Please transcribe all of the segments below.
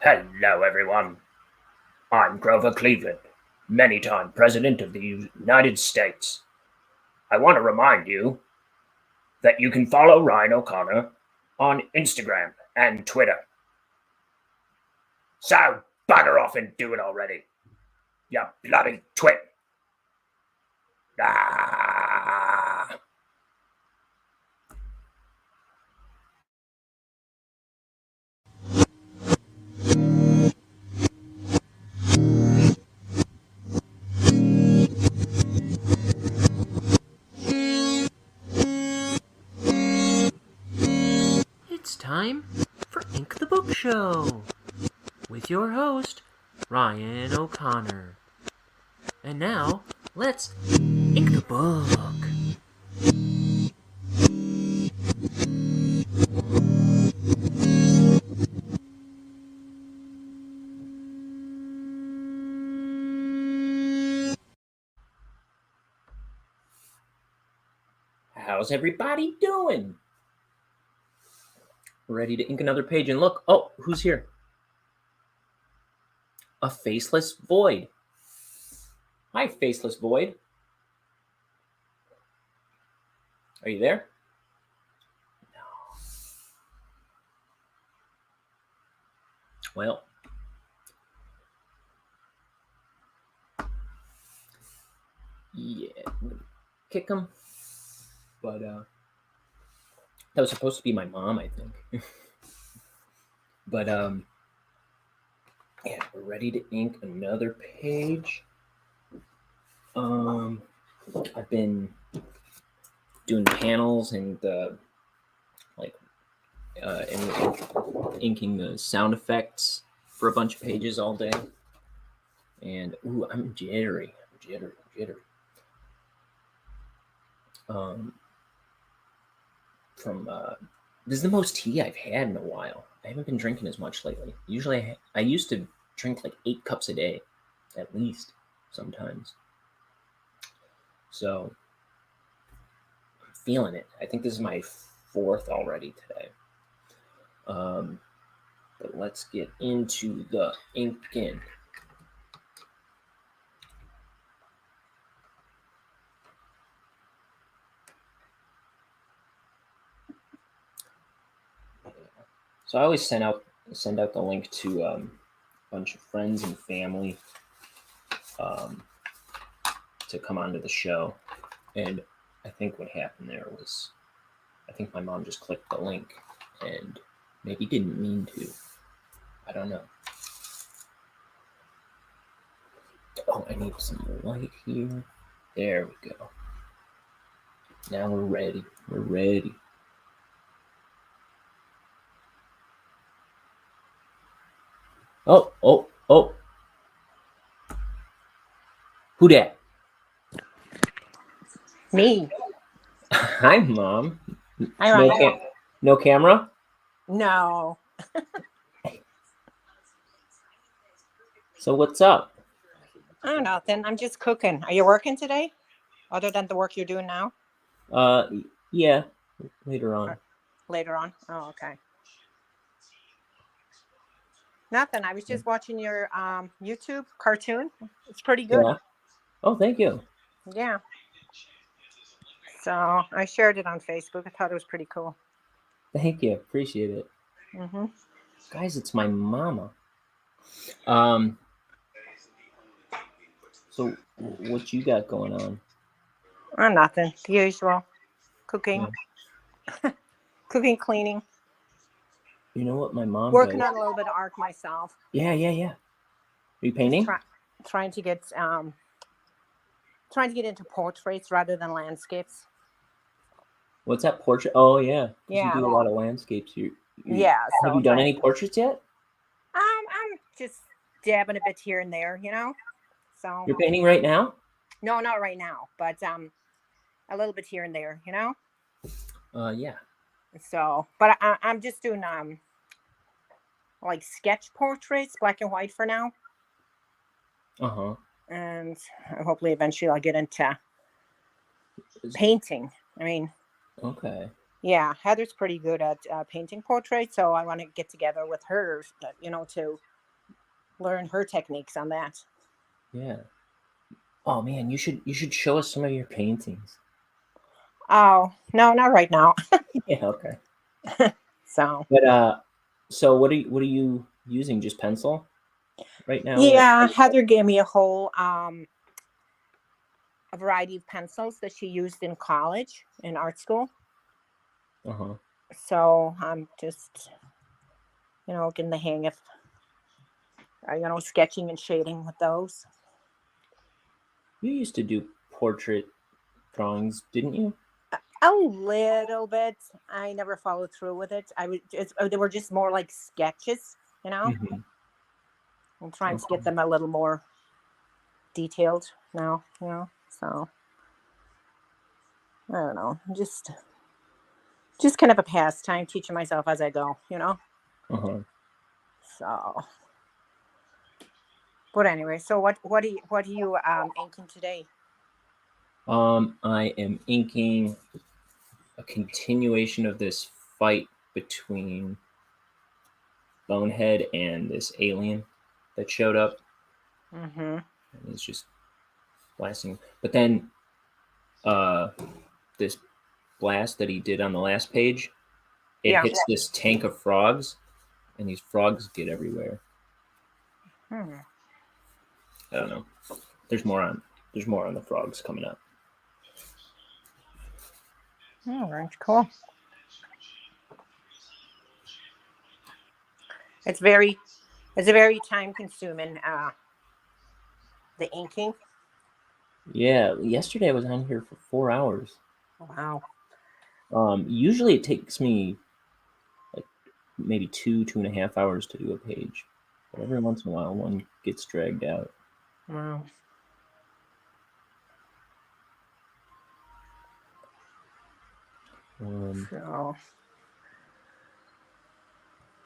Hello, everyone. I'm Grover Cleveland, many-time President of the United States. I want to remind you that you can follow Ryan O'Connor on Instagram and Twitter. So, bugger off and do it already, you bloody twit. Ah. It's time for Ink the Book Show with your host, Ryan O'Connor. And now, let's ink the book. How's everybody doing? Ready to ink another page and look. Oh, who's here? A faceless void. Hi, faceless void. Are you there? No. Well, yeah, I'm gonna kick him. But that was supposed to be my mom, I think. But yeah, we're ready to ink another page. I've been doing panels and inking the sound effects for a bunch of pages all day. And ooh, I'm jittery. This is the most tea I've had in a while. I haven't been drinking as much lately. Usually I used to drink like 8 cups a day, at least, sometimes. So I'm feeling it. I think this is my 4th already today. But let's get into the inking. So I always send out the link to a bunch of friends and family to come onto the show. And I think what happened there was, I think my mom just clicked the link and maybe didn't mean to. I don't know. Oh, I need some light here. There we go. Now we're ready. Oh. Who dat? Me. Hi, Mom. Hi, Ryan. No camera? No. So what's up? Oh, nothing. I'm just cooking. Are you working today? Other than the work you're doing now? Yeah. Later on. Later on? Oh, okay. Nothing. I was just watching your YouTube cartoon. It's pretty good. Yeah. Oh, thank you. Yeah. So I shared it on Facebook. I thought it was pretty cool. Thank you. Appreciate it. Mm-hmm. Guys, it's my mama. So what you got going on? Oh, nothing. The usual. Cooking. Yeah. Cooking, cleaning. You know what my mom working does? on a little bit of art myself. Yeah. Are you painting? Trying to get into portraits rather than landscapes. What's that, portrait? Oh yeah. Yeah. You do a lot of landscapes. Yeah. Have you done any portraits yet? I'm just dabbing a bit here and there, you know. So you're painting right now? No, not right now, but a little bit here and there, you know. Yeah. So, but I'm just doing like sketch portraits, black and white for now. And hopefully eventually I'll get into painting. I mean, okay. Yeah, Heather's pretty good at painting portraits, so I want to get together with her, you know, to learn her techniques on that. Yeah. Oh man, you should show us some of your paintings. Oh, no, not right now. Yeah, okay. So But so what are you using? Just pencil right now? yeah, Heather gave me a variety of pencils that she used in college in art school. Uh-huh. So I'm just, getting the hang of, sketching and shading with those. You used to do portrait drawings, didn't you? A little bit. I never followed through with it. They were just more like sketches, Mm-hmm. I'm trying to get them a little more detailed now, so I don't know. Just kind of a pastime, teaching myself as I go, Uh-huh. So, but anyway, so what are you inking today? I am inking a continuation of this fight between Bonehead and this alien that showed up. Mm-hmm. And it's just blasting. But then this blast that he did on the last page, it hits this tank of frogs, and these frogs get everywhere. I don't know. There's more on the frogs coming up. All right, cool. It's a very time consuming the inking. Yeah, yesterday I was on here for 4 hours. Wow. Usually it takes me like maybe 2.5 hours to do a page, but every once in a while one gets dragged out. Wow.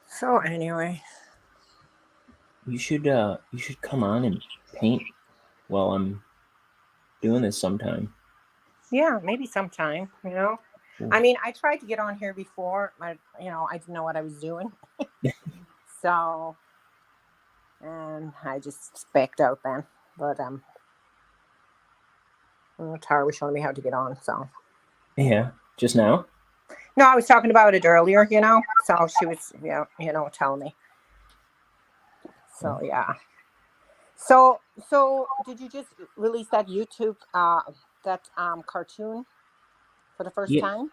So anyway, you should come on and paint while I'm doing this sometime. Yeah, maybe sometime. Cool. I mean, I tried to get on here before, but I didn't know what I was doing. So, and I just backed out then. But Tara was showing me how to get on. So Yeah, just now. no, I was talking about it earlier. So she was, telling me. So yeah. So did you just release that YouTube that cartoon for the first time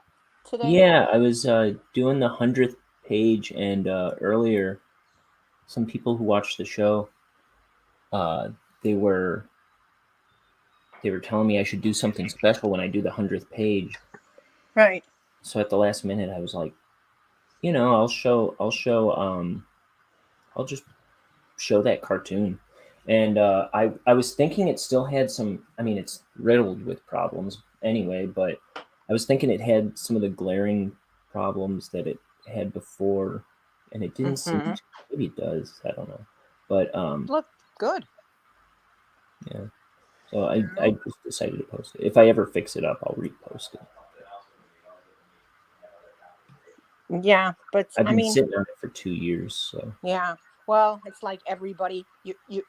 today? Yeah, I was doing the 100th page, and earlier, some people who watched the show, they were telling me I should do something special when I do the 100th page. Right. So at the last minute, I was like, I'll just show that cartoon. And I was thinking it still had some, I mean, it's riddled with problems anyway, but I was thinking it had some of the glaring problems that it had before, and it didn't seem to. Maybe it does, I don't know. But look good. Yeah. So I just decided to post it. If I ever fix it up, I'll repost it. Yeah, but I've been sitting on it for 2 years, so. Yeah. Well, it's like everybody, you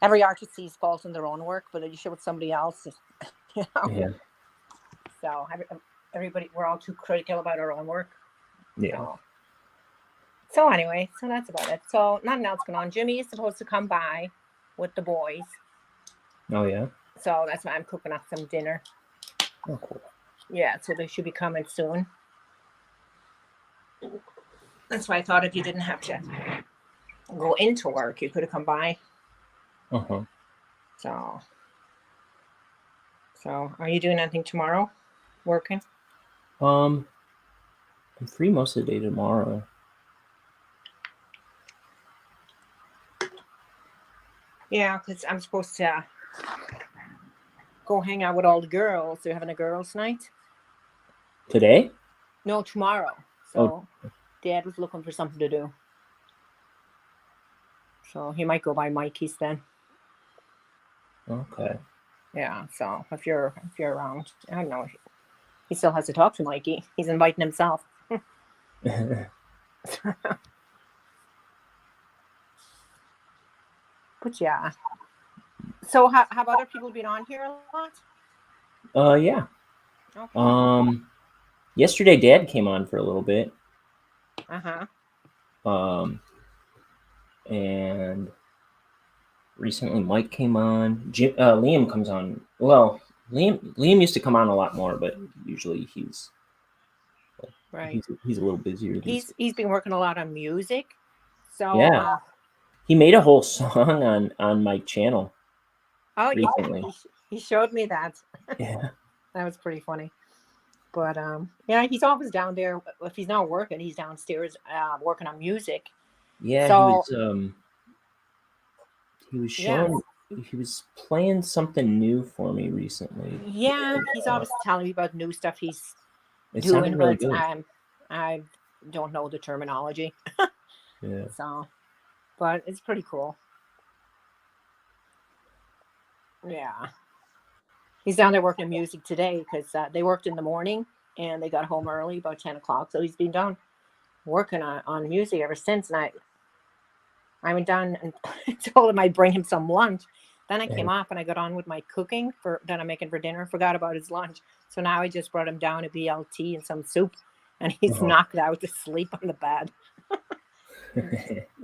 every artist sees fault in their own work, but you show it somebody else, Yeah. So everybody, we're all too critical about our own work. Yeah. So anyway, so that's about it. So nothing else going on. Jimmy is supposed to come by with the boys. Oh yeah. So that's why I'm cooking up some dinner. Oh cool. Yeah, so they should be coming soon. That's why I thought if you didn't have to go into work, you could have come by. Uh-huh. So are you doing anything tomorrow? Working? I'm free most of the day tomorrow. Yeah, because I'm supposed to go hang out with all the girls. They're having a girls' night. Today? No, tomorrow. So Dad was looking for something to do. So he might go by Mikey's then. Okay. Yeah, so if you're around, I don't know. He still has to talk to Mikey. He's inviting himself. But yeah. So have other people been on here a lot? Yeah. Okay. Yesterday Dad came on for a little bit. Uh-huh. And recently Mike came on. Liam comes on. Well, Liam used to come on a lot more, but usually he's Right. he's a little busier these days. He's been working a lot on music. So Yeah. He made a whole song on my channel recently. Yeah, he showed me that. Yeah. That was pretty funny. But yeah, he's always down there. If he's not working, he's downstairs working on music. Yeah, So, he was showing he was playing something new for me recently. Yeah, he's always telling me about new stuff he's It doing, sounded really but good. I don't know the terminology. Yeah. So, but it's pretty cool. Yeah. He's down there working on music today because they worked in the morning and they got home early, about 10 o'clock. So he's been down working on music ever since. And I went down and told him I'd bring him some lunch. Then I came up and I got on with my cooking that I'm making for dinner. Forgot about his lunch. So now I just brought him down a BLT and some soup. And he's knocked out to sleep on the bed.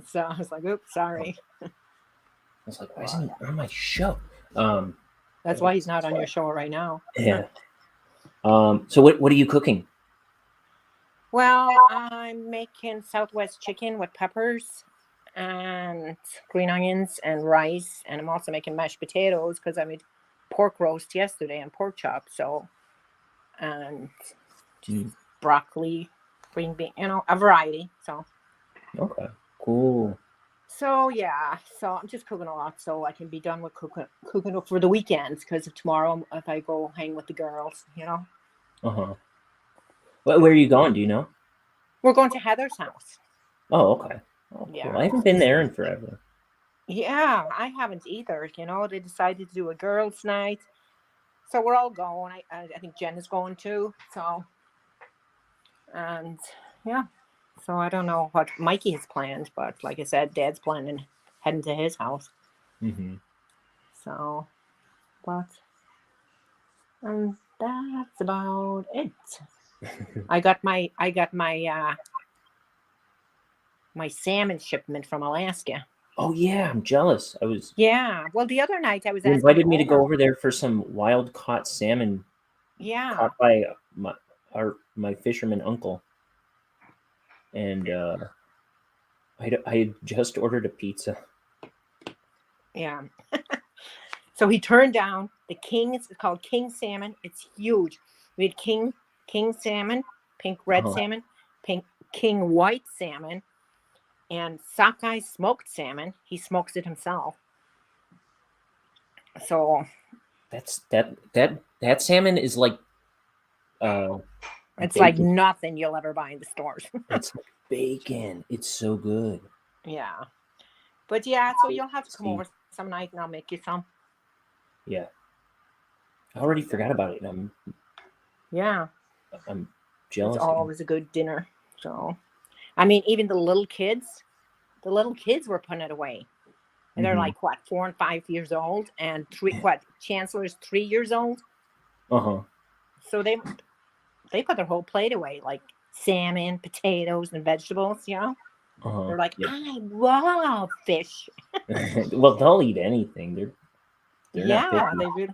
So I was like, oops, sorry. I was like, why isn't he on my show? That's why he's not on your show right now. Yeah. So what are you cooking? Well, I'm making Southwest chicken with peppers and green onions and rice. And I'm also making mashed potatoes because I made pork roast yesterday and pork chop. So, and broccoli, green bean, a variety. So. Okay, cool. So yeah, so I'm just cooking a lot so I can be done with cooking for the weekends because of tomorrow if I go hang with the girls, Uh-huh. Where are you going? Do you know? We're going to Heather's house. Oh, okay. Oh, cool. Yeah. I haven't been there in forever. Yeah, I haven't either. They decided to do a girls' night, so we're all going. I think Jen is going too. So, and yeah. So I don't know what Mikey has planned, but like I said, Dad's planning heading to his house. Mm-hmm. So, but that's about it. I got my my salmon shipment from Alaska. Oh yeah, I'm jealous. Yeah. Well, the other night I was. You invited me to go over there for some wild caught salmon. Yeah. Caught by my fisherman uncle. And I had just ordered a pizza. Yeah. So he turned down the king. It's called king salmon. It's huge. We had king salmon, pink red salmon, pink king white salmon, and sockeye smoked salmon. He smokes it himself. So that salmon is like it's bacon. Like nothing you'll ever buy in the stores. It's like bacon. It's so good. Yeah. But yeah, so you'll have to come over some night and I'll make you some. Yeah. I already forgot about it. I'm jealous. It's always a good dinner. So, I mean, even the little kids were putting it away. And they're like, 4 and 5 years old, and Chancellor's 3 years old. So they put their whole plate away, like salmon, potatoes, and vegetables, They're like, I love fish. Well, they'll eat anything. They're not they really.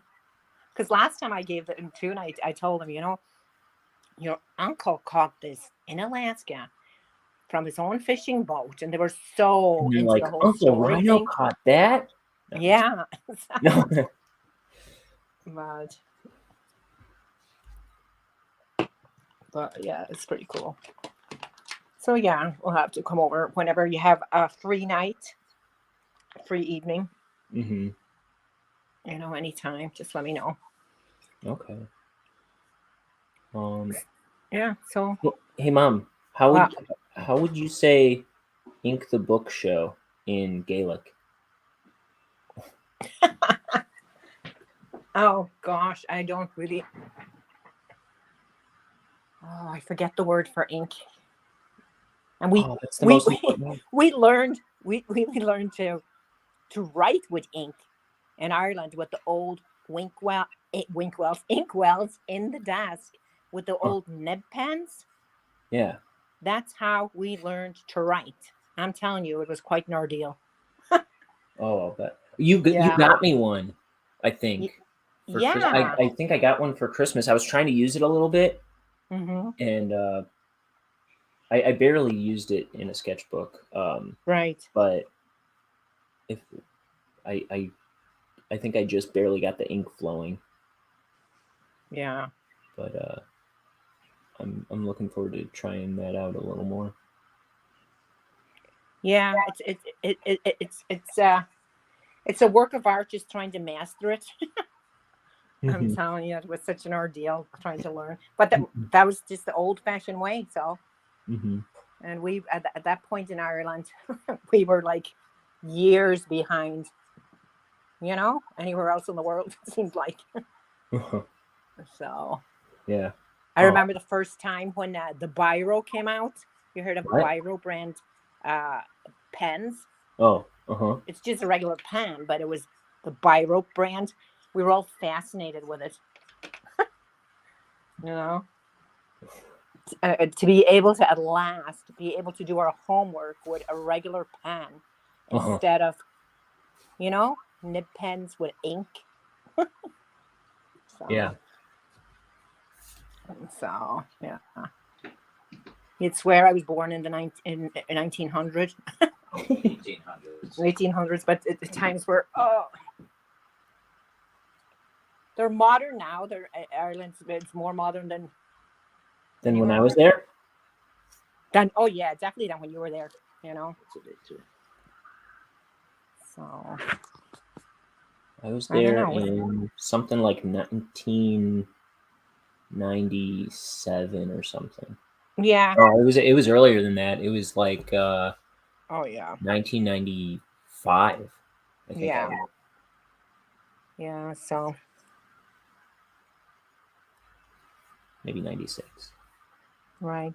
Because last time I gave them too, and I told them, your uncle caught this in Alaska from his own fishing boat, and they were so into like, the whole Uncle story Rhino thing. caught that? No. Yeah. No. But yeah, it's pretty cool. So yeah, we'll have to come over whenever you have a free night, free evening. Anytime. Just let me know. Okay. Yeah. So. Hey, Mom. How would you say "Ink the Book Show" in Gaelic? Oh gosh, I don't really. Oh, I forget the word for ink. And we learned to to write with ink in Ireland with the old inkwells in the desk with the old nib pens. Yeah. That's how we learned to write. I'm telling you, it was quite an ordeal. Oh, I'll bet. You got me one, I think. Yeah. I think I got one for Christmas. I was trying to use it a little bit, Mm-hmm. and I barely used it in a sketchbook. Right. But if I think I just barely got the ink flowing. Yeah. But I'm looking forward to trying that out a little more. Yeah, it's a work of art just trying to master it. I'm telling you, it was such an ordeal trying to learn. But that was just the old-fashioned way. So, and we at that point in Ireland, we were like years behind. You know, anywhere else in the world, it seemed like. So, yeah. I remember the first time when the Biro came out. You heard of the Biro brand pens? Oh, It's just a regular pen, but it was the Biro brand. We were all fascinated with it. You know, to be able to at last be able to do our homework with a regular pen instead of, you know, nib pens with ink. Yeah. So yeah, you'd swear I was born in the 1900s. 1800s, but the times were they're modern now. Ireland's it's more modern than when I was there. Oh yeah, definitely than when you were there. You know. So I was there in something like 1997 or something. Yeah. Oh, it was earlier than that. It was like 1995. I think. Yeah. Yeah. So maybe 96. Right.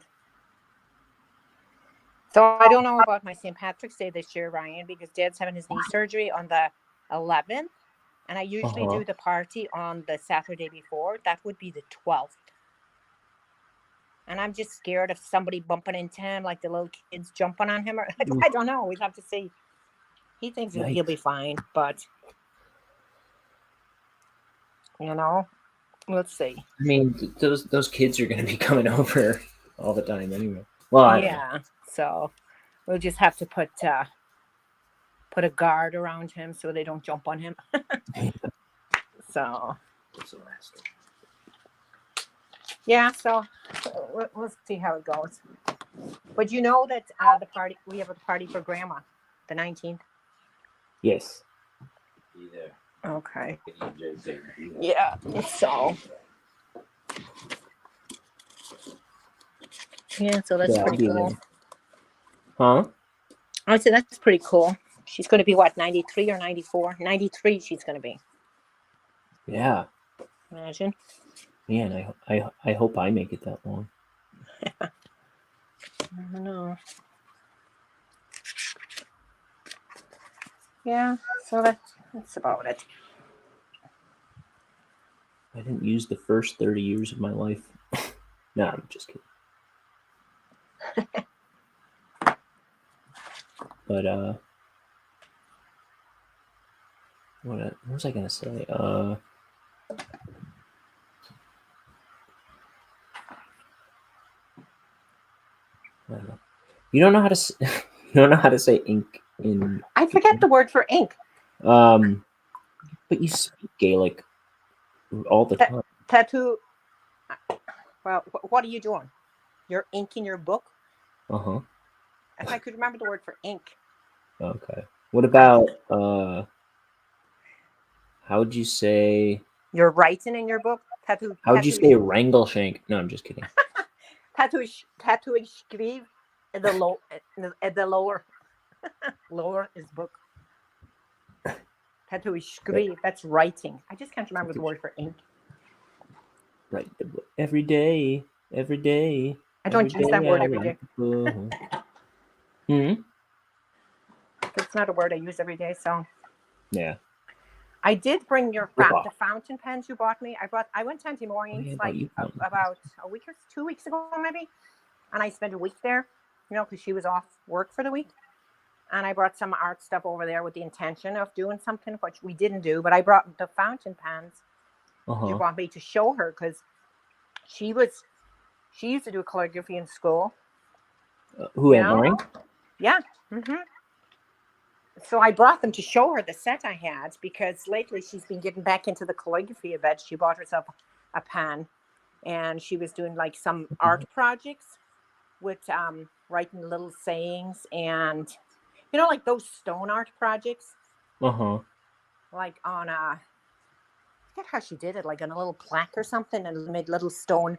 So I don't know about my St. Patrick's Day this year, Ryan, because Dad's having his knee surgery on the 11th, and I usually do the party on the Saturday before. That would be the 12th. And I'm just scared of somebody bumping into him, like the little kids jumping on him. Or I don't know. We'd have to see. He thinks he'll be fine, but you know, let's see. I mean, those kids are going to be coming over all the time anyway. Well, yeah. So we'll just have to put a guard around him so they don't jump on him. So. Yeah, so we'll see how it goes. But you know that we have a party for Grandma, the 19th. Yes. Be there. Okay. Yeah. So. Yeah, so that's pretty cool. There. Huh? I said that's pretty cool. She's going to be what, 93 or 94? 93 she's going to be. Yeah. Imagine. Man, I hope I make it that long. I don't know. Yeah, so that's about it. I didn't use the first 30 years of my life. No, I'm just kidding. But what was I gonna say? I don't know. You don't know how to you don't know how to say ink in. I forget the word for ink. But you speak Gaelic all the time. Tattoo. Well, what are you doing? You're inking your book? If I could remember the word for ink. Okay. What about how would you say you're writing in your book? Tattoo. How would you say Wrangelshank? No, I'm just kidding. Tattoo skriv at the lower lower is book. Tattoo skriv, that's writing. I just can't remember the word for ink. Write the book every day. I don't use that word every day. It's not a word I use every day, so Yeah. I did bring your Rip off. the fountain pens you bought me. I went to Auntie Oh, Maureen's yeah, like about a week or 2 weeks ago maybe, and I spent a week there, because she was off work for the week, and I brought some art stuff over there with the intention of doing something, which we didn't do. But I brought the fountain pens you bought me to show her because she used to do calligraphy in school. Who am I? Yeah. So I brought them to show her the set I had because lately she's been getting back into the calligraphy a bit. She bought herself a pen and she was doing like some art projects with writing little sayings and, like those stone art projects. Like on I forget how she did it, like on a little plaque or something, and made little stone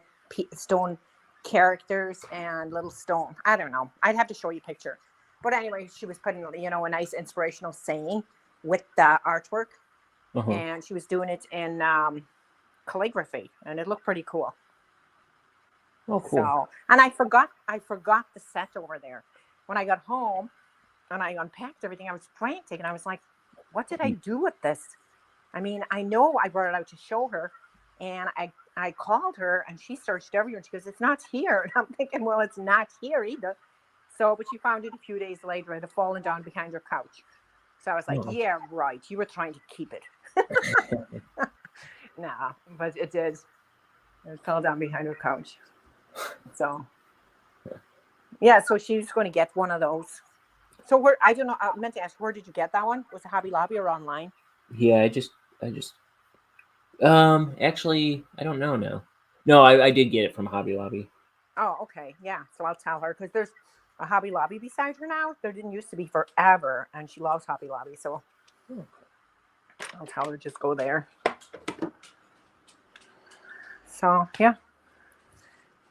characters and little stone. I don't know. I'd have to show you a picture. But anyway, she was putting, a nice inspirational saying with the artwork. And she was doing it in calligraphy, and it looked pretty cool. Oh, cool. So, and I forgot the set over there. When I got home and I unpacked everything, I was frantic, and I was like, what did I do with this? I mean, I know I brought it out to show her, and I called her, and she searched everywhere, and she goes, it's not here. And I'm thinking, well, it's not here either. So, but she found it a few days later. It had fallen down behind her couch. So I was like, yeah, right. You were trying to keep it. Nah, but it did. It fell down behind her couch. So, yeah, so she's going to get one of those. So I don't know, I meant to ask, where did you get that one? Was it Hobby Lobby or online? Yeah, I just actually, I don't know now. No, I did get it from Hobby Lobby. Oh, okay. Yeah. So I'll tell her because there's a Hobby Lobby beside her now. There didn't used to be forever, and she loves Hobby Lobby. So I'll tell her just go there. So, yeah.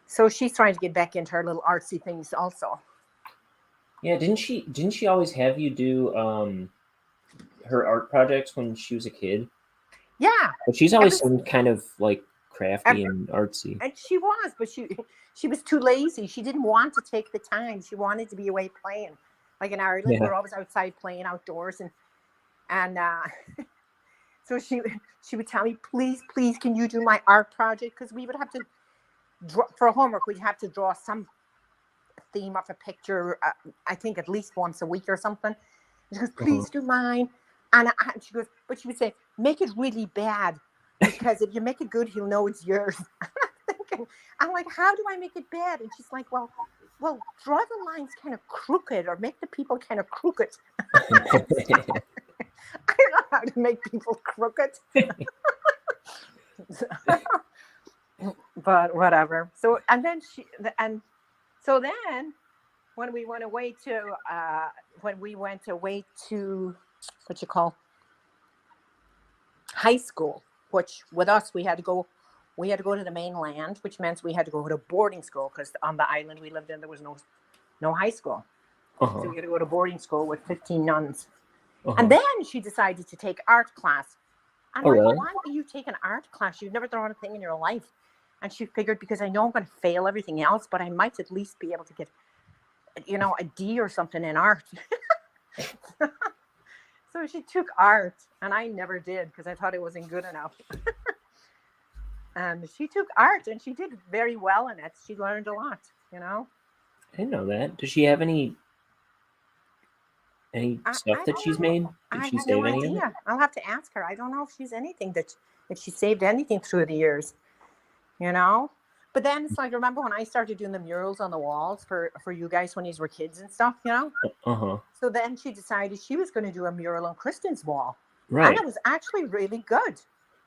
So she's trying to get back into her little artsy things also. Yeah, didn't she always have you do her art projects when she was a kid? Yeah. But she's always been kind of like crafty and artsy. And she was, but she was too lazy. She didn't want to take the time. She wanted to be away playing. Like in Ireland, we're always outside playing outdoors, and so she would tell me, please, can you do my art project? Because we would have to draw for homework. We'd have to draw some theme of a picture. I think at least once a week or something. She goes, please do mine. And she goes, but she would say, make it really bad, because if you make it good, he'll know it's yours. I'm like, how do I make it bad? And she's like, well, draw the lines kind of crooked, or make the people kind of crooked. I don't know how to make people crooked. But whatever. So, and then when we went away to what you call high school, which with us we had to go to the mainland, which meant we had to go to boarding school because on the island we lived in there was no high school. So we had to go to boarding school with 15 nuns. And then she decided to take art class. I'm like, really? why do you take an art class? You've never done a thing in your life. And she figured, because I know I'm going to fail everything else, but I might at least be able to get, a D or something in art. So she took art, and I never did because I thought it wasn't good enough. And she took art, and she did very well in it. She learned a lot, I didn't know that. Does she have any stuff that she's made? Did she save any of it? I'll have to ask her. I don't know if she's anything if she saved anything through the years, But then it's like, remember when I started doing the murals on the walls for you guys when you were kids and stuff, So then she decided she was going to do a mural on Kristen's wall. Right. And it was actually really good.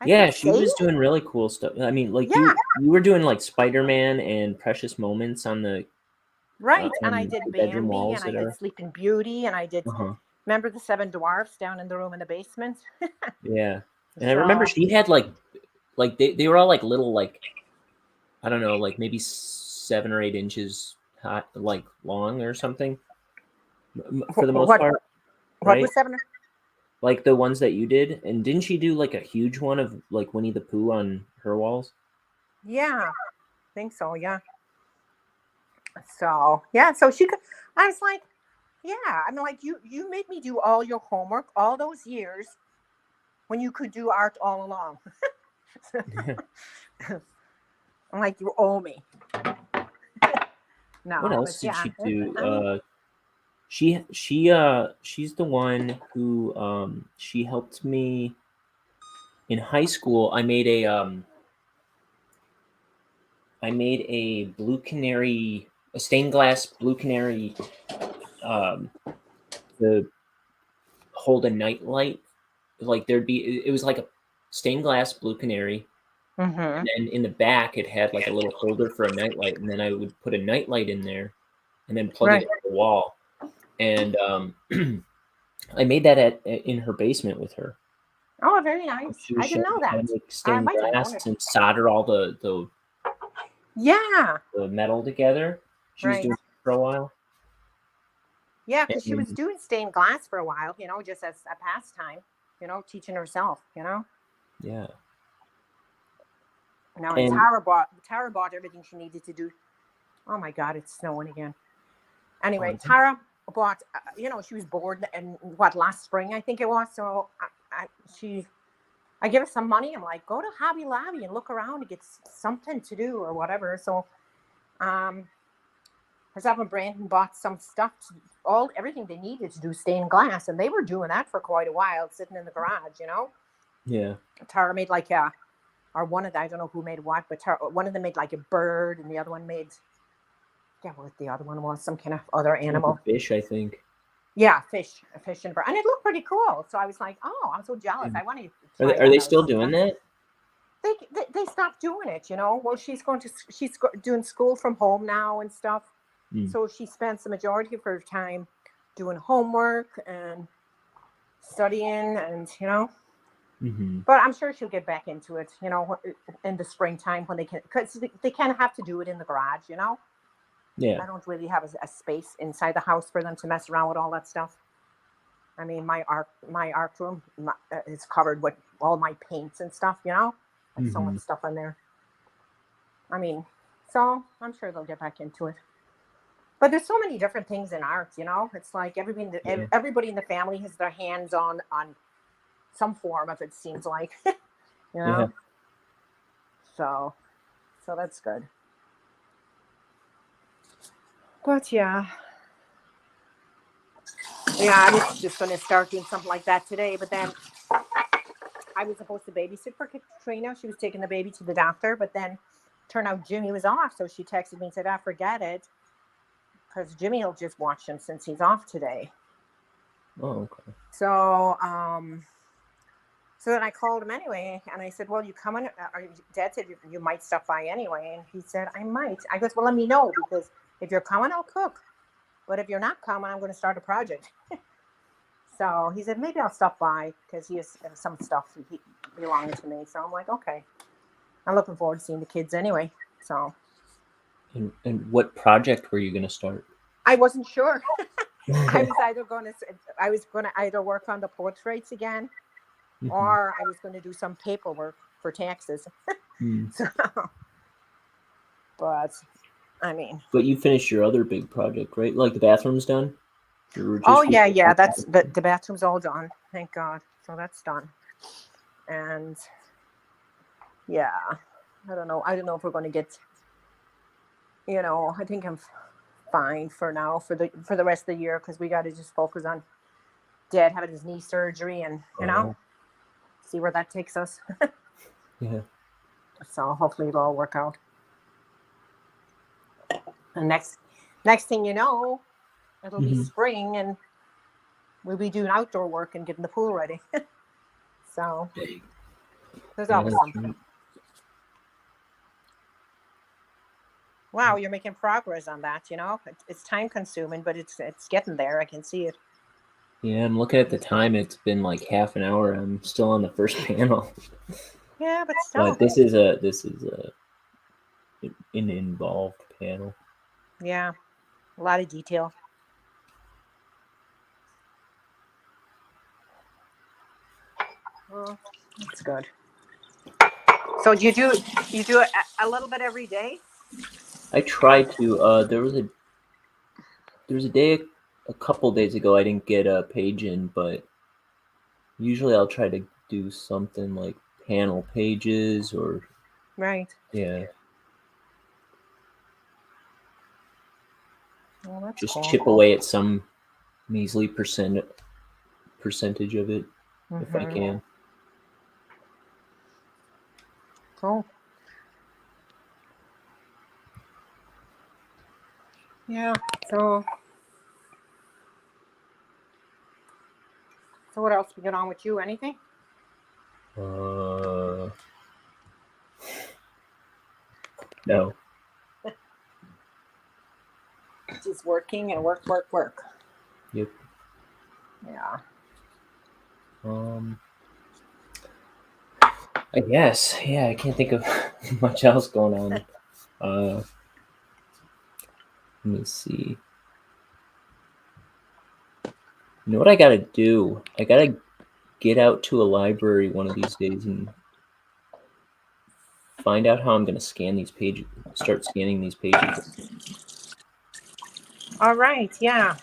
She was doing really cool stuff. I mean, like you were doing like Spider-Man and Precious Moments on the and I did Bambi, and I did Sleeping Beauty, and I did. Remember the 7 dwarfs down in the room in the basement? Yeah, and I remember she had like they were all like little, like I don't know, like maybe 7 or 8 inches high, like long or something. For the most part, what was 7? Like the ones that you did, and didn't she do like a huge one of like Winnie the Pooh on her walls? Yeah, I think so. Yeah. So so she could. I was like, yeah. I mean, like you made me do all your homework all those years, when you could do art all along. I'm like, you owe me. No, What else but did yeah, she I do? mean, She's the one who she helped me in high school. I made a blue canary, a stained glass blue canary, to hold a nightlight. Like it was like a stained glass blue canary, mm-hmm. and then in the back it had like a little holder for a nightlight, and then I would put a nightlight in there, and then plug it into the wall. And I made that in her basement with her. Oh, very nice. I didn't know that. How to make I stained might have known glass it. and solder all the Yeah, metal together. She was right. doing it for a while. Yeah, because she was And doing stained glass for a while, just as a pastime, teaching herself, yeah. Now, And Tara bought everything she needed to do. Oh my God, it's snowing again. Anyway, Tara bought, she was bored, and last spring I think it was. So I give her some money. I'm like, go to Hobby Lobby and look around and get something to do or whatever. So, herself and Brandon bought some stuff, everything they needed to do stained glass, and they were doing that for quite a while, sitting in the garage, Yeah. Tara made like or one of them, I don't know who made what, but one of them made like a bird, and the other one made, what the other one was, some kind of other animal. Like a fish, I think. Yeah, a fish and a bird, and it looked pretty cool. So I was like, oh, I'm so jealous. I want to. Are they still doing that? They stopped doing it, Well, she's doing school from home now and stuff. So she spends the majority of her time doing homework and studying, and Mm-hmm. But I'm sure she'll get back into it, in the springtime when they can, because they kind of have to do it in the garage, Yeah. I don't really have a space inside the house for them to mess around with all that stuff. I mean, my art room is covered with all my paints and stuff, Like so much stuff in there. I mean, so I'm sure they'll get back into it. But there's so many different things in art, It's like everybody in the family has their hands on some form of it, seems like, Yeah. So that's good. But yeah, I was just going to start doing something like that today, but then I was supposed to babysit for Katrina. She was taking the baby to the doctor, but then turned out Jimmy was off, so she texted me and said, forget it, because Jimmy will just watch him since he's off today. Oh, okay. So so then I called him anyway, and I said, well, you coming? Dad said you might stop by anyway, and he said, I might. I goes, well, let me know, because if you're coming, I'll cook. But if you're not coming, I'm going to start a project. So he said, maybe I'll stop by, because he has some stuff belonging to me. So I'm like, okay. I'm looking forward to seeing the kids anyway. So. And what project were you going to start? I wasn't sure. I was going to either work on the portraits again, or I was going to do some paperwork for taxes. So, but I mean. But you finished your other big project, right? Like the bathroom's done? Oh yeah. That's the bathroom's all done. Thank God. So that's done. And yeah, I don't know if we're going to get, I think I'm fine for now for the rest of the year, because we got to just focus on Dad having his knee surgery, and see where that takes us. Yeah. So hopefully it'll all work out. And next thing you know, it'll be spring, and we'll be doing outdoor work and getting the pool ready. So there's always something. Wow, you're making progress on that, It's time consuming, but it's getting there. I can see it. Yeah, I'm looking at the time. It's been like half an hour. I'm still on the first panel. Yeah, but still. But this is an involved panel. Yeah, a lot of detail. Well, that's good. So you do a little bit every day? I try to. There was a day a couple days ago I didn't get a page in, but usually I'll try to do something like panel pages or Right. yeah, Well, that's just cool. chip away at some measly percentage of it if I Mhm. can. Cool. Yeah. So what else we got on with you? Anything? No. Just working and work. Yep. Yeah. I guess. Yeah, I can't think of much else going on. Let me see. You know what I gotta do? I gotta get out to a library one of these days and find out how I'm gonna scan these pages. Start scanning these pages. All right. Yeah.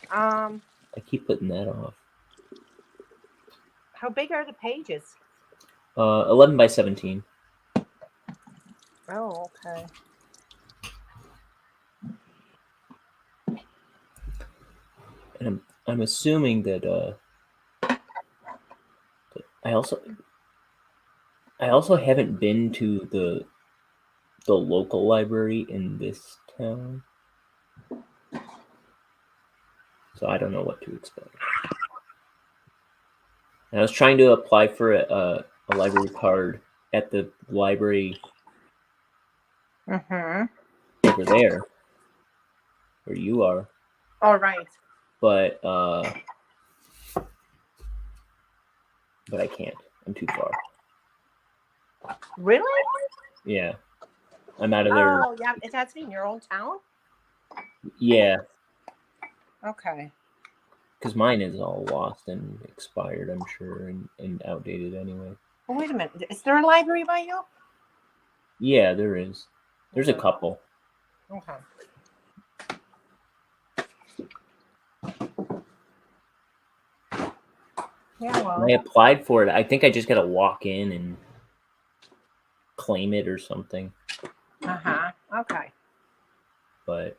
I keep putting that off. How big are the pages? 11 by 17. Oh, okay. And I'm assuming that I also haven't been to the local library in this town, so I don't know what to expect. And I was trying to apply for a library card at the library Mm-hmm. over there, where you are. All right. But I can't. I'm too far. Really? Yeah, I'm out of there. Oh, yeah. It has to be in your own town? Yeah, Okay. because mine is all lost and expired, I'm sure, and outdated anyway. Well, wait a minute. Is there a library by you? Yeah, there is. There's a couple. Okay. Yeah, well. When I applied for it, I think I just got to walk in and claim it or something. Uh-huh. Okay. But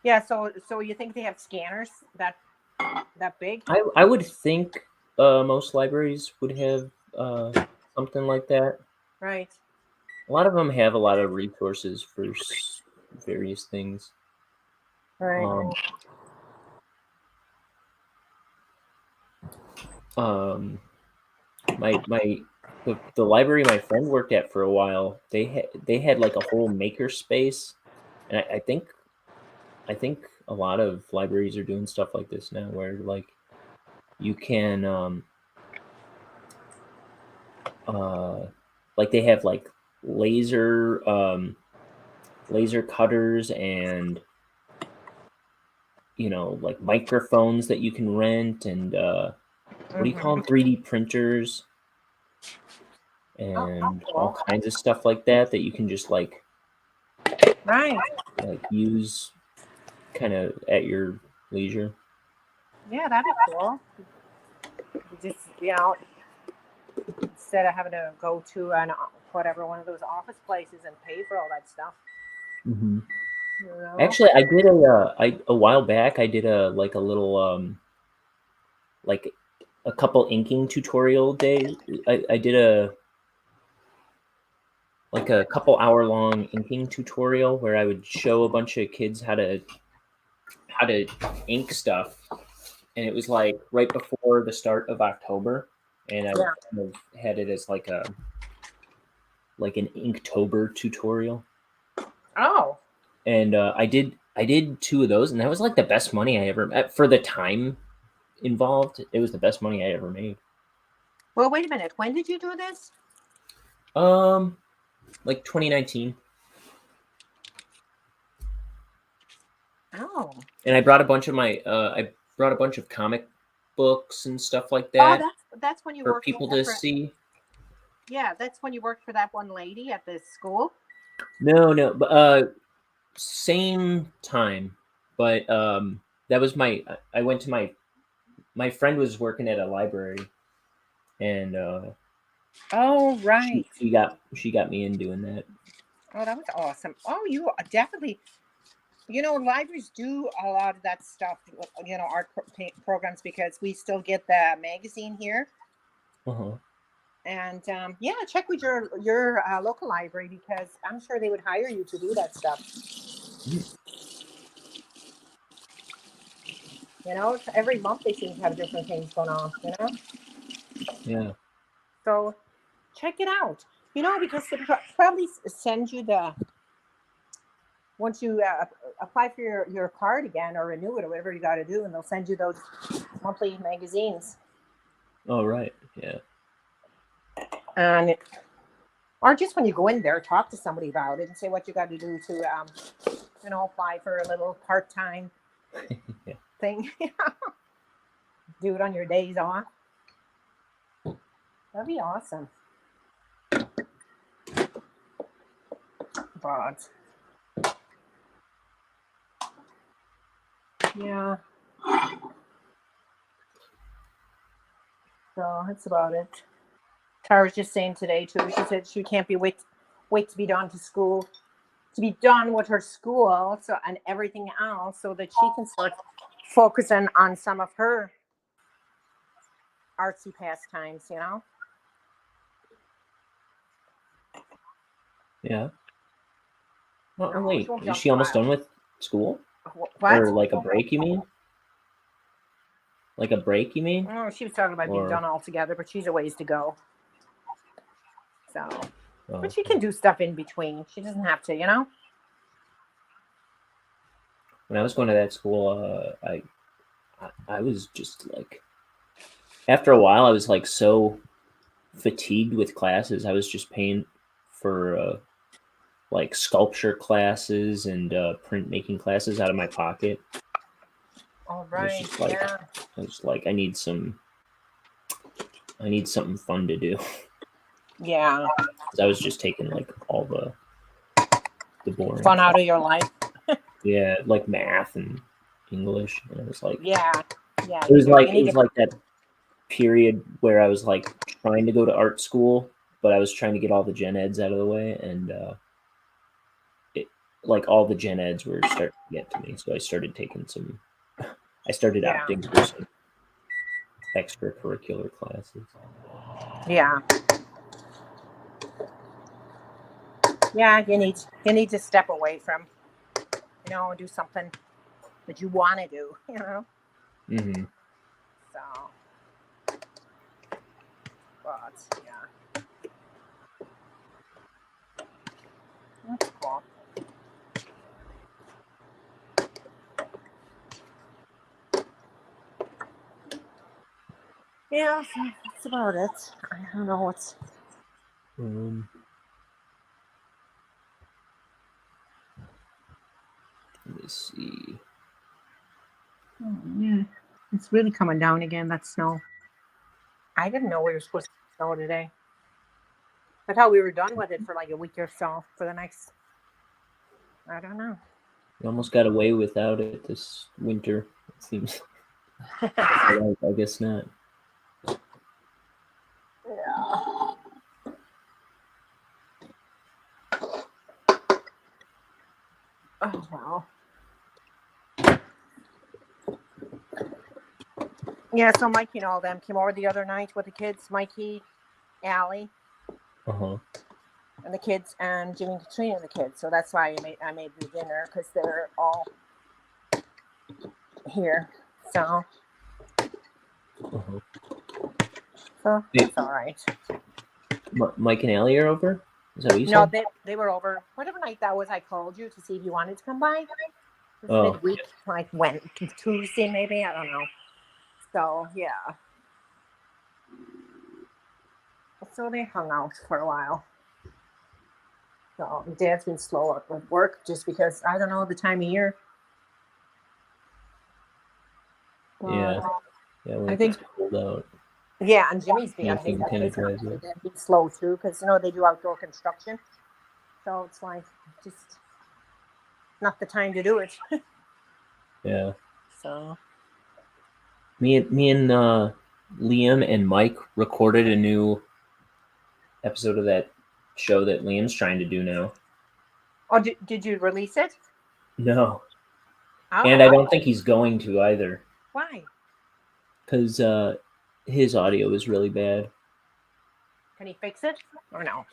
yeah, so you think they have scanners that big? I would think most libraries would have something like that. Right. A lot of them have a lot of resources for various things. Right. The library my friend worked at for a while, they had like a whole maker space, and I think a lot of libraries are doing stuff like this now, where like you can like they have like laser cutters and like microphones that you can rent, and what do you call them, 3D printers and all kinds of stuff like that you can just like use kind of at your leisure. Yeah, that'd be cool. Just instead of having to go to one of those office places and pay for all that stuff. Mm-hmm. You know? Actually, I did a while back. I did a little like a couple inking tutorial days. I did a couple hour long inking tutorial where I would show a bunch of kids how to ink stuff, and it was like right before the start of October, and I kind of had it as like an Inktober tutorial. Oh. And I did 2 of those, and that was like the best money I ever for the time involved. It was the best money I ever made. Well, wait a minute. When did you do this? Like 2019. Oh. And I brought a bunch of comic books and stuff like that. Oh, that's when you for worked people to see. Yeah, that's when you worked for that one lady at the school. No, but same time, but that was I went to my my friend was working at a library, and Oh, right. she got me in doing that. Oh, that was awesome. Oh, you definitely, libraries do a lot of that stuff, art programs, because we still get the magazine here. Uh-huh. And check with your local library, because I'm sure they would hire you to do that stuff. Every month they seem to have different things going on, Yeah. So check it out, because they probably send you once you apply for your card again or renew it or whatever you got to do, and they'll send you those monthly magazines. Oh, right. Yeah. And or just when you go in there, talk to somebody about it and say what you got to do to apply for a little part-time Yeah. thing. Do it on your days off. That'd be awesome. But yeah. So that's about it. Tara was just saying today too. She said she can't wait to be done to be done with her school, and everything else, so that she can start focusing on some of her artsy pastimes. Yeah. Well, No, wait, won't is jump she almost wild. done with school? What? Or like a break, you mean? Like a break, you mean? Oh, she was talking about being done altogether, but she's a ways to go. So, but she can do stuff in between. She doesn't have to, When I was going to that school, I was just like, after a while, I was like so fatigued with classes. I was just paying for like sculpture classes and printmaking classes out of my pocket. All right. I was like, I need something fun to do. Yeah. Because I was just taking like all the boring fun out of your life. Yeah, like math and English, and it was like, yeah. It was like that period where I was like trying to go to art school, but I was trying to get all the gen eds out of the way, and like all the gen eds were starting to get to me, so I started taking some. I started opting for some extracurricular classes. Yeah. Yeah, you need to step away from, do something that you want to do, Mm-hmm. So, but yeah, that's cool. Yeah, so that's about it. I don't know what's. Let me see. Oh, yeah, it's really coming down again. That snow. I didn't know we were supposed to snow today. I thought we were done with it for like a week or so. For the next, I don't know. We almost got away without it this winter. It seems. I guess not. Yeah. Oh wow. Yeah, so Mikey and all them came over the other night with the kids. Mikey, Allie, Uh-huh. and the kids, and Jimmy and Katrina and the kids. So that's why I made the dinner, because they're all here. So, Uh-huh. So that's all right. Mike and Allie are over? Is that what you No, said? they were over. Whatever night that was, I called you to see if you wanted to come by. It was Oh. midweek, like Tuesday maybe, I don't know. So yeah. So they hung out for a while. So Dad's been slow at work just because, I don't know, the time of year. Yeah. Yeah, when I it think gets cold out. Yeah, and Jimmy's been, Camping kind of drives been it. slow too, because they do outdoor construction. So it's like just not the time to do it. Yeah. So Me and Liam and Mike recorded a new episode of that show that Liam's trying to do now. Oh, did you release it? No, Oh, and I don't think he's going to either, why? because his audio is really bad. Can he fix it or no?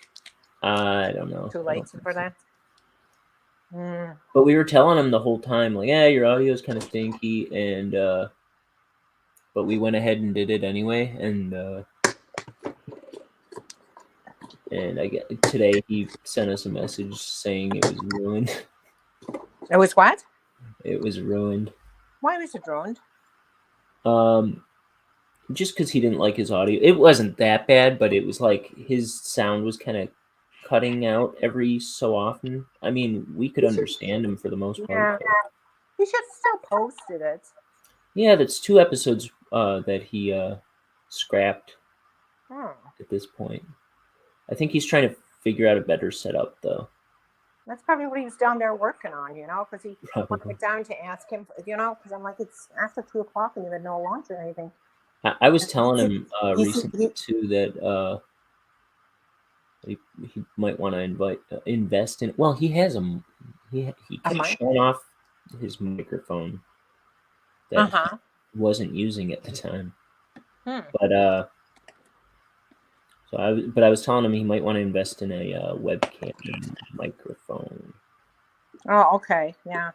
I don't know. Too I late don't think for so. that. Mm. But we were telling him the whole time, like, yeah, your audio is kind of stinky, and but we went ahead and did it anyway, and I get today he sent us a message saying it was ruined. It was what? It was ruined. Why was it ruined? Just because he didn't like his audio. It wasn't that bad, but it was like his sound was kind of cutting out every so often. I mean, we could understand him for the most Yeah. part. He should still posted it. Yeah, that's 2 episodes that he scrapped Hmm. at this point. I think he's trying to figure out a better setup, though. That's probably what he was down there working on, because he Probably. went down to ask him, because I'm like, it's after 2 o'clock and you had no lunch or anything. I was telling him He- recently too that he might want to invest in. Well, he has he kept mic? showing off his microphone that Uh-huh. he wasn't using at the time. Hmm. But I was telling him he might want to invest in a webcam microphone. Oh, okay. Yeah.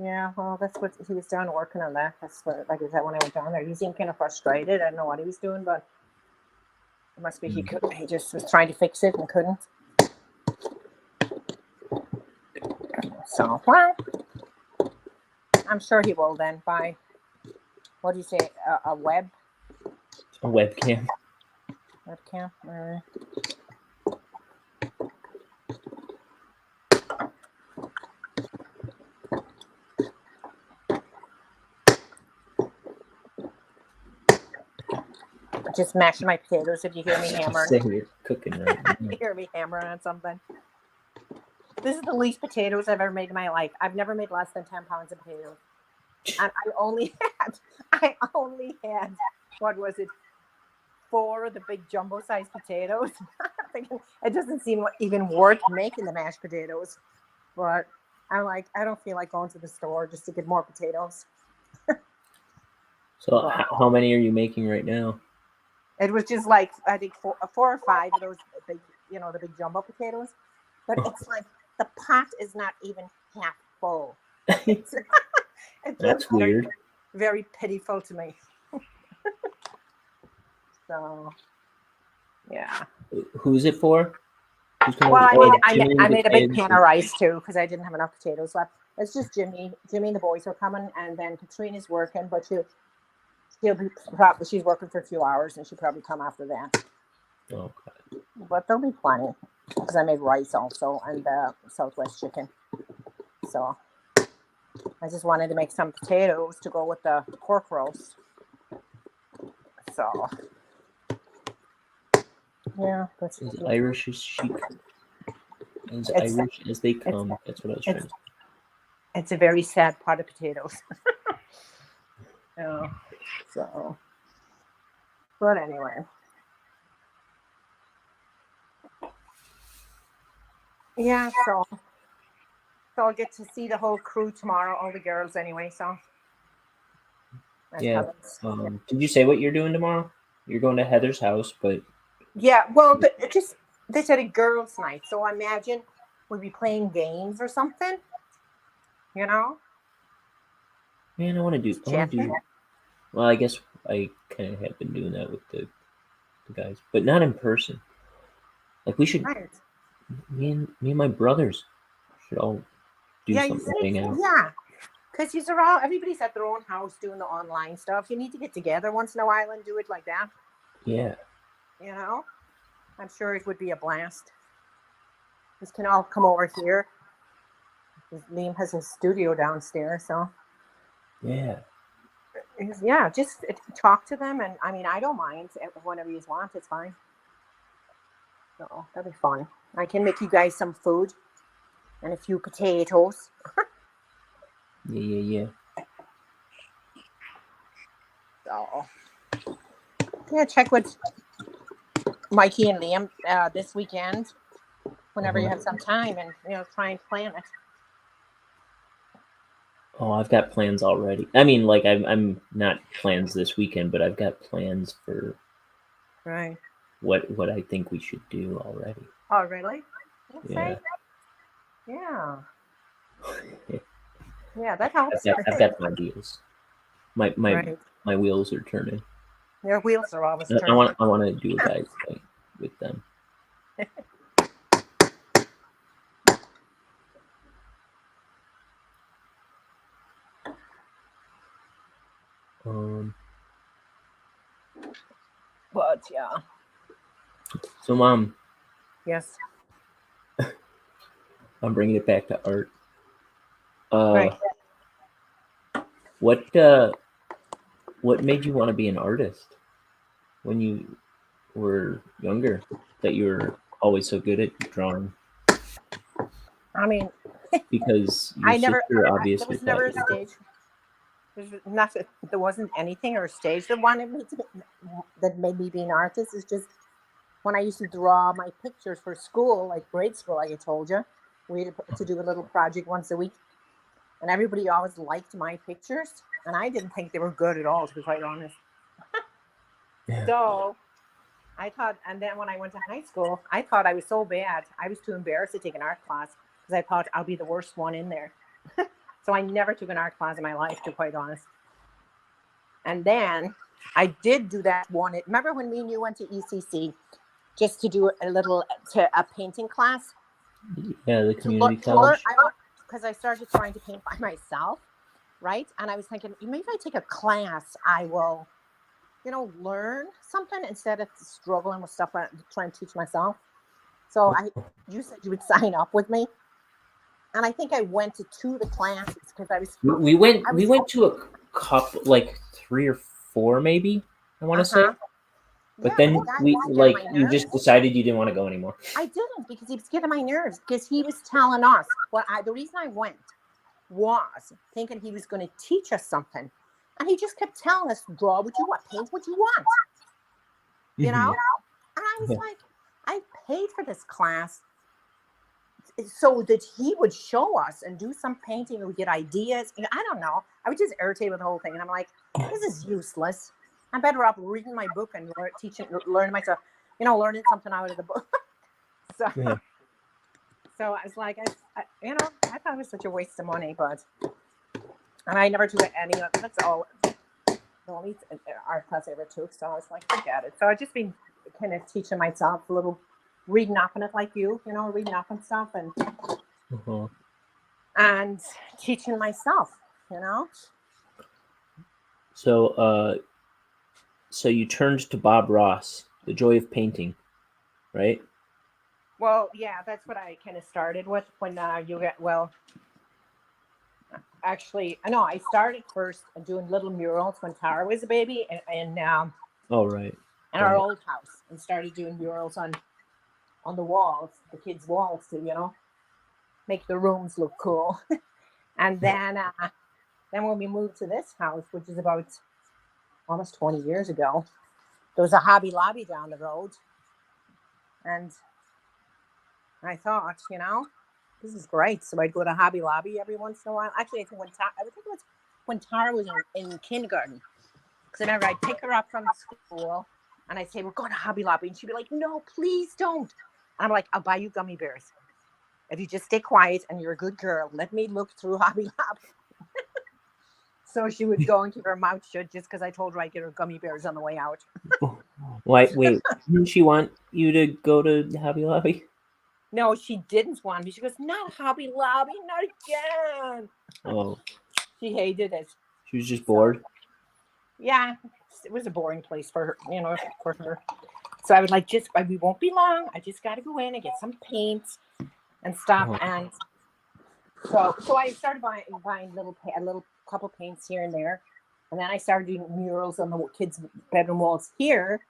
Yeah, well, that's what he was down working on that. That's what, like I said, when I went down there, he seemed kind of frustrated. I don't know what he was doing, but it must be he just was trying to fix it and couldn't. So, well, I'm sure he will then buy, what do you say, a webcam? Webcam? Just mashing my potatoes if you hear me hammering. You're cooking right now. You hear me hammering on something. This is the least potatoes I've ever made in my life. I've never made less than 10 pounds of potatoes. And I only had, what was it, 4 of the big jumbo-sized potatoes. I'm thinking, it doesn't seem even worth making the mashed potatoes. But I'm like, I don't feel like going to the store just to get more potatoes. So how many are you making right now? It was just like, I think 4 or 5 of those big, the big jumbo potatoes. But it's like the pot is not even half full. It's That's weird. Very pitiful to me. So, yeah. Who's it for? Well, I made a big pan of rice too because I didn't have enough potatoes left. It's just Jimmy. Jimmy and the boys are coming, and then Katrina's working, but she's working for a few hours, and she'll probably come after that. Okay. But there'll be plenty because I made rice also and Southwest chicken. So I just wanted to make some potatoes to go with the pork roast. So yeah, as Irish as chic. As Irish as they come. That's what I was trying to say. It's a very sad pot of potatoes. Yeah. So, but anyway. Yeah, so I'll get to see the whole crew tomorrow, all the girls anyway, so. Yeah. Did you say what you're doing tomorrow? You're going to Heather's house, but... Yeah, well, they said a girls' night, so I imagine we'll be playing games or something, Man, I want to do... Well, I guess I kind of have been doing that with the guys, but not in person. Like, we should... Right. Me and my brothers should all do something, hang out. Yeah, because everybody's at their own house doing the online stuff. You need to get together once in a while and do it like that. Yeah. I'm sure it would be a blast. Just can all come over here. Liam has his studio downstairs, so. Yeah. Yeah, just talk to them, and I don't mind whenever you want. It's fine. So that'll be fun. I can make you guys some food and a few potatoes. Yeah. So yeah, check with Mikey and Liam this weekend, whenever you have some time, and try and plan it. Oh, I've got plans already. I mean, like I'm not plans this weekend, but I've got plans for Right. what I think we should do already. Oh, really? Yeah. Yeah. Yeah, that helps. I've got some ideas. My Right. my wheels are turning. Your wheels are always I turning. want to do a guys thing with them. But yeah. So, Mom, Yes. I'm bringing it back to art. Right. What made you want to be an artist when you were younger? That you were always so good at drawing? I mean, Because your I never. sister There obviously was never a thought you stage. There wasn't anything or a stage that that made me be an artist. It's just when I used to draw my pictures for school, like grade school, like I told you, we had to do a little project once a week, and everybody always liked my pictures, and I didn't think they were good at all, to be quite honest. Yeah. So I thought, and then when I went to high school, I thought I was so bad. I was too embarrassed to take an art class because I thought I'll be the worst one in there. So I never took an art class in my life, to be quite honest. And then I did do that one. Remember when me and you went to ECC just to do a painting class? Yeah, the community college. Because I started trying to paint by myself, right? And I was thinking, maybe if I take a class, I will, learn something instead of struggling with stuff I'm trying to teach myself. So you said you would sign up with me. And I think I went to the classes because I was. We went to a couple, like 3 or 4, maybe. I want to say. But then you just decided you didn't want to go anymore. I didn't, because he was getting my nerves, because he was telling us the reason I went was thinking he was going to teach us something, and he just kept telling us, draw what you want, paint what you want, And I was like, I paid for this class so that he would show us and do some painting, and we get ideas. I don't know. I was just irritated with the whole thing, and I'm like, this is useless. I'm better off reading my book and learning myself, learning something out of the book. So I was like, I thought it was such a waste of money, and I never took any of that's all the only art class I ever took. So I was like, forget it. So I've just been kind of teaching myself a little, reading up on it like reading up on stuff and teaching myself, So you turned to Bob Ross, The Joy of Painting, right? Well, yeah, that's what I kind of started with when actually, no, I started first doing little murals when Tara was a baby, and right. in our old house, and started doing murals on the walls, the kids' walls, to make the rooms look cool. And then when we moved to this house, which is about almost 20 years ago, there was a Hobby Lobby down the road, and I thought, this is great. So I'd go to Hobby Lobby every once in a while. Actually, I think it was when Tara was in kindergarten, because I remember I'd pick her up from school and I'd say, we're going to Hobby Lobby, and she'd be like, no, please don't. And I'm like, I'll buy you gummy bears if you just stay quiet and you're a good girl. Let me look through Hobby Lobby. So she would go and keep her mouth shut just because I told her I'd get her gummy bears on the way out. Wait, didn't she want you to go to Hobby Lobby? No, she didn't want me. She goes, not Hobby Lobby, not again. Oh. She hated it. She was just bored? Yeah, it was a boring place for her, for her. So I was like, we won't be long. I just got to go in and get some paints and stuff. Oh. And so I started buying a little couple paints here and there. And then I started doing murals on the kids' bedroom walls here.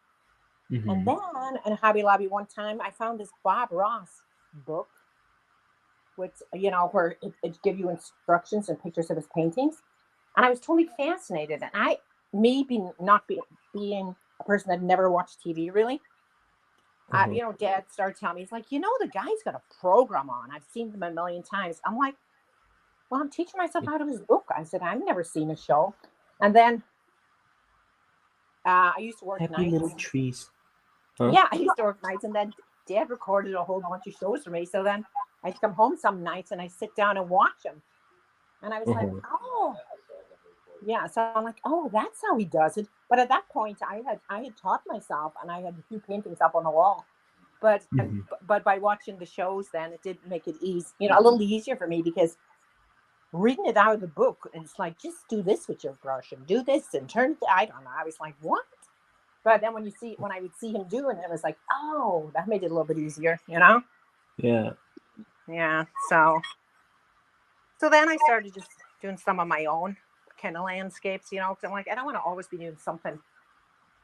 Mm-hmm. And then in Hobby Lobby one time, I found this Bob Ross book, which, where it give you instructions and pictures of his paintings. And I was totally fascinated. And me being a person that never watched TV really. Dad started telling me, he's like, the guy's got a program on. I've seen them a million times. I'm like, well, I'm teaching myself out of his book. I said, I've never seen a show. And then I used to work Happy nights. little trees. Huh? Yeah, I used to work nights, and then Dad recorded a whole bunch of shows for me. So then I'd come home some nights and I sit down and watch them. And I was like, oh, yeah. So I'm like, oh, that's how he does it. But at that point, I had taught myself, and I had a few paintings up on the wall. But but by watching the shows, then it did make it easy, a little easier for me, because reading it out of the book, and it's like, just do this with your brush and do this and turn it. I don't know. I was like, what? But then when I would see him doing it, I was like, oh, that made it a little bit easier, Yeah. Yeah. So then I started just doing some of my own kind of landscapes, because I'm like, I don't want to always be doing something,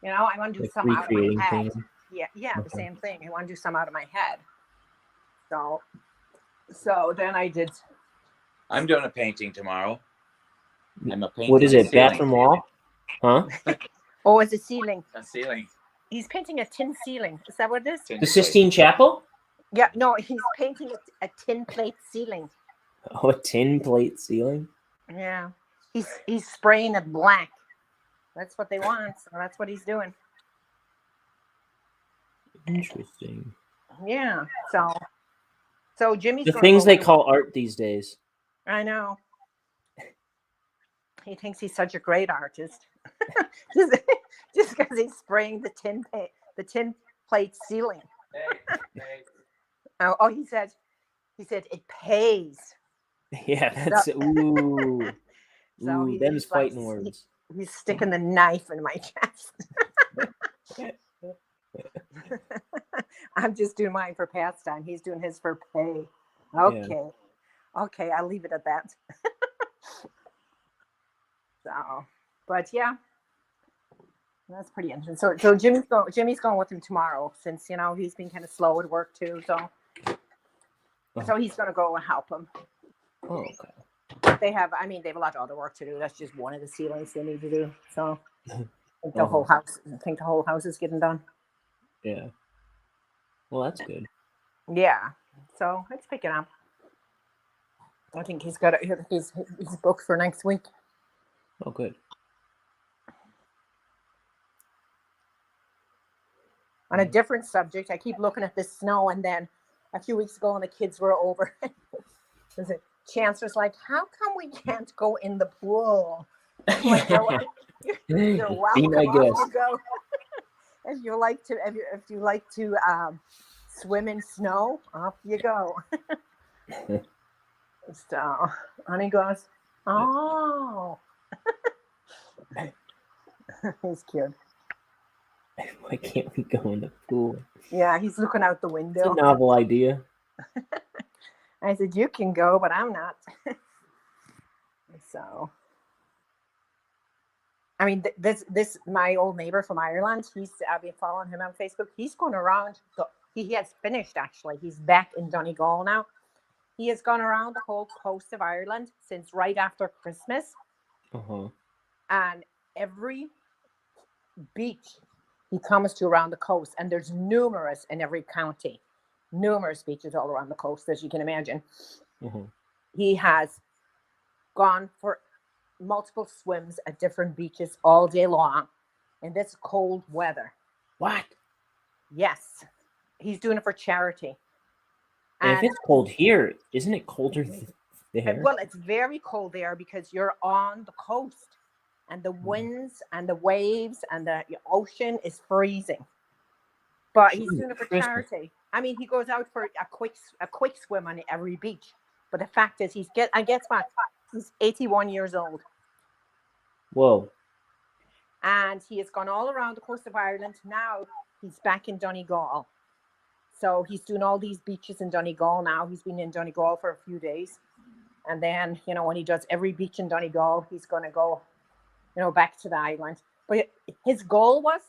I want to do some out of my head. Yeah, the same thing. I want to do some out of my head. So then I did. I'm doing a painting tomorrow. What is it? Bathroom wall? Huh? Oh, it's a ceiling. A ceiling. He's painting a tin ceiling. Is that what it is? The Sistine Chapel? Yeah, no, he's painting a tin plate ceiling. Oh, a tin plate ceiling? Yeah. He's spraying it black. That's what they want, so that's what he's doing. Interesting. Yeah. So Jimmy's the things they call art these days. I know. He thinks he's such a great artist. just because he's spraying the tin plate ceiling. Hey. Oh, he said it pays. Yeah, that's ooh. So Ooh, them's fighting words. He's sticking the knife in my chest. I'm just doing mine for pastime. He's doing his for pay. Okay. Yeah. Okay, I'll leave it at that. But yeah, that's pretty interesting. So Jimmy's going with him tomorrow, since he's been kind of slow at work too. So he's going to go and help him. Oh, okay. They have a lot of other work to do. That's just one of the ceilings they need to do. So I think the whole house is getting done. Yeah. Well, that's good. Yeah. So let's pick it up. I think he's got his book for next week. Oh, good. On a different subject, I keep looking at this snow, and then a few weeks ago when the kids were over, Chancellor's like, how come we can't go in the pool? Like, you're welcome. Be my guest. Go. If you like to swim in snow, off you go. So honey goes, oh. He's cute. Why can't we go in the pool? Yeah, he's looking out the window. It's a novel idea. I said, you can go, but I'm not. So, I mean, this my old neighbor from Ireland, I've been following him on Facebook. He's going around, he has finished, actually. He's back in Donegal now. He has gone around the whole coast of Ireland since right after Christmas. Uh-huh. And every beach he comes to around the coast, and there's numerous in every county, numerous beaches all around the coast, as you can imagine. Uh-huh. He has gone for multiple swims at different beaches all day long in this cold weather. What? Yes. He's doing it for charity. And if it's cold here, isn't it colder there? Well, it's very cold there because you're on the coast, and the winds and the waves and the ocean is freezing. But he's doing it for charity. I mean, he goes out for a quick swim on every beach. But the fact is, he's 81 years old. Whoa. And he has gone all around the coast of Ireland. Now he's back in Donegal. So he's doing all these beaches in Donegal now. He's been in Donegal for a few days. And then, when he does every beach in Donegal, he's going to go, back to the island. But his goal was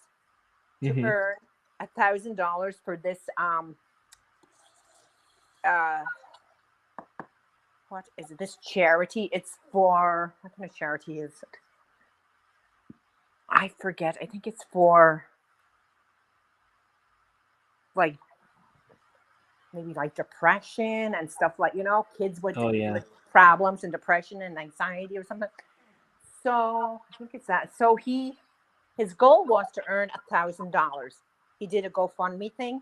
to earn $1,000 for this, what is it? This charity. It's for, what kind of charity is it? I forget. I think it's for like maybe like depression and stuff like, kids with, Oh, yeah. with problems and depression and anxiety or something. So I think it's that. So his goal was to earn $1,000. He did a GoFundMe thing,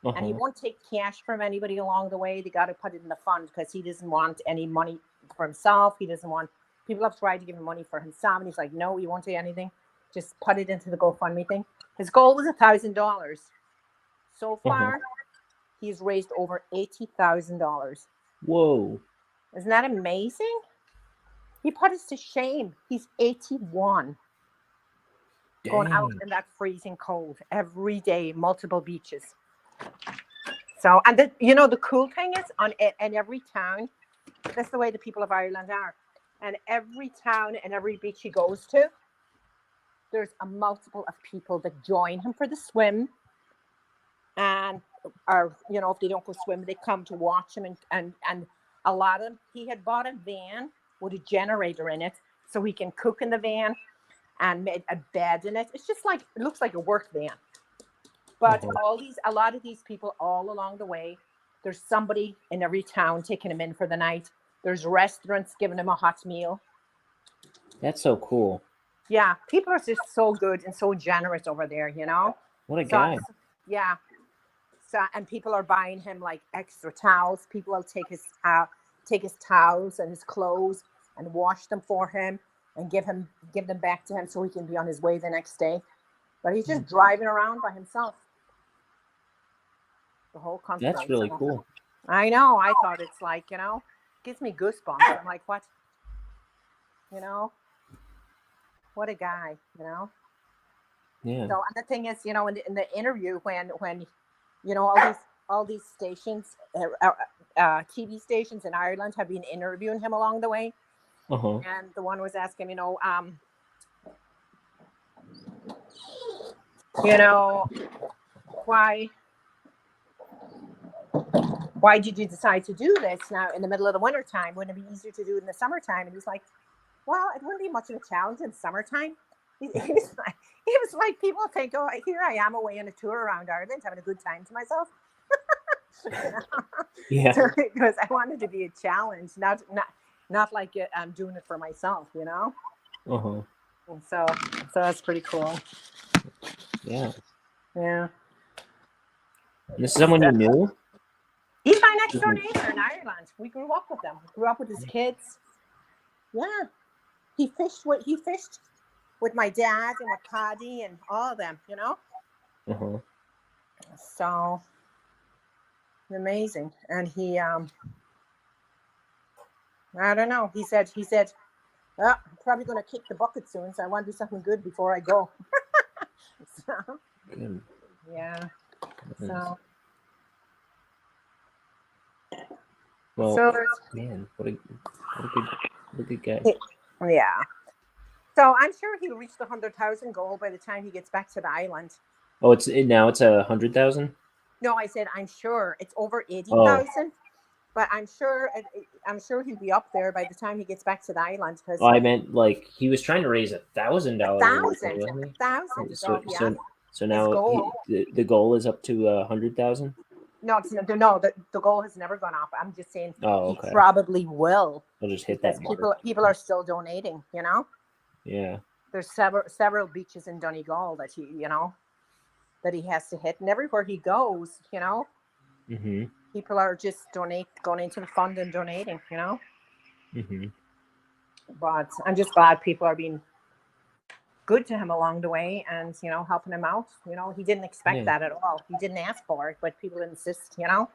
and he won't take cash from anybody along the way. They got to put it in the fund because he doesn't want any money for himself. He doesn't want people have tried to give him money for himself, and he's like, no, he won't take anything. Just put it into the GoFundMe thing. His goal was $1,000. So far, he's raised over $80,000. Whoa. Isn't that amazing? He put us to shame. He's 81. Going out in that freezing cold every day, multiple beaches. So, and the cool thing is, in every town, that's the way the people of Ireland are. And every town and every beach he goes to, there's a multiple of people that join him for the swim. And if they don't go swim, they come to watch him. And a lot of them, he had bought a van with a generator in it, so he can cook in the van and made a bed in it. It's just like, it looks like a work van. But a lot of these people all along the way, there's somebody in every town taking him in for the night. There's restaurants giving him a hot meal. That's so cool. Yeah, people are just so good and so generous over there, What a guy. Yeah. So, and people are buying him like extra towels. People will take his towels and his clothes and wash them for him and give them back to him so he can be on his way the next day. But he's just driving around by himself. The whole country. That's really cool. I know. I thought it's like, gives me goosebumps. I'm like, what? What a guy, Yeah. So, and the thing is, in the interview when all these stations, TV stations in Ireland have been interviewing him along the way. And the one was asking, why did you decide to do this now in the middle of the winter time? Wouldn't it be easier to do it in the summertime? And he's like, well, it wouldn't be much of a challenge in summertime. He was like, people think, oh, here I am away on a tour around Ireland, having a good time to myself. Yeah. So, because I wanted to be a challenge, not like I'm doing it for myself, And so that's pretty cool. Yeah. Yeah. This is someone you knew? He's my next door neighbor in Ireland. We grew up with them. We grew up with his kids. Yeah. He fished with my dad and with Paddy and all of them, So amazing. And he I don't know. He said, I'm probably gonna kick the bucket soon, so I want to do something good before I go. So, yeah. So well, man, what a good guy. Yeah. So I'm sure he'll reach the 100,000 goal by the time he gets back to the island. Oh, now it's 100,000? No, I said I'm sure it's over 80,000, but I'm sure he'll be up there by the time he gets back to the island. Because I meant like he was trying to raise $1,000. $1,000. So now the goal is up to 100,000. No, the goal has never gone up. I'm just saying he probably will. I'll just hit that. People are still donating. Yeah. There's several beaches in Donegal that that he has to hit, and everywhere he goes, people are just going into the fund and donating. But I'm just glad people are being good to him along the way and helping him out. He didn't expect that at all. He didn't ask for it, but people insist. So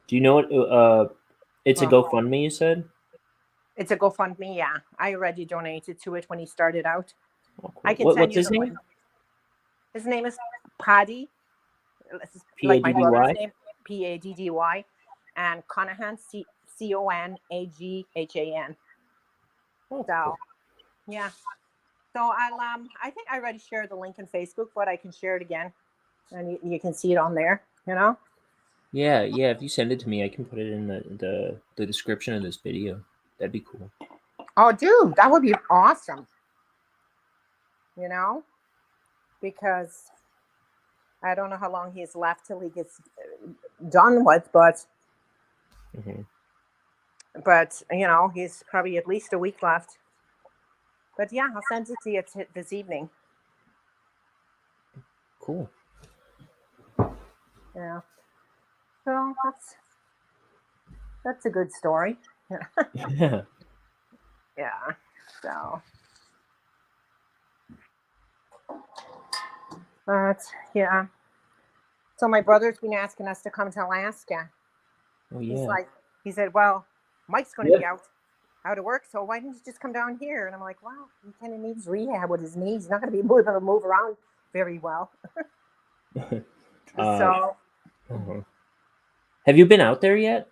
do you know what it's a GoFundMe, you said? It's a GoFundMe. Yeah, I already donated to it when he started out. Oh, cool. I can send what's you his name? His name is Paddy. P-A-D-D-Y? Like my brother's name, Paddy, and Conahan, Conaghan. So yeah. So I'll I think I already shared the link on Facebook, but I can share it again, and you can see it on there. Yeah. If you send it to me, I can put it in the description of this video. That'd be cool. Oh, dude, that would be awesome. you know, because I don't know how long he's left till he gets done with, but you know, he's probably at least a week left. But yeah, I'll send it to you this evening. Cool. Yeah. So that's a good story. Yeah. Yeah. So. But yeah. So my brother's been asking us to come to Alaska. Oh He's yeah. like, he said, well, Mike's going to be out of work, so why didn't you just come down here? And I'm like, well, he kind of needs rehab with his knees. He's not going to be able to move around very well. So. Have you been out there yet?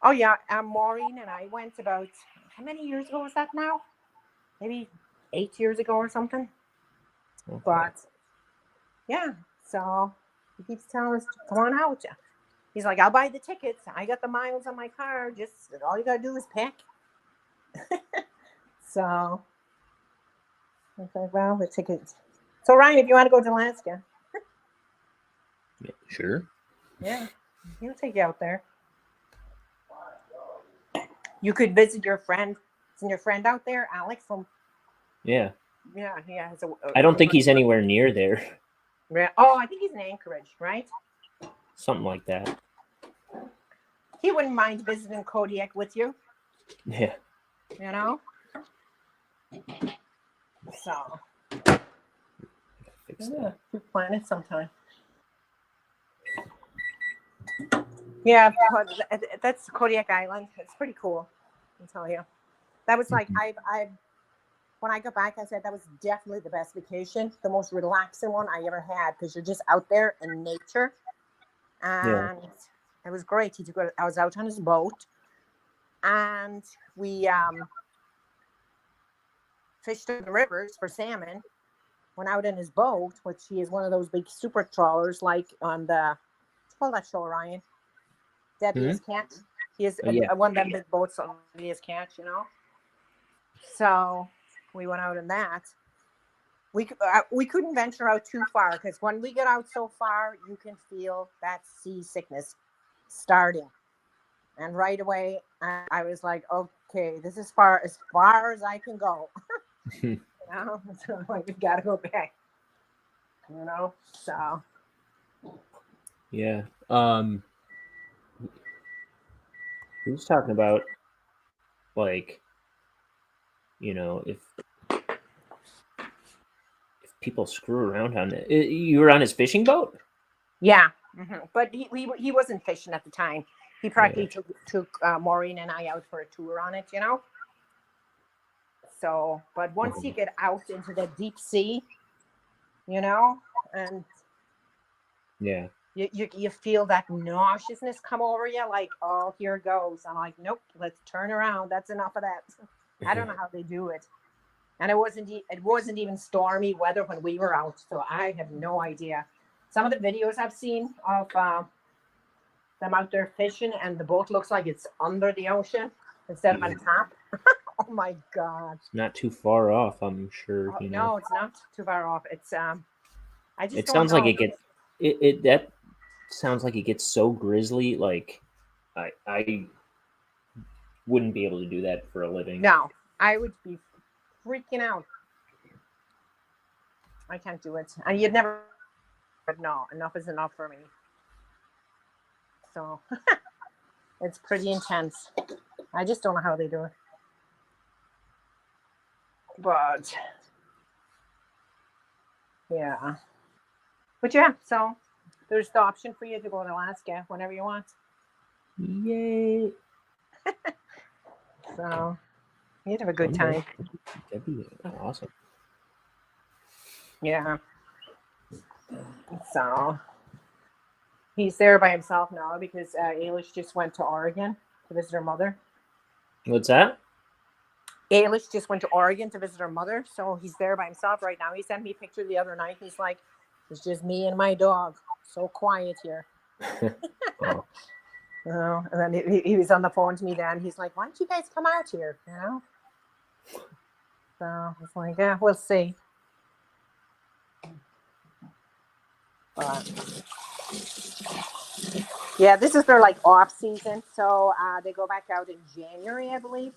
Oh yeah, Maureen and I went about, how many years ago was that now? Maybe 8 years ago or something. Okay. But yeah, so he keeps telling us, come on out. He's like, I'll buy the tickets. I got the miles on my car. Just all you gotta do is pick. So I said, well, the tickets. So Ryan, if you want to go to Alaska, Yeah, sure. yeah, he'll take you out there. You could visit your friend. Isn't your friend out there, Alex from? Yeah. Yeah, yeah. I don't think he's anywhere near there. Oh, I think he's in Anchorage, right? Something like that. He wouldn't mind visiting Kodiak with you, Yeah. you know? So, Fix yeah, that. we plan it sometime. Yeah, but that's Kodiak Island. It's pretty cool, I'll tell you. That was like, when I got back, I said that was definitely the best vacation, the most relaxing one I ever had, because you're just out there in nature. And it was great. I was out on his boat, and we fished in the rivers for salmon. Went out in his boat, which he is one of those big super trawlers, like on the, what's called that show, Ryan? Debbie's Catch. He is one of them big boats on Debbie's Catch, you know. So we went out in that. We couldn't venture out too far, because when we get out so far, you can feel that seasickness starting. And right away, I was like, okay, this is as far as I can go. You know, so I'm like, we got to go back. You know, so. Yeah. He was talking about, like, you know, if people screw around on it. You were on his fishing boat? Yeah, but he wasn't fishing at the time. He practically took Maureen and I out for a tour on it, you know. So, but once you get out into the deep sea, you know, and yeah, you feel that nauseousness come over you, like, oh, here it goes. I'm like, nope, let's turn around. That's enough of that. I don't know how they do it. And it wasn't even stormy weather when we were out, so I have no idea. Some of the videos I've seen of them out there fishing, and the boat looks like it's under the ocean instead of on top. Oh my God! It's not too far off, I'm sure. You know? No, it's not too far off. It's I just. It don't sounds know. like it gets that sounds like it gets so grisly. Like I wouldn't be able to do that for a living. No, I would be freaking out. I can't do it. And you'd never. But no, enough is enough for me. So it's pretty intense. I just don't know how they do it. But yeah. But yeah, so there's the option for you to go to Alaska whenever you want. Yay. So you'd have a good time. That'd be awesome. Yeah. So he's there by himself now because Ailish just went to Oregon to visit her mother. What's that? Ailish just went to Oregon to visit her mother, so he's there by himself right now. He sent me a picture the other night. He's like, it's just me and my dog. So quiet here. Oh. And then he was on the phone to me then. He's like, why don't you guys come out here? You know? So I was like, yeah, we'll see. But yeah, this is their like off season, so they go back out in January, I believe.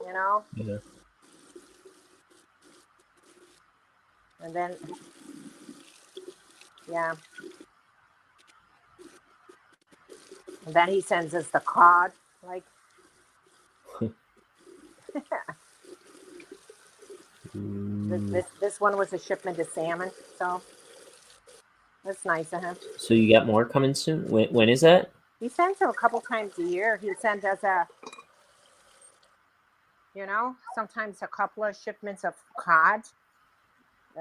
You know, Yeah. and then yeah, and then he sends us the cod. Like, this one was a shipment of salmon, so that's nice of him. So you got more coming soon? When is that? He sends them a couple times a year. He sent us sometimes a couple of shipments of cod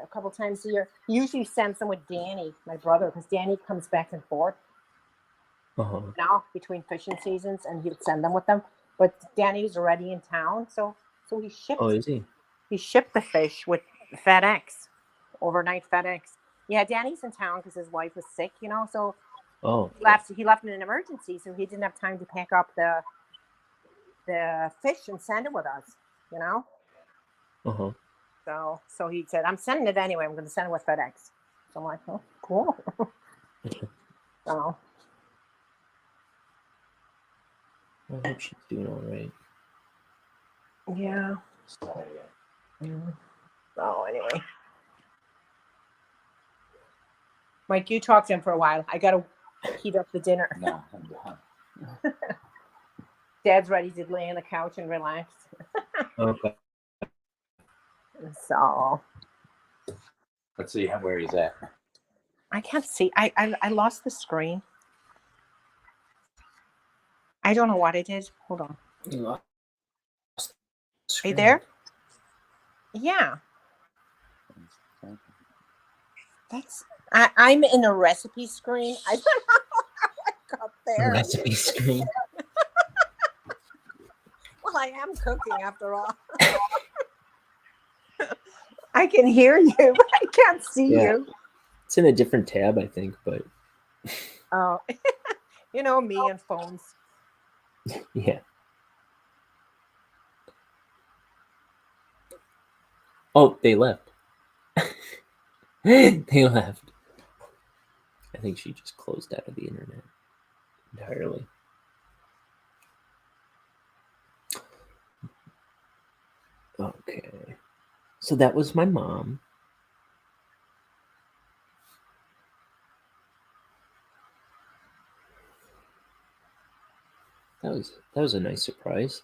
a couple times a year. He usually sends them with Danny, my brother, because Danny comes back and forth now between fishing seasons, and he'll send them with them. But Danny's already in town, so he shipped. Oh, is he? He shipped the fish with FedEx, overnight FedEx. Yeah, Danny's in town because his wife was sick, so he left in an emergency, so he didn't have time to pack up the fish and send it with us, So he said, I'm sending it anyway. I'm going to send it with FedEx. So I'm like, oh, cool. So I hope she's doing all right. yeah. So anyway, Mike, you talk to him for a while. I got to heat up the dinner. No, I'm done. Dad's ready to lay on the couch and relax. Okay. So Let's see where he's at. I can't see. I lost the screen. I don't know what I did. Hold on. Are you there? Yeah. I'm in a recipe screen. I don't know how I got there. A recipe screen. Well, I am cooking after all. I can hear you, but I can't see you. It's in a different tab, I think, but oh, me and phones. Yeah. Oh, they left. They left. I think she just closed out of the internet entirely. Okay. So that was my mom. That was a nice surprise.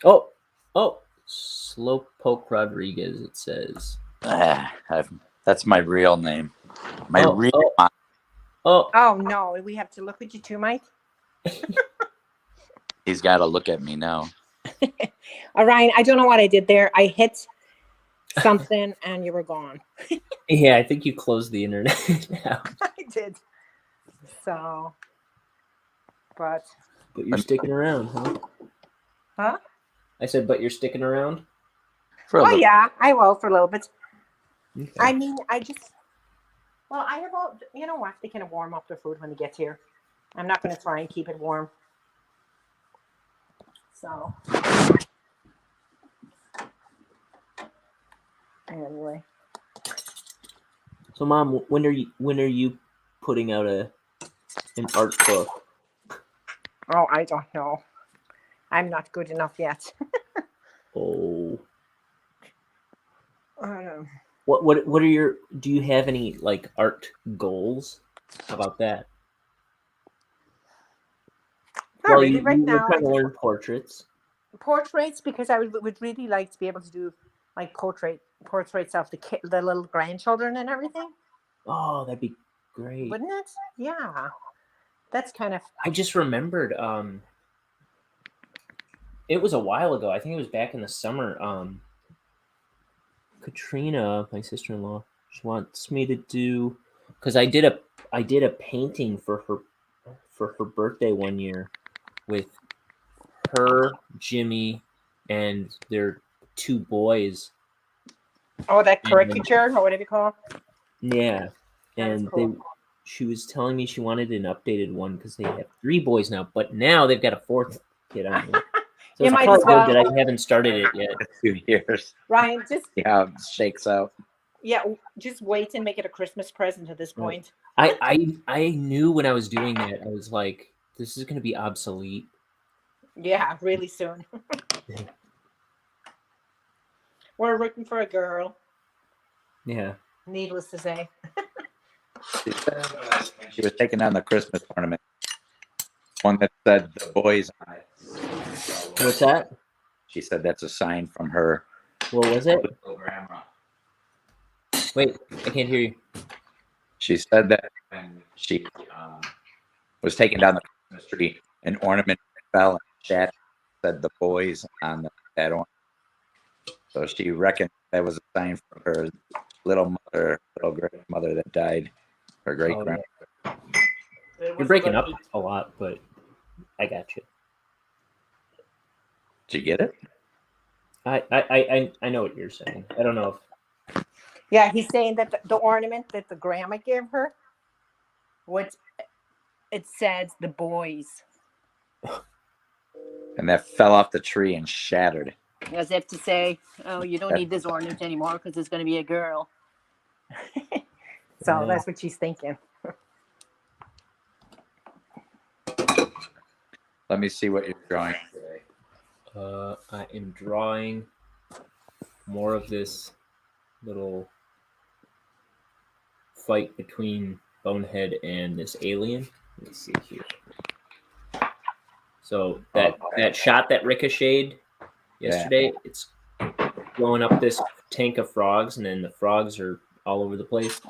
Oh, Slowpoke Rodriguez, it says. That's my real name. Oh no, we have to look at you too, Mike. He's got to look at me now. Ryan, I don't know what I did there. I hit something and you were gone. Yeah, I think you closed the internet now. I did. So, but you're sticking around, huh? Huh? I said, but you're sticking around? Yeah, I will for a little bit. Okay. I mean, I have all, what? They can warm up the food when they get here. I'm not going to try and keep it warm. So, anyway. So, Mom, when are you putting out an art book? Oh, I don't know. I'm not good enough yet. Oh. I don't know. What are your? Do you have any like art goals? How about that? Not really right you now. Were trying to learn portraits. Portraits, because I would really like to be able to do like portraits of the little grandchildren and everything. Oh, that'd be great. Wouldn't it? Yeah. That's kind of. I just remembered. It was a while ago. I think it was back in the summer. Katrina, my sister-in-law, she wants me to do, because I did a painting for her birthday one year with her, Jimmy, and their two boys. Oh, that caricature, or whatever you call it. Yeah, and cool. she was telling me she wanted an updated one because they have 3 boys now, but now they've got a 4th kid on it. So it's hard that I haven't started it yet. 2 years. Ryan, just Yeah, it shakes out. Yeah, just wait and make it a Christmas present at this Right. point. I knew when I was doing that, I was like, this is going to be obsolete. Yeah, really soon. We're looking for a girl, Yeah. needless to say. She was taking down the Christmas ornament. One that said "the boys" on it. What's that? She said that's a sign from her What was it? little grandma. Wait, I can't hear you. She said that when she was taking down the Christmas tree, an ornament fell and shattered. Said "the boys" on that ornament. So she reckoned that was a sign from her little grandmother that died. Her great Oh, grandmother. yeah. You're breaking up a lot, but I got you. Did you get it? I know what you're saying. I don't know if Yeah, he's saying that the ornament that the grandma gave her, what it says, the boys, And that fell off the tree and shattered. as if to say, "Oh, you don't need this ornament anymore because it's going to be a girl." So Yeah. that's what she's thinking. Let me see what you're drawing today. I am drawing more of this little fight between Bonehead and this alien. Let me see here. So that shot that ricocheted yesterday, it's blowing up this tank of frogs, and then the frogs are all over the place.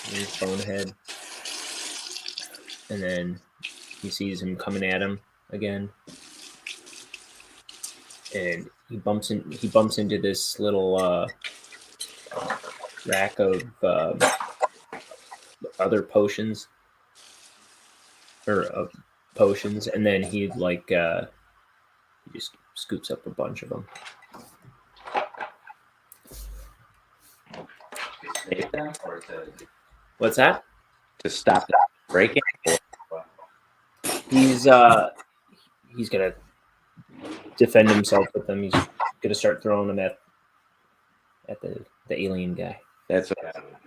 There's Bonehead, and then he sees him coming at him again, and he bumps into this little rack of other potions, or potions, and then he just scoops up a bunch of them. What's that? To stop it breaking. He's gonna defend himself with them. He's gonna start throwing them at the alien guy. That's what I would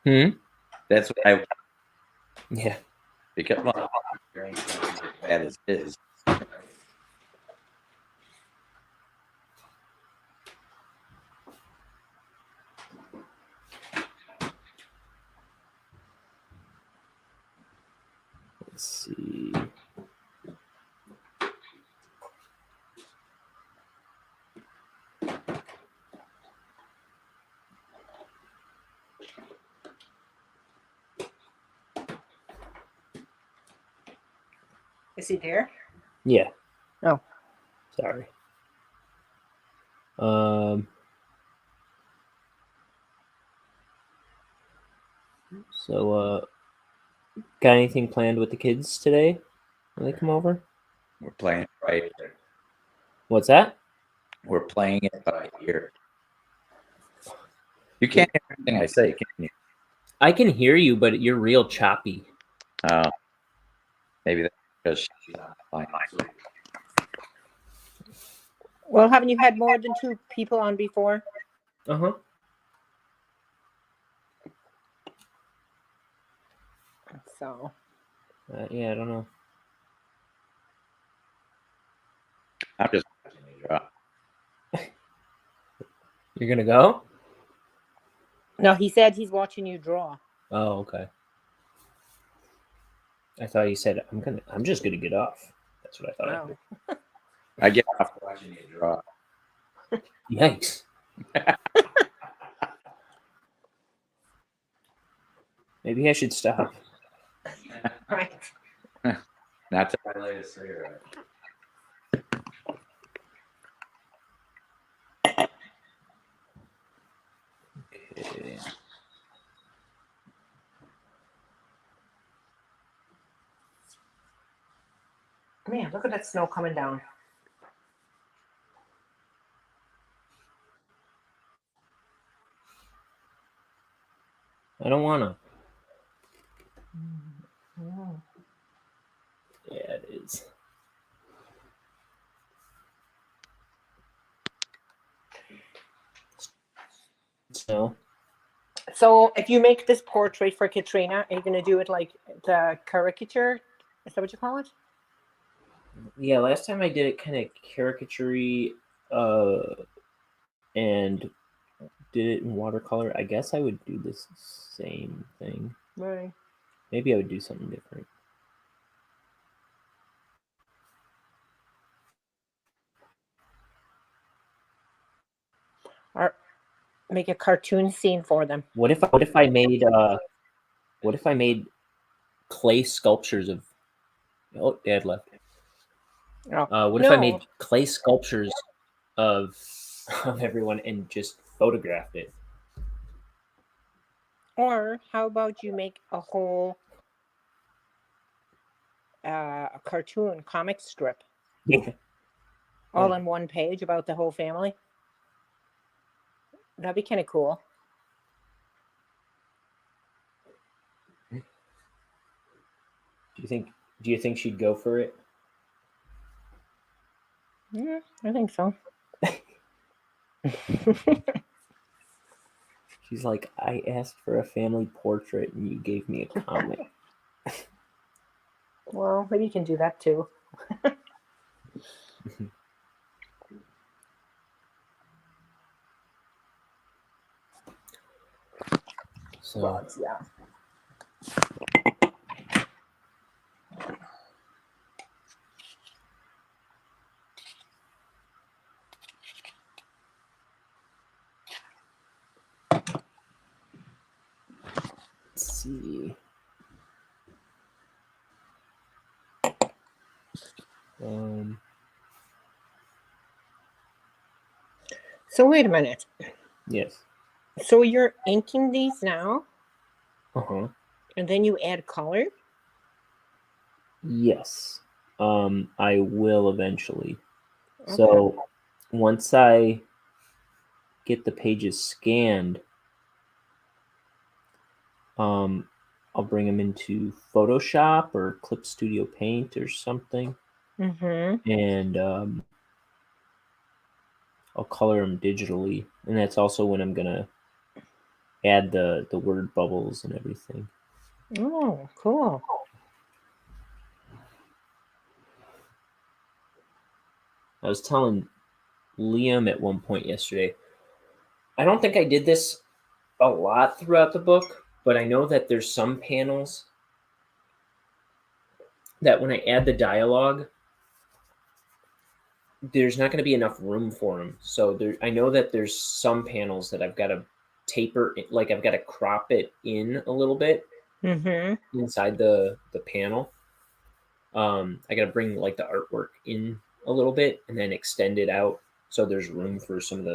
do. That's what I would do. Yeah. Because well, bad as it is. Let's see. Is he there? Yeah. Oh. Sorry. So, got anything planned with the kids today when they come over? We're playing it right. What's that? We're playing it by ear. You can't hear anything I say, can you? I can hear you, but you're real choppy. Maybe that's because she's on the line. Well, haven't you had more than 2 people on before? Uh-huh. So. Yeah, I don't know. I'm just watching you draw. You're gonna go? No, he said he's watching you draw. Oh, okay. I thought you said I'm just gonna get off. That's what I thought. I heard. Oh. I get off watching you draw. Yikes. Maybe I should stop. Right. Not to my latest cigarette. Okay. Man, look at that snow coming down. I don't wanna. Mm. Yeah, it is. No. So if you make this portrait for Katrina, are you going to do it like the caricature? Is that what you call it? Yeah, last time I did it kind of caricature-y, and did it in watercolor. I guess I would do the same thing. Right. Maybe I would do something different. Or make a cartoon scene for them. What if I made clay sculptures of? Oh, Dad left. Oh, What if I made clay sculptures of everyone and just photographed it? Or how about you make a whole a cartoon comic strip Yeah. all on one page about the whole family? That'd be kind of cool. Do you think she'd go for it? Yeah, I think so. She's like, I asked for a family portrait and you gave me a comic. Well, maybe you can do that too. So yeah. let's see. So wait a minute. Yes. So you're inking these now, Uh-huh. and then you add color? Yes. I will eventually. Okay. So once I get the pages scanned, I'll bring them into Photoshop or Clip Studio Paint or something, Mm-hmm. and I'll color them digitally. And that's also when I'm gonna add the word bubbles and everything. Oh, cool. I was telling Liam at one point yesterday, I don't think I did this a lot throughout the book, but I know that there's some panels that when I add the dialogue, there's not going to be enough room for them. So I know that there's some panels that I've got to taper, like I've got to crop it in a little bit Mm-hmm. inside the panel. I got to bring like the artwork in a little bit and then extend it out so there's room for some of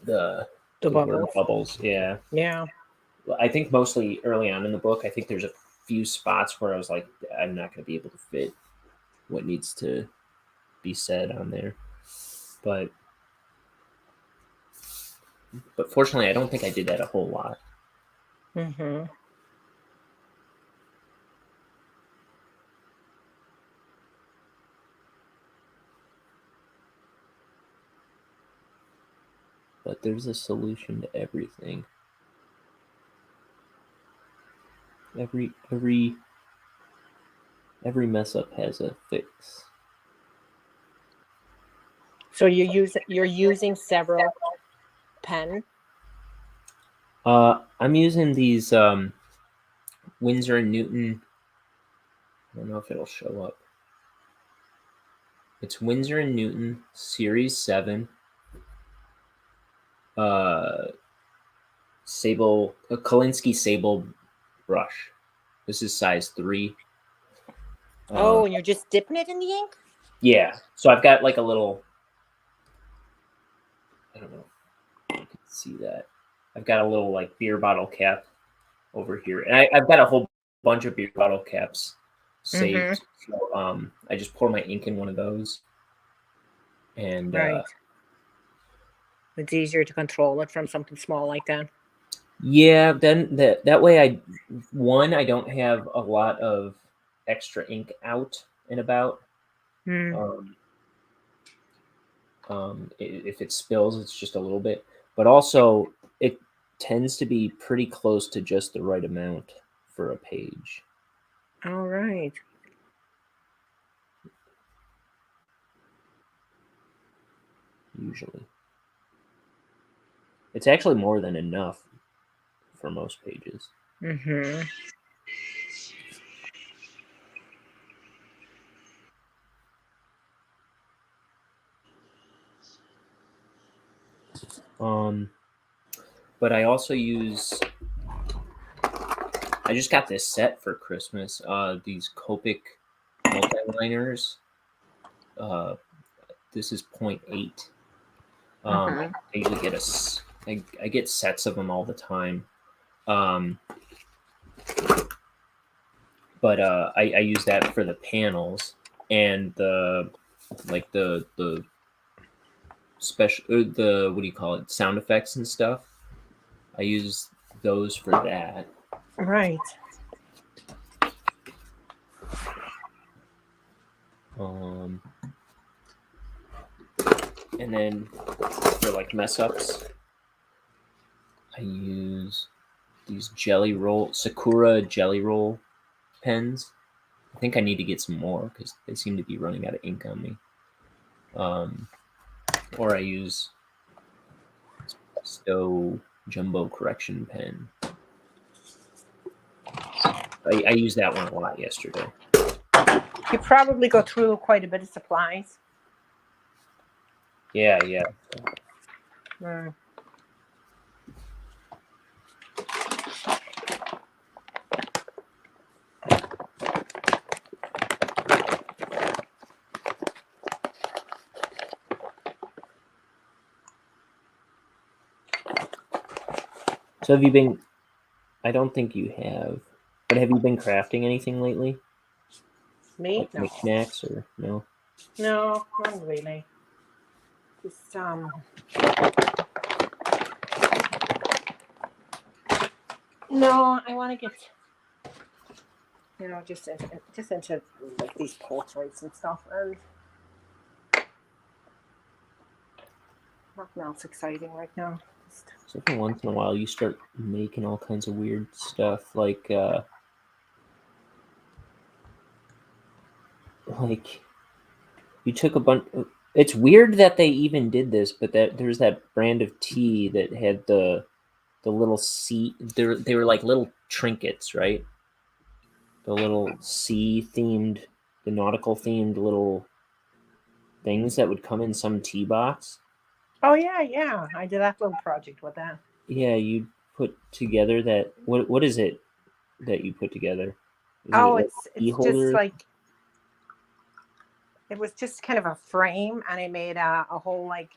the word bubbles. Yeah. Yeah. I think mostly early on in the book, I think there's a few spots where I was like, I'm not going to be able to fit what needs to be said on there. But fortunately, I don't think I did that a whole lot. Mm-hmm. But there's a solution to everything. Every mess up has a fix. So you're using several pen? I'm using these Winsor and Newton. I don't know if it'll show up. It's Winsor and Newton Series 7. Kolinsky Sable brush. This is size 3. Oh, and you're just dipping it in the ink? Yeah. So I've got like a little, I don't know if you can see that. I've got a little like beer bottle cap over here. And I've got a whole bunch of beer bottle caps saved. So I just pour my ink in one of those. And Right. It's easier to control it from something small like that. Yeah, then that way I don't have a lot of extra ink out and about. If it spills, it's just a little bit. but also it tends to be pretty close to just the right amount for a page. All right. Usually. It's actually more than enough for most pages. Mm-hmm. But I also use. I just got this set for Christmas. These Copic Multiliners. This is 0.8. I usually get I get sets of them all the time. But I use that for the panels and the special the what do you call it, sound effects and stuff. I use those for that. Right. And then for like mess ups, I use these Sakura jelly roll pens. I think I need to get some more because they seem to be running out of ink on me. Or I use Stow Jumbo Correction pen. I used that one a lot yesterday. You probably go through quite a bit of supplies. Yeah. Mm. So have you been? I don't think you have. But have you been crafting anything lately? Me? Like No. knickknacks or no? No, not really. Just No, I want to get, just into like these portraits and stuff, and nothing else exciting right now. So every once in a while, you start making all kinds of weird stuff, like you took a bunch. It's weird that they even did this, but that there's that brand of tea that had the little sea. They were like little trinkets, right? The little sea themed, the nautical themed little things that would come in some tea box. Oh yeah, I did that little project with that. Yeah, you put together that. What is it that you put together? Is Oh, it it's just like, it was just kind of a frame, and I made a whole like,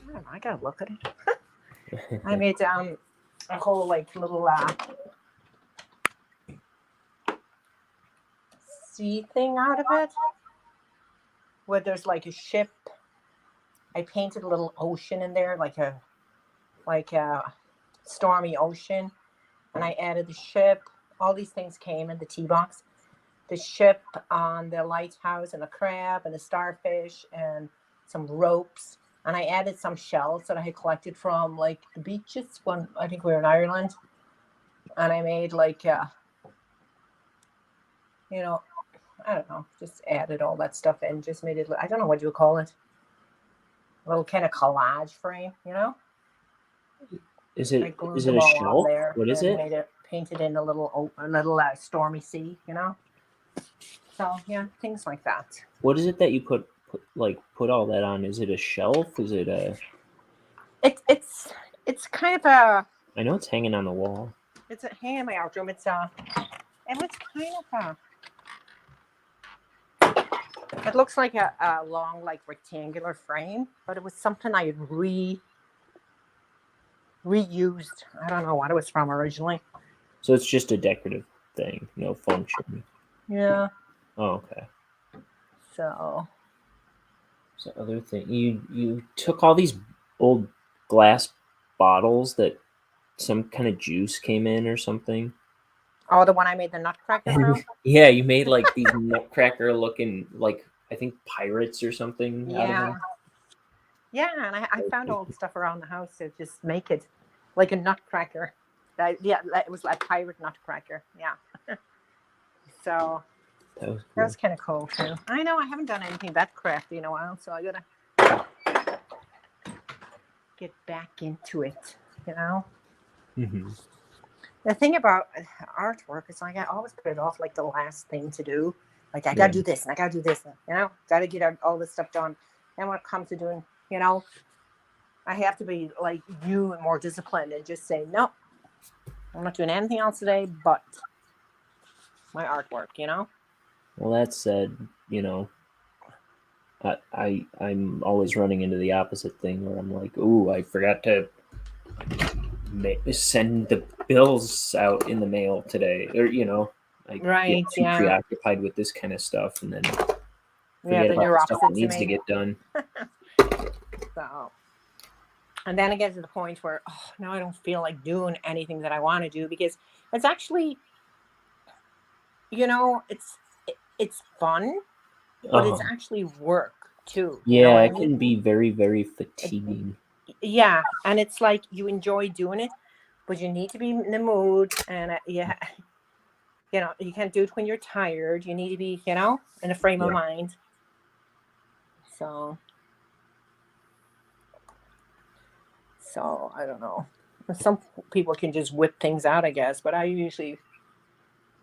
I don't know, I gotta look at it. I made a whole like little sea thing out of it, where there's like a ship. I painted a little ocean in there, like a stormy ocean, and I added the ship. All these things came in the tea box. The ship on the lighthouse, and a crab, and a starfish, and some ropes. And I added some shells that I had collected from like the beaches when I think we were in Ireland. And I made like, I don't know, just added all that stuff in, just made it, I don't know what you would call it. A little kind of collage frame, Is it I glued is it them a all shelf? on there. What is and it? Made it, painted in a little stormy sea, So yeah, things like that. What is it that you put all that on? Is it a shelf? Is it a? It's kind of a. I know it's hanging on the wall. It's a hanging in my art room. It was kind of a. It looks like a long, like rectangular frame, but it was something I had reused. I don't know what it was from originally. So it's just a decorative thing, no function. Yeah. Oh, okay. So other thing, you took all these old glass bottles that some kind of juice came in or something. Oh, the one I made the nutcracker from? Yeah, you made like these nutcracker looking, like I think pirates or something. Yeah. Yeah, and I found old stuff around the house to just make it like a nutcracker. It was like pirate nutcracker. Yeah. So That was that cool. was kind of cool too. I know I haven't done anything that crafty in a while, so I gotta get back into it. You know, Mm-hmm. the thing about artwork is like I always put it off like the last thing to do. Like I Yeah. gotta do this and I gotta do this. You know, gotta get all this stuff done. And when it comes to doing, you know, I have to be like you and more disciplined and just say no. I'm not doing anything else today but my artwork, you know? Well, that said, you know, I'm always running into the opposite thing where I'm like, ooh, I forgot to send the bills out in the mail today, or you know, I Right, get too yeah. preoccupied with this kind of stuff, and then Yeah, forget then about you're the stuff that opposite to needs to me. get done. So, and then I get to the point where, oh, now I don't feel like doing anything that I want to do because it's actually, you know, it's fun, but it's Uh-huh. actually work too. You Yeah, know what I it mean? can be very, very fatiguing. Yeah, and it's like you enjoy doing it, but you need to be in the mood, and yeah, you know, you can't do it when you're tired. You need to be, you know, in a frame of Yeah. mind. So I don't know. Some people can just whip things out, I guess, but I usually,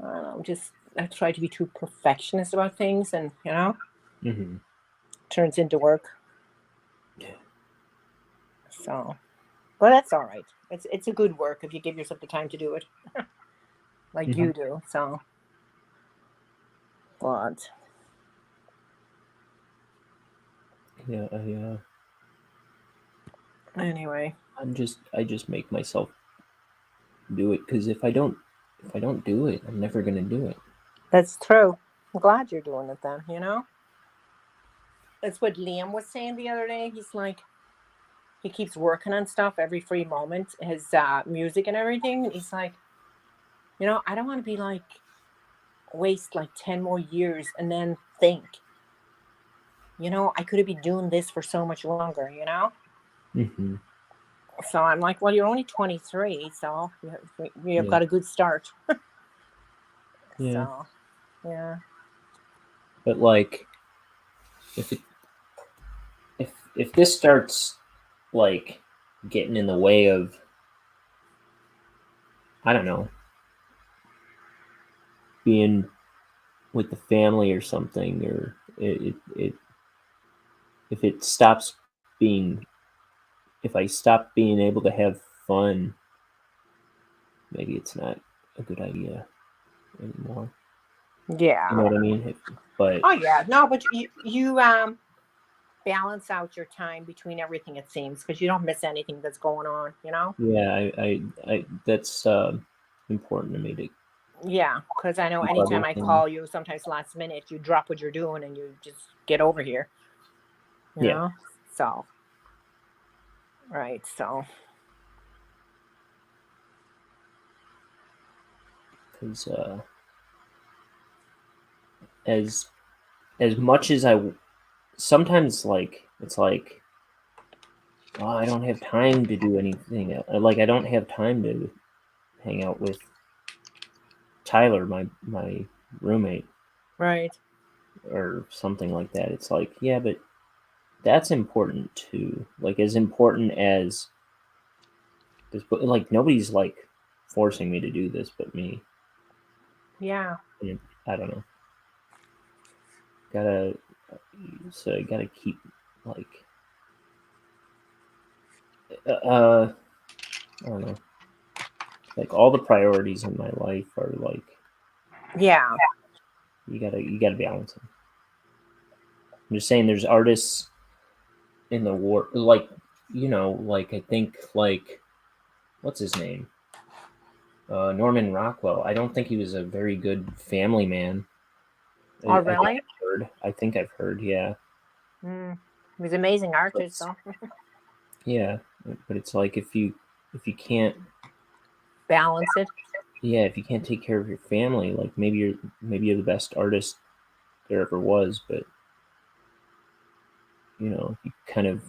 I don't know, just I try to be too perfectionist about things, and you know, Mm-hmm. turns into work. Yeah. So, but that's all right. It's a good work if you give yourself the time to do it, like Mm-hmm. you do. So, but Yeah, anyway, I just make myself do it because if I don't do it, I'm never gonna do it. that's true. I'm glad you're doing it then. You know, that's what Liam was saying the other day. He's like, he keeps working on stuff every free moment, his music and everything. And he's like, you know, I don't want to be like waste like 10 more years and then think, you know, I could have been doing this for so much longer, you know? Mm-hmm. So I'm like, well, you're only 23, so you've Yeah. got a good start. Yeah. So, yeah. But like, if this starts like getting in the way of, I don't know, being with the family or something, or if it stops being, if I stop being able to have fun, maybe it's not a good idea anymore. Yeah. You know what I mean? But Oh, yeah. No, but you balance out your time between everything, it seems, because you don't miss anything that's going on, you know? yeah, I that's important to me to Yeah, because I know keep anytime I everything. call you, sometimes last minute, you drop what you're doing and you just get over here, you Yeah. know? So, right. So, Because as much as I sometimes like it's like, oh, I don't have time to do anything. Like I don't have time to hang out with Tyler, my roommate, right. or something like that. It's like, yeah, but that's important too. Like as important as this, but like nobody's like forcing me to do this but me. Yeah. And I don't know. Gotta so I gotta keep like I don't know. Like all the priorities in my life are like Yeah. you gotta balance them. I'm just saying there's artists in the war like you know like I think like what's his name Norman Rockwell. I don't think he was a very good family man. Oh, really? I think I've heard. Yeah, Mm. He was an amazing artist, but, though. yeah, but it's like if you can't Balance it. yeah if you can't take care of your family, like maybe you're the best artist there ever was, but you know you kind of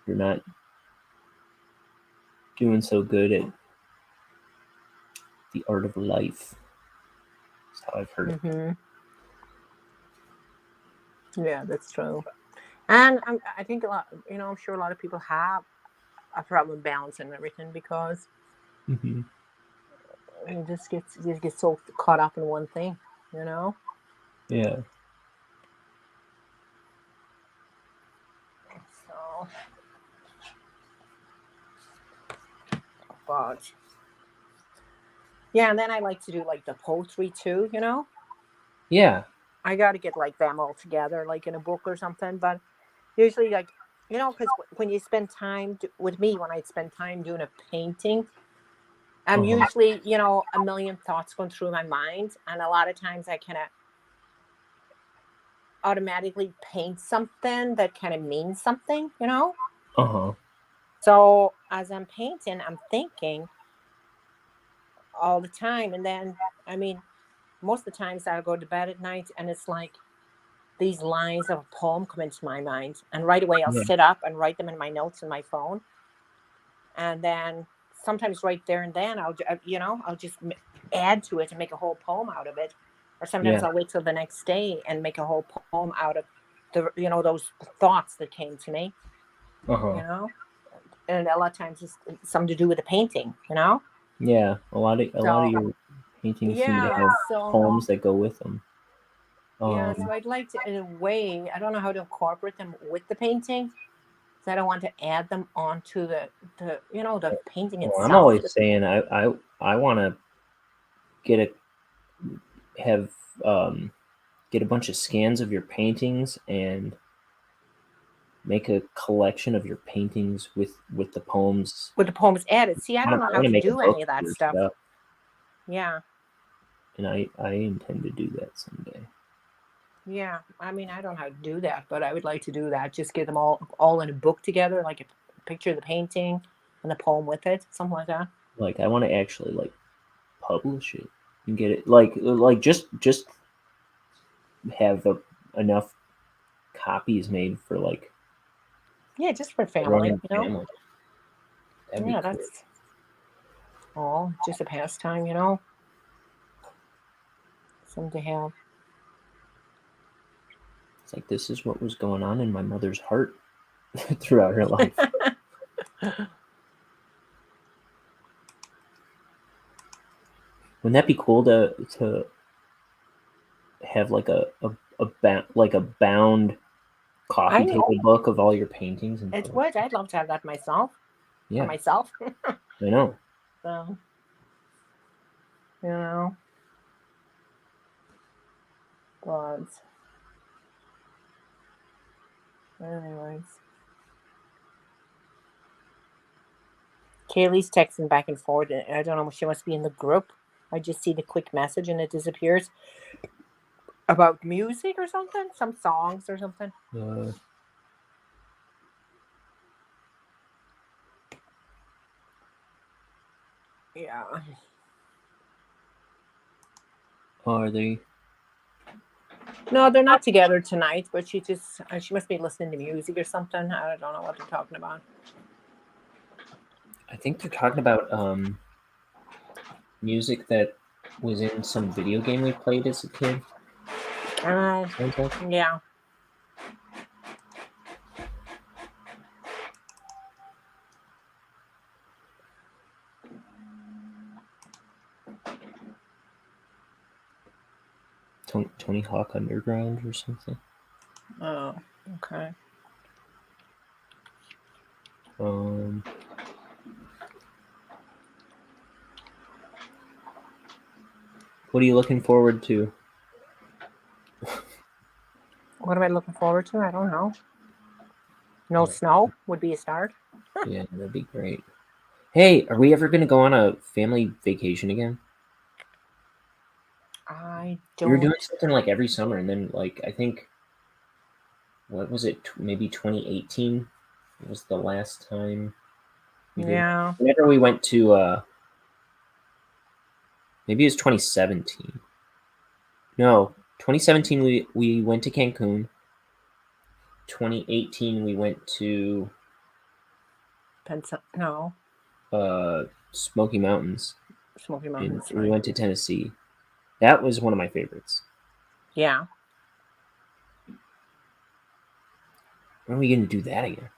you're not doing so good at the art of life. That's how I've heard it. Mm-hmm. Yeah, that's true. And I think a lot, I'm sure a lot of people have a problem balancing everything because Mm-hmm. you just get so caught up in one thing, Yeah. So, but yeah, and then I like to do like the poetry too, Yeah. I got to get like them all together, like in a book or something. But usually, like, because when you spend time with me, when I spend time doing a painting, I'm usually, a million thoughts going through my mind. And a lot of times I kind of automatically paint something that kind of means something, Uh-huh. So as I'm painting, I'm thinking all the time. And then, most of the times I'll go to bed at night and it's like these lines of a poem come into my mind. And right away I'll sit up and write them in my notes in my phone. And then sometimes right there and then I'll just add to it and make a whole poem out of it. Or sometimes I'll wait till the next day and make a whole poem out of those thoughts that came to me, and a lot of times it's something to do with the painting, Yeah, a lot of your paintings seem to have poems that go with them. So I'd like to, in a way, I don't know how to incorporate them with the painting. So I don't want to add them onto the painting itself. I'm always saying I want to get a bunch of scans of your paintings and make a collection of your paintings with the poems. With the poems added. See, I don't know how to do any of that stuff. Yeah. And I intend to do that someday. Yeah, I don't know how to do that, but I would like to do that. Just get them all in a book together, like a picture of the painting and the poem with it, something like that. Like I want to actually like publish it and get it like just have enough copies made for like just for family, family. Yeah, that's just a pastime, something to have. It's like this is what was going on in my mother's heart throughout her life. Wouldn't that be cool to have like a bound coffee table book of all your paintings? And it would. I'd love to have that myself. Yeah. For myself. I know. So, but anyways. Kaylee's texting back and forth. I don't know, she must be in the group. I just see the quick message and it disappears. About music or something? Some songs or something? Yeah. Are they? No, they're not together tonight, but she must be listening to music or something. I don't know what they're talking about. I think they're talking about music that was in some video game we played as a kid. Yeah. Tony Hawk Underground or something. Oh, okay. What are you looking forward to? What am I looking forward to? I don't know. No snow would be a start. Yeah, that'd be great. Hey, are we ever going to go on a family vacation again? I don't. We were doing something like every summer, and then like I think, what was it? Maybe 2018 was the last time. Yeah. Whenever we went to, maybe it was 2017. No, 2017 we went to Cancun. 2018 we went to No, Smoky Mountains. Smoky Mountains. We went to Tennessee. That was one of my favorites. Yeah. When are we going to do that again?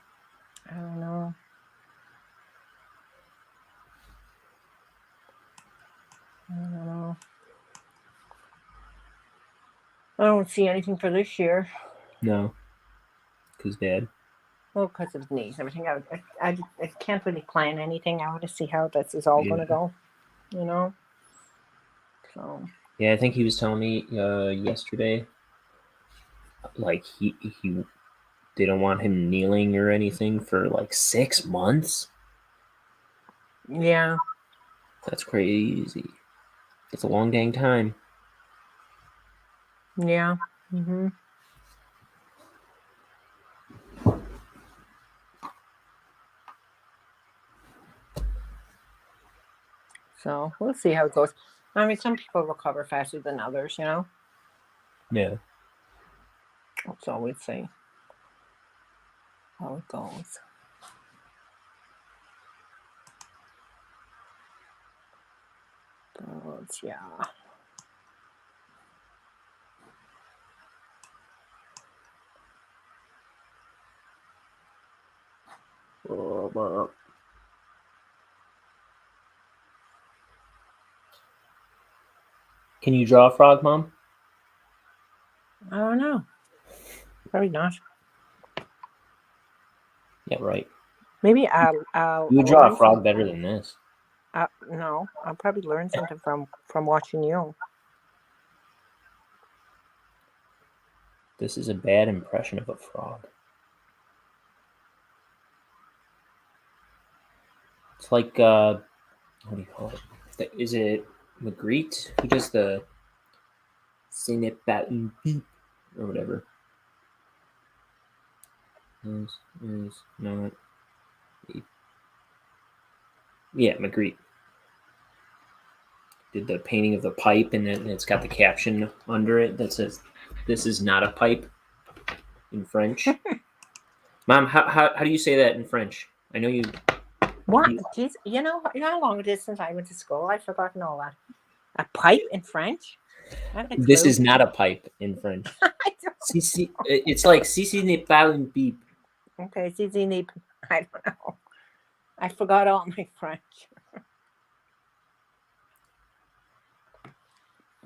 I don't know. I don't see anything for this year. No. Because Dad. Well, because of knees and everything. I can't really plan anything. I want to see how this is all going to go. You know? So. Yeah, I think he was telling me yesterday, like he they don't want him kneeling or anything for like 6 months. Yeah. That's crazy. It's a long dang time. Yeah. Mm-hmm. So we'll see how it goes. I mean, some people recover faster than others, you know? Yeah. So we'll see how it goes. But yeah. Can you draw a frog, Mom? I don't know. Probably not. Yeah, right. Maybe I'll You would draw a learn frog better than this. no, I'll probably learn something from watching you. This is a bad impression of a frog. It's like, what do you call it? Is it Magritte who does the Sing Beep or whatever? Is not. Yeah, Magritte did the painting of the pipe, and then it's got the caption under it that says, "This is not a pipe," in French. Mom, how do you say that in French? I know you. What? Jeez, you know how long it is since I went to school? I've forgotten all that. A pipe in French? This is not a pipe in French. It's like "Ceci n'est pas une pipe." Okay, I don't know. I forgot all my French.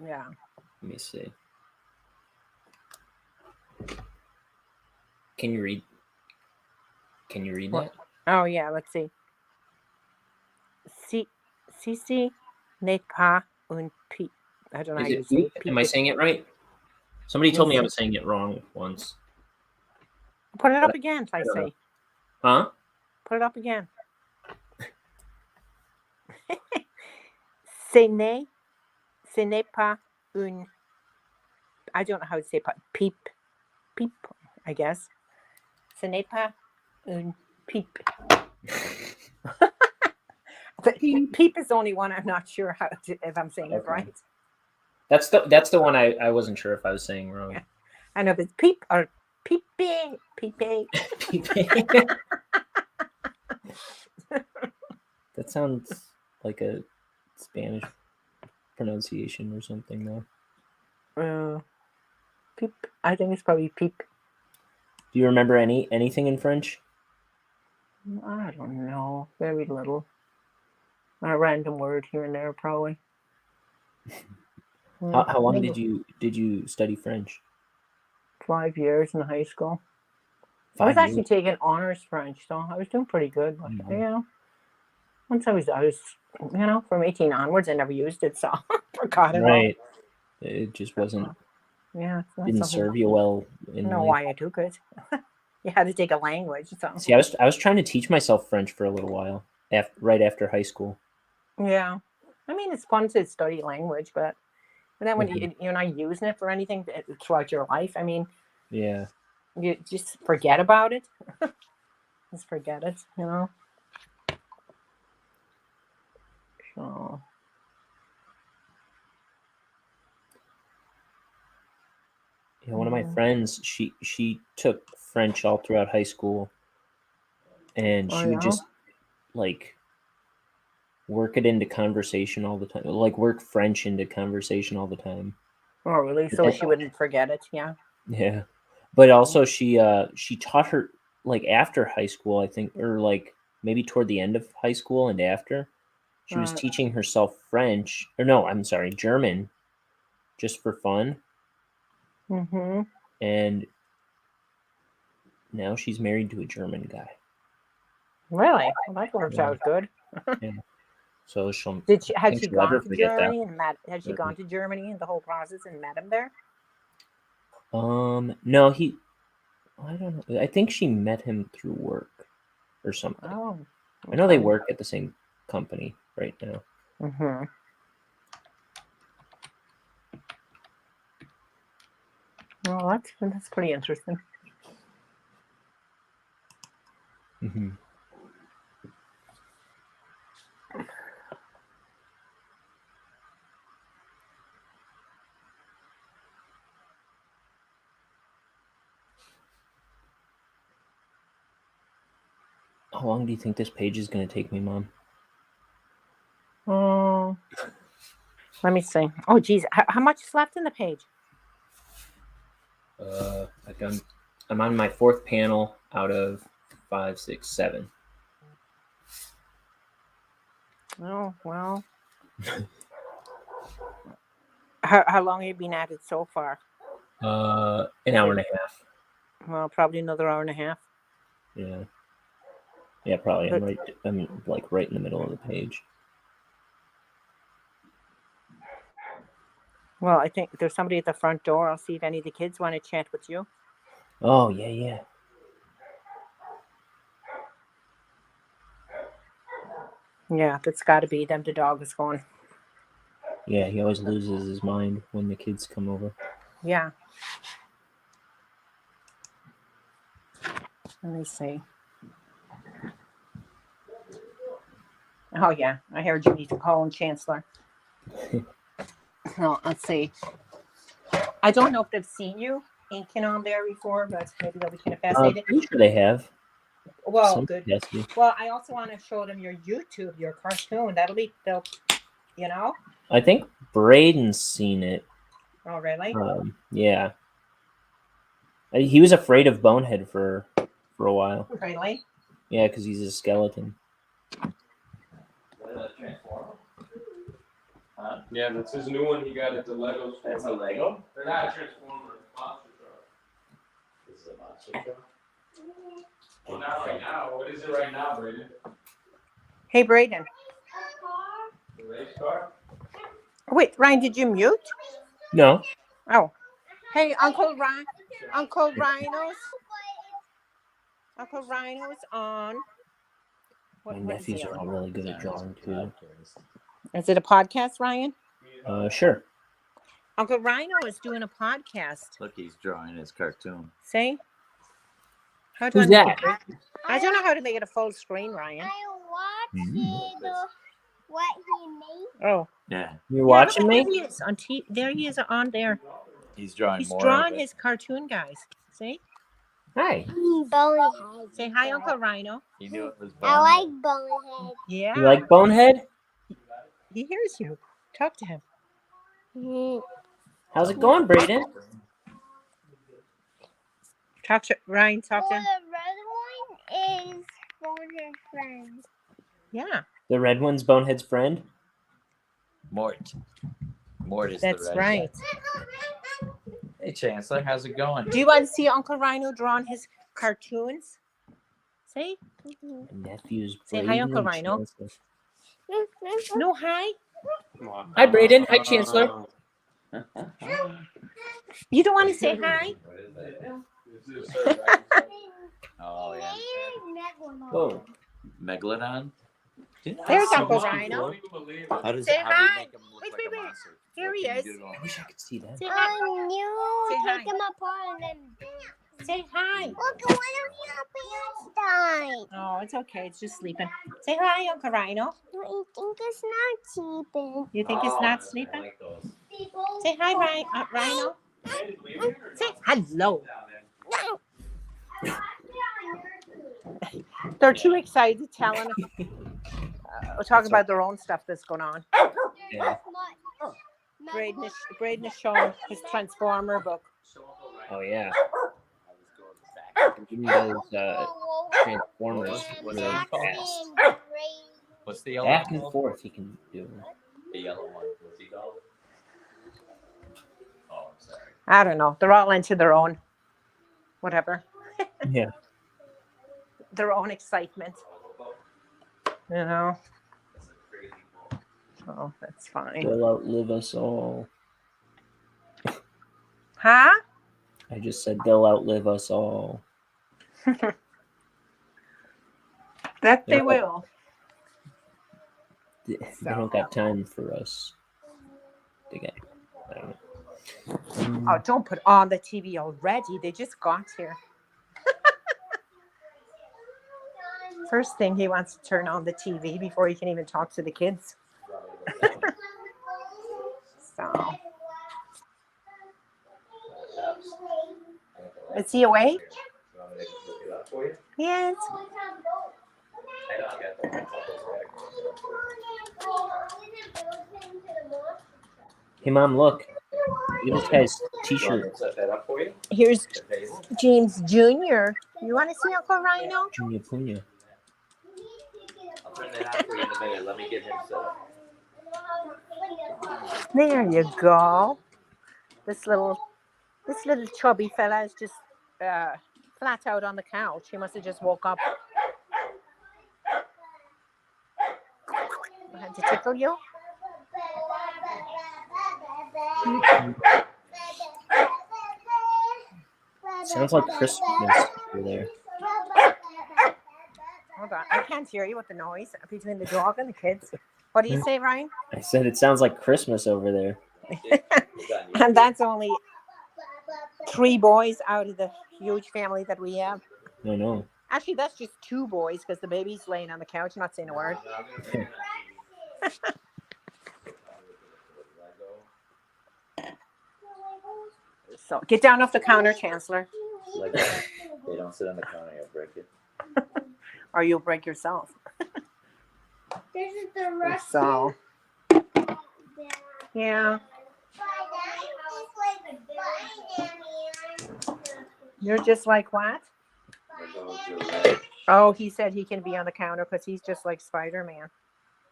Yeah. Let me see. Can you read? Can you read that? Oh yeah, let's see. Ceci n'est pas une pipe. I don't know how you say it. Am I saying it right? Somebody told me I was saying it wrong once. Put it up again, I say. Huh? Put it up again. Ce n'est pas une. I don't know how to say pipe. Pipe, I guess. Ce n'est pas une pipe. Peep is the only one I'm not sure if I'm saying it right. That's the one I wasn't sure if I was saying wrong. Yeah. I know if it's peep or peep. That sounds like a Spanish pronunciation or something, though. Peep. I think it's probably peep. Do you remember anything in French? I don't know. Very little. A random word here and there, probably. How long did you study French? 5 years in high school. 5 I was actually years? taking honors French, so I was doing pretty good. But, you know, once I was, you know, from 18 onwards, I never used it, so I forgot it all. Right. It just wasn't. Yeah. Didn't serve you well. I don't know why I took it. You had to take a language. So. See, I was trying to teach myself French for a little while, right after high school. Yeah. I mean, it's fun to study language, but then when you're not using it for anything throughout your life, I mean, yeah, you just forget about it. Just forget it, you know. So. Yeah, one of my friends, she took French all throughout high school, and she would just like work it into conversation all the time, like work French into conversation all the time. Oh, really? So she wouldn't forget it, yeah. Yeah, but also she taught her like after high school, I think, or like maybe toward the end of high school and after, she was teaching herself French, or no, I'm sorry, German, just for fun. Mm-hmm. And now she's married to a German guy. Really? Well, that works out good. Yeah. So she'll. Had she gone to Germany and met? Had she gone to Germany and the whole process and met him there? No, I don't know. I think she met him through work or something. Oh. Okay. I know they work at the same company right now. Mm-hmm. Well, that's pretty interesting. Mm-hmm. How long do you think this page is going to take me, Mom? Let me see. Oh, geez. How much is left in the page? I'm on my 4th panel out of 5, 6, 7. Oh, well. How long have you been at it so far? An hour and a half. Well, probably another hour and a half. Yeah. Yeah, probably. I'm like right in the middle of the page. Well, I think there's somebody at the front door. I'll see if any of the kids want to chat with you. Oh, yeah. Yeah, that's got to be them. The dog is gone. Yeah, he always loses his mind when the kids come over. Yeah. Let me see. Oh, yeah. I heard you need to call him Chancellor. Oh, let's see. I don't know if they've seen you inking on there before, but maybe they'll be kind of fascinated. I'm sure they have. Well, good. Well, I also want to show them your YouTube, your cartoon. They'll, I think Braden's seen it. Oh, really? Yeah. He was afraid of Bonehead for a while. Really? Yeah, because he's a skeleton. Yeah, that's his new one he got at the Lego store. That's a Lego? They're not a Transformer, it's a monster truck. This is a monster truck. Well, not right now. What is it right now, Braden? Hey, Braden. The race car? Wait, Ryan, did you mute? No. Oh. Hey, Uncle Ryan. Uncle Rhino's on. My nephews are all really good at drawing, too. Is it a podcast, Ryan? Sure. Uncle Rhino is doing a podcast. Look, he's drawing his cartoon. See? How do Who's I that? I don't know how to make it a full screen, Ryan. I watched what he made. Oh. Yeah. You're watching me? There he is on there he is on there. He's drawing He's more. drawing his cartoon, guys. See? Hi. Bonehead. Say hi, Uncle Rhino. He knew it was I Bonehead. like Bonehead. Yeah. You like Bonehead? He hears you. Talk to him. How's it going, Braden? Talk to Ryan. Talk to him. The red one is Bonehead's friend. Yeah. The red one's Bonehead's friend? Mort. Mort is That's the red right. guy. Hey, Chancellor, how's it going? Do you want to see Uncle Rhino drawing his cartoons? See? My nephew's Say hi, Braden Uncle and Rhino. Chancellor. No, hi. Hi, Braden. Hi, Chancellor. You don't want to say hi? Oh, yeah. Oh. Megalodon? There's Uncle Rhino. How does Say how do you hi. make him look Wait, like wait, a wait. monster? Here What he can you is. do to him? I wish I could see that. Say hi. Oh, Say you hi. take them apart and then Say hi. look, one of your pants died. Oh, it's okay. It's just sleeping. Say hi, Uncle Rhino. I think it's not sleeping. You think it's not sleeping? Say hi, Rhino. Say hello. They're too excited to tell him. talk about their own stuff that's going on. Yeah. Braden is showing his Transformer book. Oh yeah. Give me those Transformers really fast. What's the yellow Back and one? forth he can do. The yellow one. What's he called? Oh, I'm sorry. I don't know. They're all into their own, whatever, Yeah. their own excitement. You know. Oh, that's fine. They'll outlive us all. Huh? I just said they'll outlive us all. That they Yeah. will. They don't got time for us. They got. I don't know. Oh, don't put on the TV already. They just got here. First thing, he wants to turn on the TV before he can even talk to the kids. So, is he awake? Yes. Hey, Mom, look. Look at this guy's t-shirt. Set that up for you? Here's James Jr. You want to see Uncle Rhino? Junior Punya. I'll turn that on for you in a minute. Let me get him set up. There you go. This little chubby fella is just flat out on the couch. He must have just woke up. I had to tickle you. Sounds like Christmas over there. Hold on. I can't hear you with the noise between the dog and the kids. What do you say, Ryan? I said it sounds like Christmas over there. And that's only 3 boys out of the huge family that we have. I know. Actually, that's just 2 boys because the baby's laying on the couch, not saying a word. So get down off the counter, Chancellor, Like, they don't sit on the counter, you'll break it. or you'll break yourself. This is the rest. So, yeah. You're just like what? Oh, he said he can be on the counter because he's just like Spider-Man.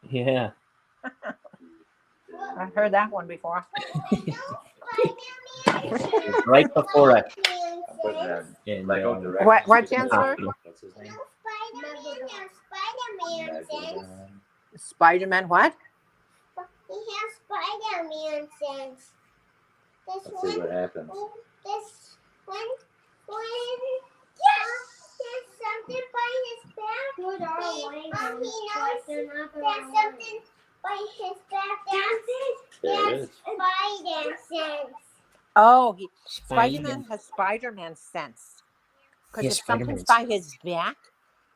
Yeah. I've heard that one before. Right before I. Put that In, Lego um, direct- What, Chancellor? What's his name? Spider-Man sense. Spider-Man what? He has Spider-Man sense. This Let's see what happens. This when there's something by his back. He knows there's something by his back. There it is. Spider sense. Oh, Spider-Man. Spider-Man has Spider-Man sense. Because He if has Spider-Man something's by his back,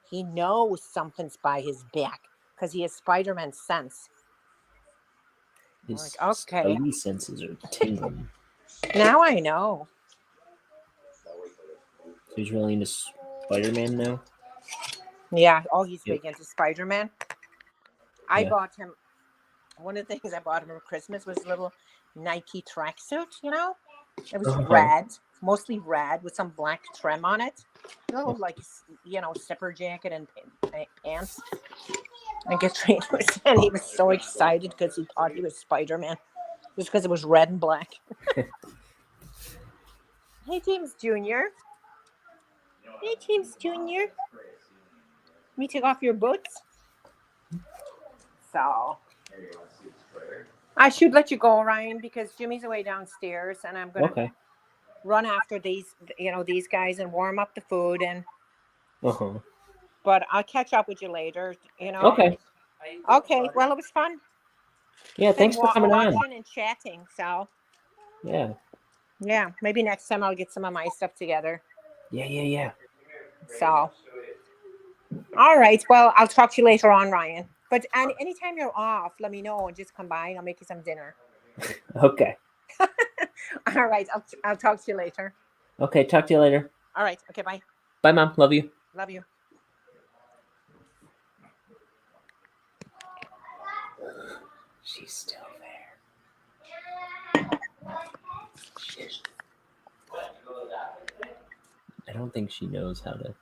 he knows something's by his back. Because he has Spider-Man sense. His Like, okay. spidey senses are tingling. Now I know. So he's really into Spider-Man now. Yeah. Oh, he's Yep. big into Spider-Man. I Yeah. bought him. One of the things I bought him for Christmas was a little Nike tracksuit. You know, it was red, mostly red, with some black trim on it. A little like zipper jacket and pants. I guess he was so excited because he thought he was Spider-Man, just because it was red and black. Hey, James Jr. Hey, James Jr. Let me take off your boots. So I should let you go, Ryan, because Jimmy's away downstairs, and I'm gonna Okay. run after these guys and warm up the food. And Uh-huh. but I'll catch up with you later. Okay. Okay. Well, it was fun. Yeah, thanks for coming on. Watching and chatting. So Yeah. yeah, maybe next time I'll get some of my stuff together. Yeah. So all right. Well, I'll talk to you later on, Ryan. But anytime you're off, let me know and just come by and I'll make you some dinner. Okay. All right. I'll talk to you later. Okay, talk to you later. All right. Okay. Bye. Bye, Mom. Love you. Love you. She's still there. I don't think she knows how to.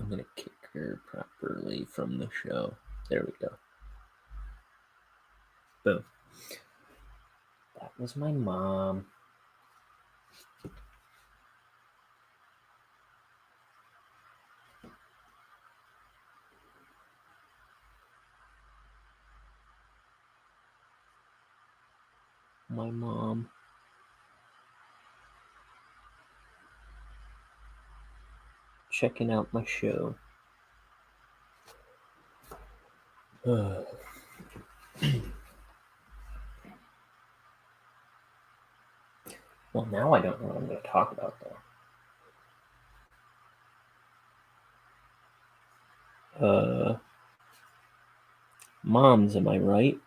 I'm gonna kick her properly from the show. There we go. Boom. That was my mom. My mom. Checking out my show. Well, now I don't know what I'm going to talk about, though. Moms, am I right?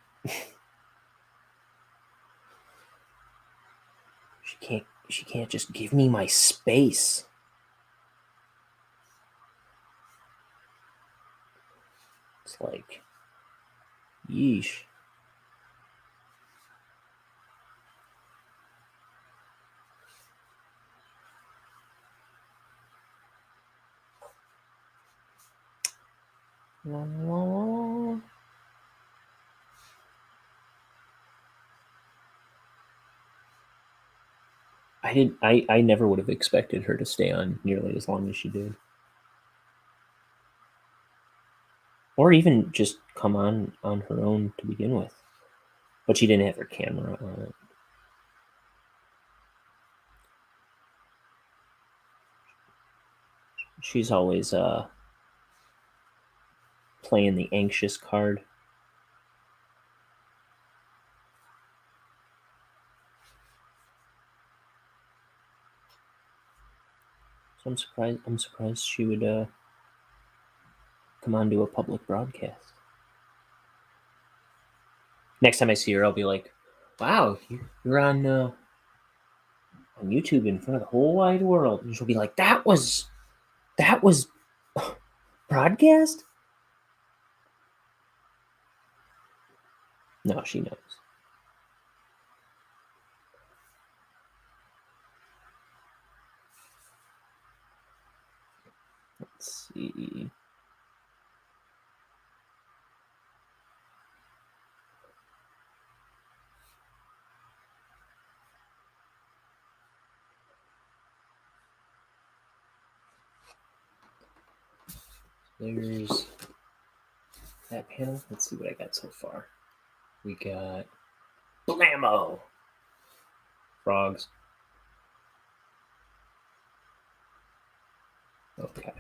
She can't just give me my space. It's like, yeesh. La, la, la. I never would have expected her to stay on nearly as long as she did. Or even just come on her own to begin with. But she didn't have her camera on it. She's always playing the anxious card. So I'm surprised she would come on to a public broadcast. Next time I see her, I'll be like, "Wow, you're on YouTube in front of the whole wide world," and she'll be like, "That was broadcast?" No, she knows. Let's see. There's that panel. Let's see what I got so far. We got Blammo! Frogs. Okay.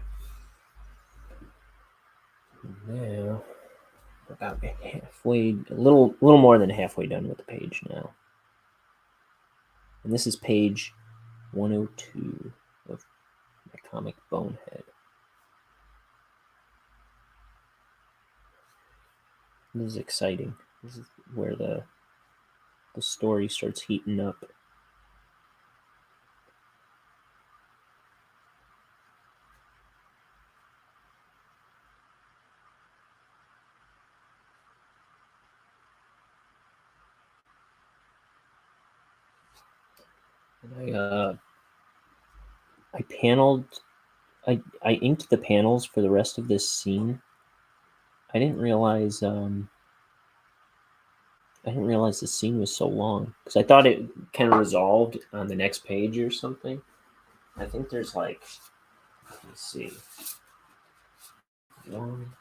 Now, we're about halfway, a little more than halfway done with the page now. And this is page 102 of my comic Bonehead. This is exciting. This is where the story starts heating up. And I inked the panels for the rest of this scene. I didn't realize the scene was so long because I thought it kind of resolved on the next page or something. I think there's like, let's see, 1,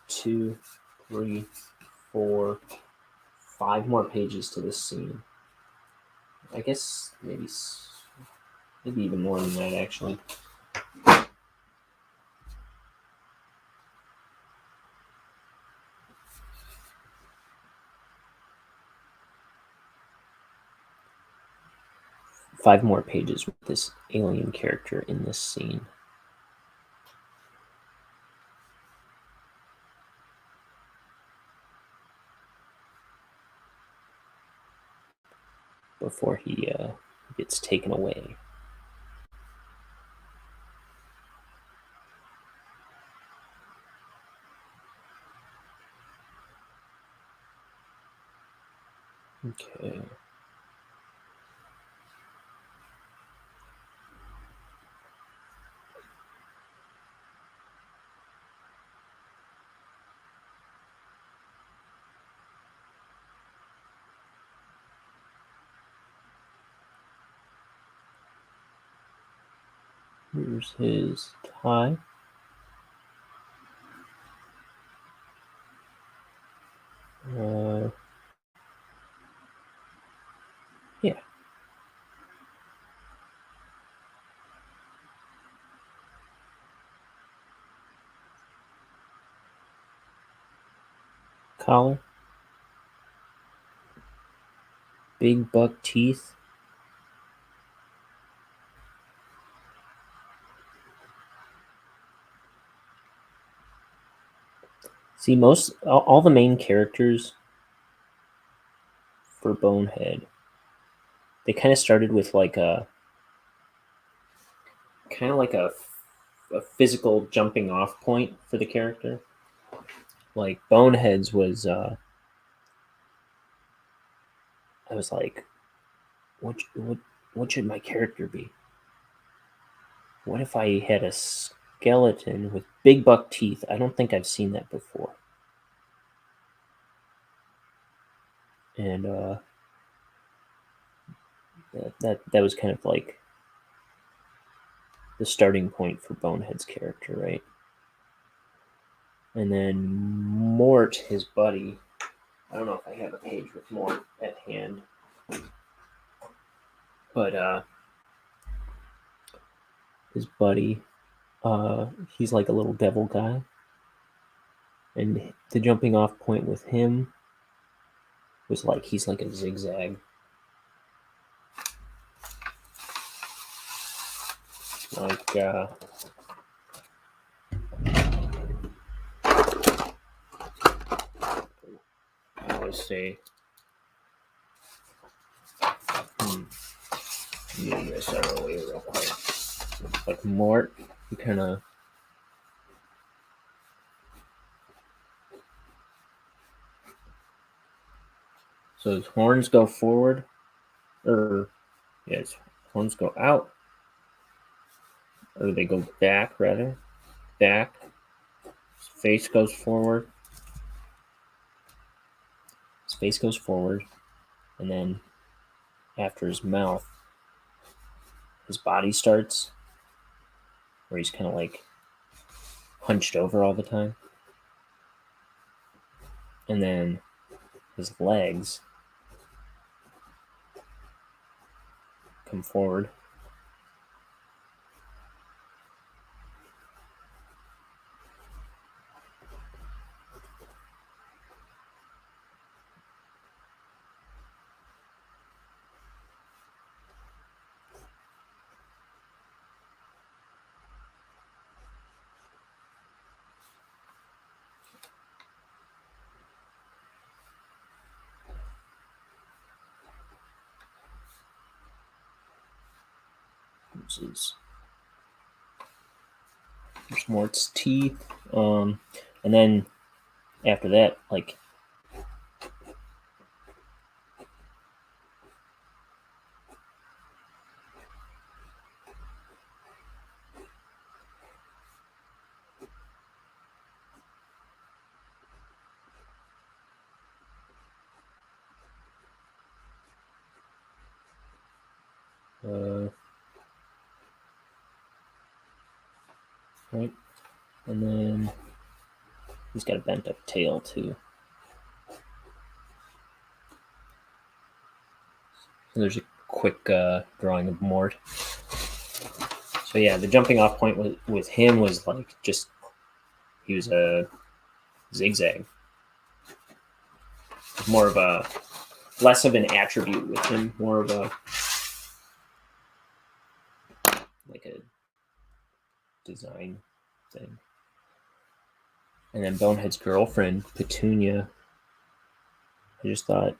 2, 3, 4, 5 more pages to this scene. I guess maybe even more than that, actually. Five more pages with this alien character in this scene. Before he gets taken away. Okay. Here's his tie. Yeah. Collar. Big buck teeth. See, all the main characters for Bonehead, they kind of started with like a physical jumping off point for the character. Like Bonehead's was I was like, what should my character be? What if I had a skeleton with big buck teeth? I don't think I've seen that before. And that was kind of like the starting point for Bonehead's character, right? And then Mort, his buddy, I don't know if I have a page with Mort at hand, but his buddy, he's like a little devil guy, and the jumping off point with him was like he's like a zigzag. Like let's see. Move this out of the way real quick. Like Mort, he kind of so his horns go forward, or yeah, his horns go out, or they go back rather, back. His face goes forward. His face goes forward, and then after his mouth, his body starts, where he's kind of like hunched over all the time. And then his legs come forward. There's Mort's teeth, and then after that, like right, and then he's got a bent up tail too. So there's a quick drawing of Mort. So yeah, the jumping off point with him was like just he was a zigzag. More of a less of an attribute with him, more of a like a design thing. And then Bonehead's girlfriend, Petunia, I just thought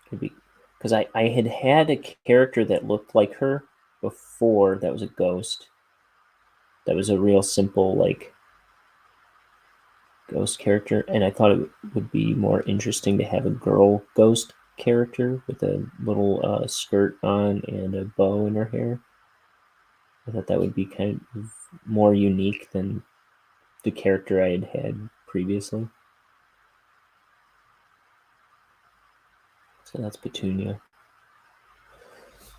could be because I had a character that looked like her before that was a ghost. That was a real simple, like ghost character, and I thought it would be more interesting to have a girl ghost character with a little skirt on and a bow in her hair. I thought that would be kind of more unique than the character I had previously. So that's Petunia.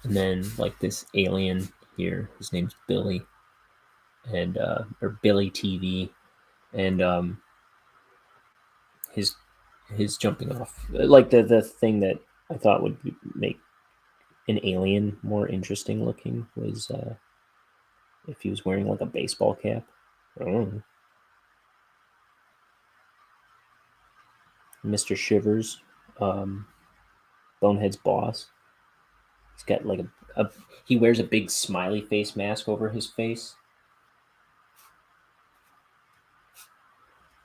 And then like this alien here, his name's Billy, and or Billy TV, and his jumping off, like the thing that I thought would make an alien more interesting looking was if he was wearing like a baseball cap. I don't know. Mr. Shivers, Bonehead's boss. He's got like he wears a big smiley face mask over his face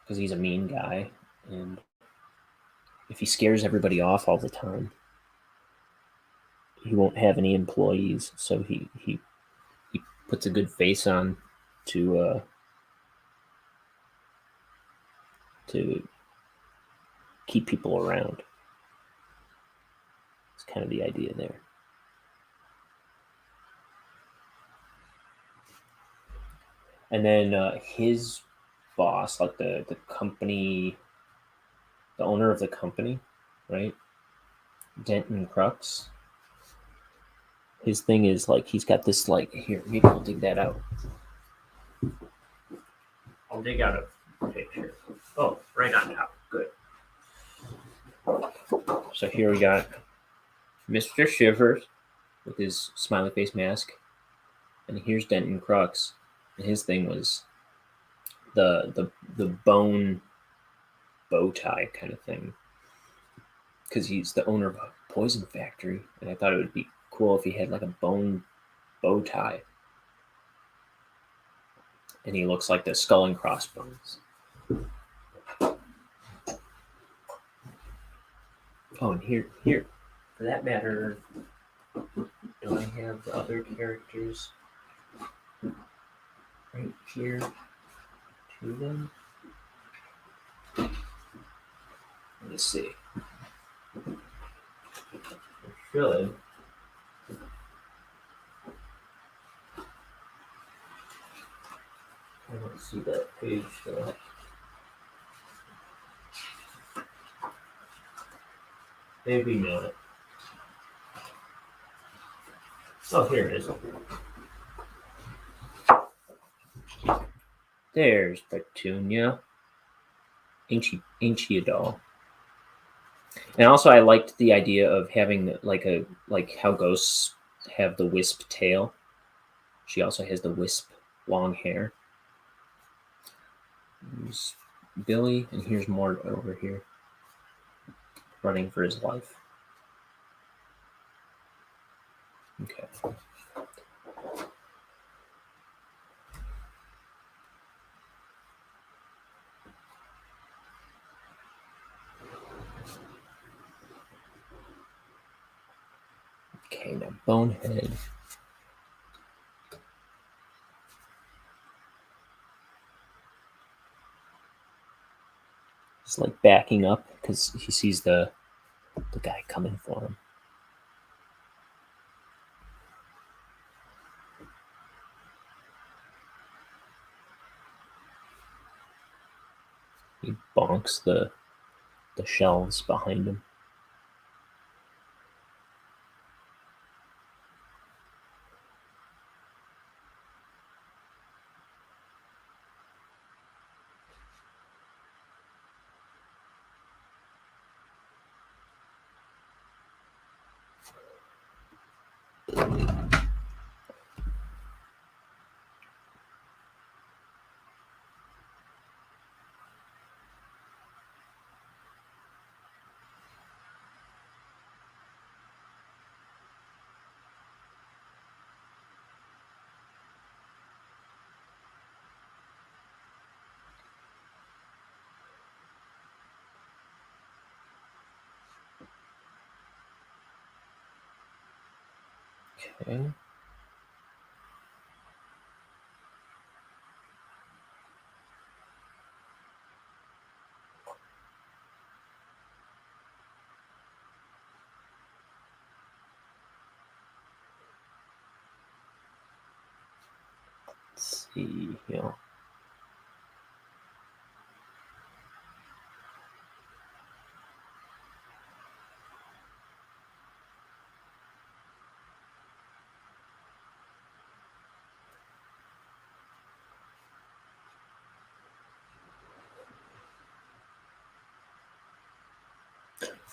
because he's a mean guy, and if he scares everybody off all the time, he won't have any employees. So he puts a good face on to keep people around. It's kind of the idea there. And then his boss, like the company, the owner of the company, right? Denton Crux. His thing is like he's got this like here. Maybe I'll dig that out. I'll dig out a picture. Oh, right on top. Good. So here we got Mr. Shivers with his smiley face mask, and here's Denton Crux, and his thing was the bone bow tie kind of thing, because he's the owner of a poison factory, and I thought it would be cool if he had like a bone bow tie, and he looks like the Skull and Crossbones. Oh, and here, for that matter, do I have the other characters right here to them? Let me see. I should. I don't see that page though. Maybe not. Oh, here it is. There's Petunia. Ain't she a doll? And also, I liked the idea of having like how ghosts have the wisp tail. She also has the wisp long hair. Here's Billy, and here's Mort over here, running for his life. Okay. Okay, now Bonehead. He's like backing up because he sees the guy coming for him. He bonks the shelves behind him. Okay. see, you know.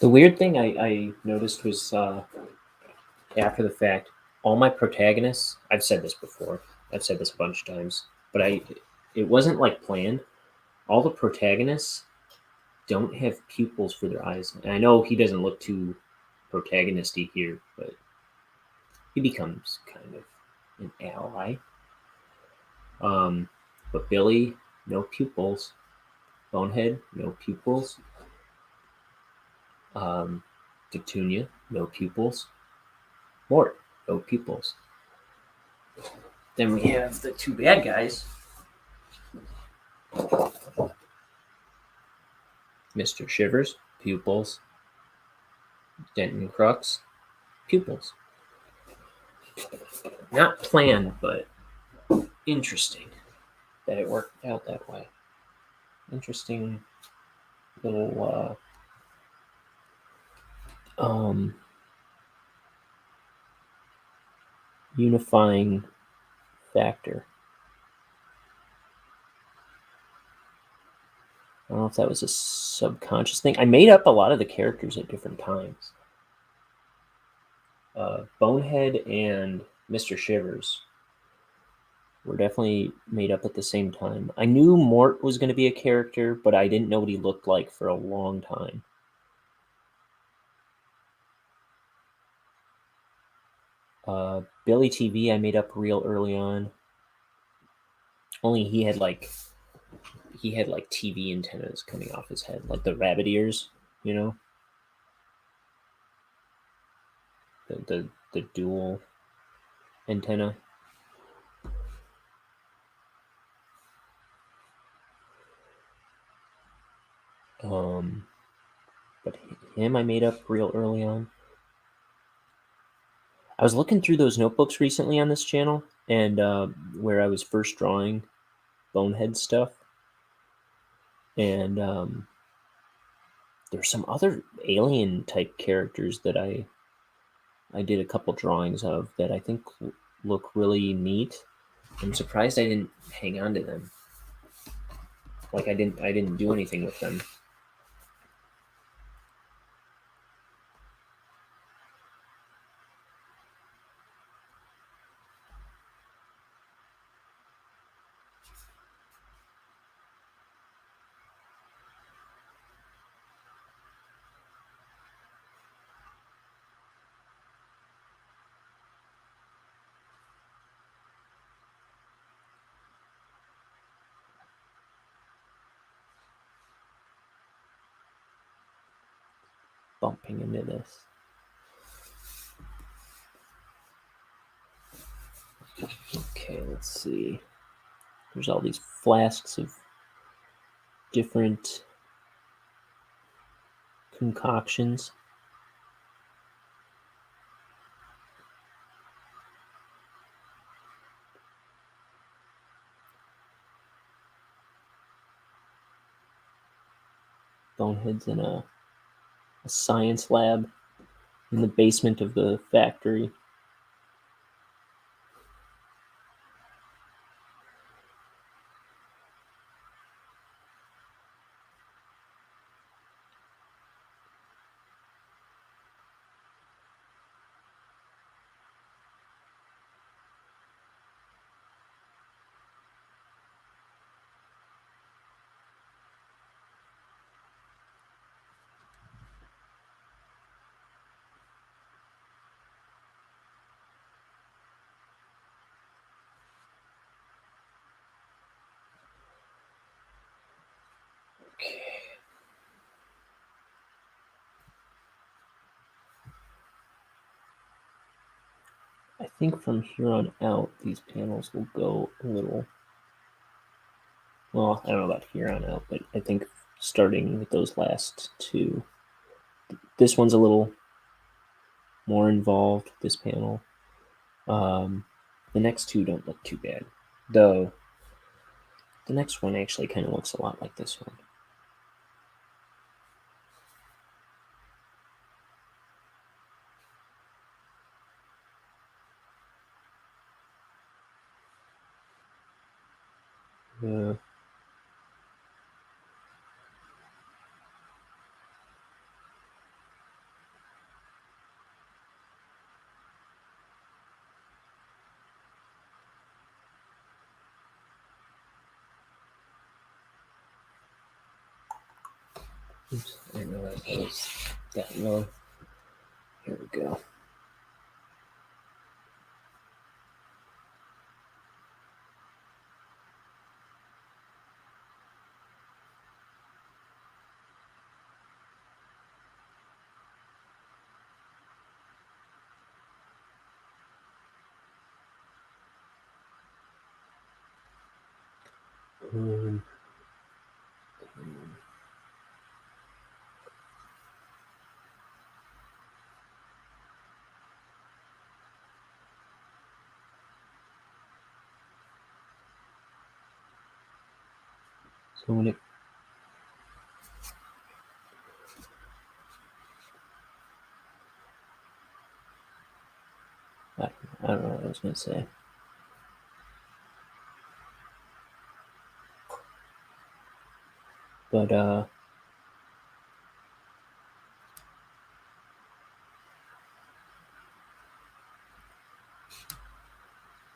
The weird thing I noticed was after the fact, all my protagonists, I've said this before, I've said this a bunch of times, but it wasn't like planned. All the protagonists don't have pupils for their eyes. And I know he doesn't look too protagonisty here, but he becomes kind of an ally. But Billy, no pupils. Bonehead, no pupils. Petunia, no pupils. Mort, no pupils. Then we have the two bad guys. Mr. Shivers, pupils. Denton Crux, pupils. Not planned, but interesting that it worked out that way. Interesting little unifying factor. I don't know if that was a subconscious thing. I made up a lot of the characters at different times. Bonehead and Mr. Shivers were definitely made up at the same time. I knew Mort was going to be a character, but I didn't know what he looked like for a long time. Billy TV I made up real early on. Only he had like TV antennas coming off his head, like the rabbit ears, you know? The dual antenna. But him I made up real early on. I was looking through those notebooks recently on this channel, and where I was first drawing Bonehead stuff, and there's some other alien type characters that I did a couple drawings of that I think look really neat. I'm surprised I didn't hang on to them. Like I didn't do anything with them. Bumping into this. Okay, let's see. There's all these flasks of different concoctions. Bonehead's in a science lab in the basement of the factory. I think from here on out, these panels will go a little, well, I don't know about here on out, but I think starting with those last two, this one's a little more involved, this panel. The next two don't look too bad, though The next one actually kind of looks a lot like this one. Yeah. Oops, I didn't realize that was that low. Here we go. So when it I don't know what I was going to say. But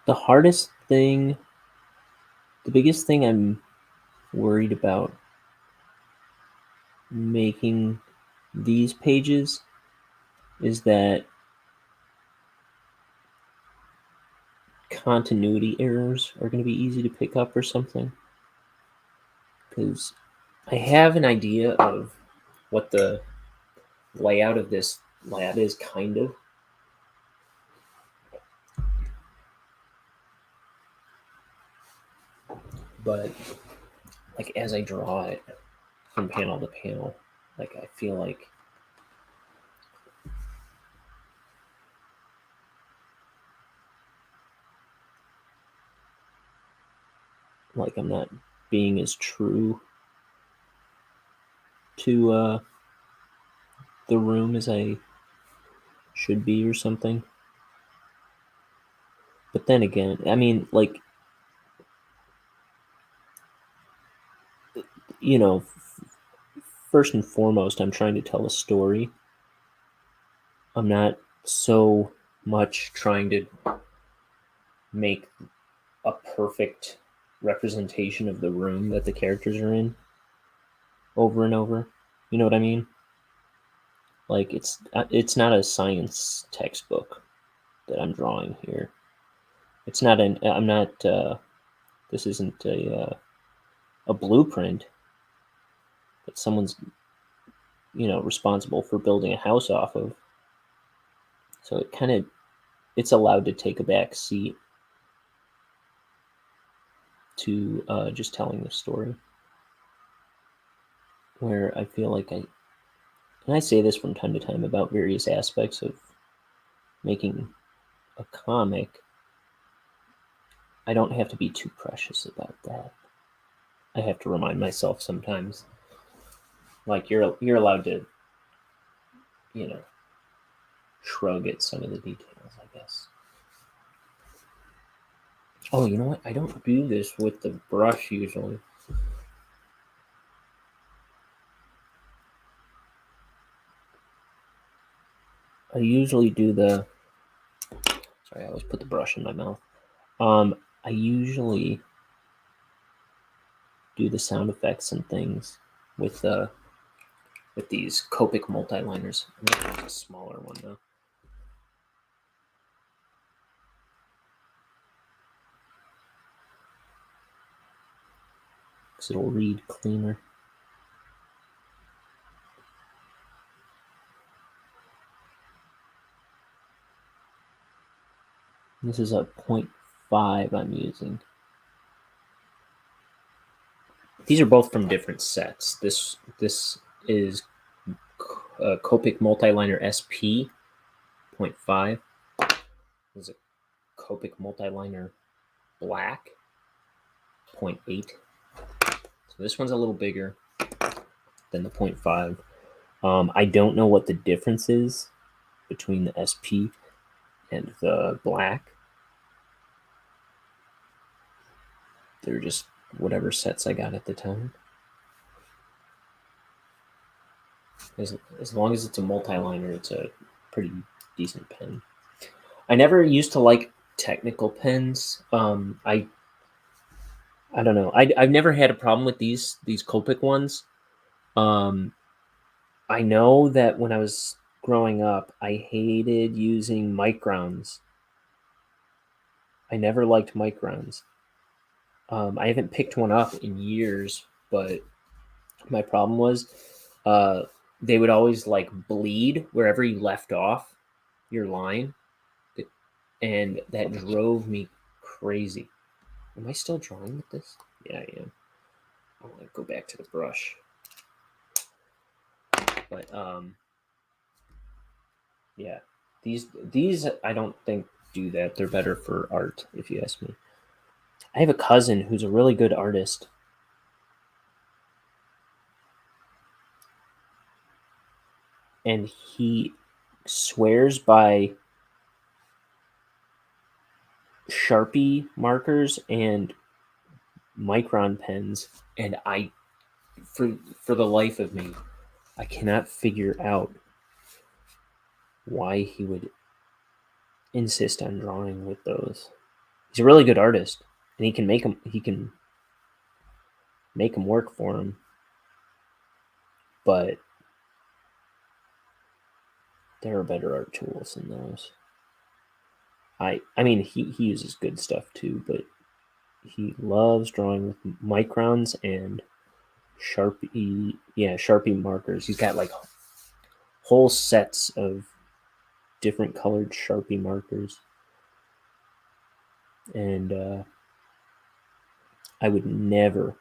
the hardest thing, the biggest thing I'm worried about making these pages is that continuity errors are going to be easy to pick up or something. Because I have an idea of what the layout of this lab is, kind of. But like as I draw it from panel to panel, like I feel like I'm not being as true to the room as I should be or something. But then again, I mean, like, you know, first and foremost, I'm trying to tell a story. I'm not so much trying to make a perfect representation of the room that the characters are in over and over. You know what I mean? Like, it's not a science textbook that I'm drawing here. It's not an. I'm not. This isn't a blueprint that someone's, responsible for building a house off of. So it's allowed to take a back seat to just telling the story. Where I feel like and I say this from time to time about various aspects of making a comic, I don't have to be too precious about that. I have to remind myself sometimes, like you're allowed to, shrug at some of the details, I guess. Oh, you know what? I don't do this with the brush usually. I usually do the. Sorry, I always put the brush in my mouth. I usually do the sound effects and things with these Copic Multiliners. I'm going to use a smaller one though. Because it'll read cleaner. This is a 0.5 I'm using. These are both from different sets. This is Copic Multiliner Sp 0.5. This is a Copic Multiliner Black 0.8. So this one's a little bigger than the 0.5. I don't know what the difference is between the SP and the black. They're just whatever sets I got at the time. As long as it's a multiliner, it's a pretty decent pen. I never used to like technical pens. I don't know. I've never had a problem with these Copic ones. I know that when I was growing up, I hated using microns. I never liked microns. I haven't picked one up in years, but my problem was they would always like bleed wherever you left off your line, and that drove me crazy. Am I still drawing with this? Yeah, I am. I want to go back to the brush. But yeah, these I don't think do that. They're better for art, if you ask me. I have a cousin who's a really good artist. And he swears by Sharpie markers and micron pens, and I, for the life of me, I cannot figure out why he would insist on drawing with those. He's a really good artist, and he can make them work for him. But there are better art tools than those. I mean, he uses good stuff too, but he loves drawing with microns and Sharpie markers. He's got like whole sets of different colored Sharpie markers. And I would never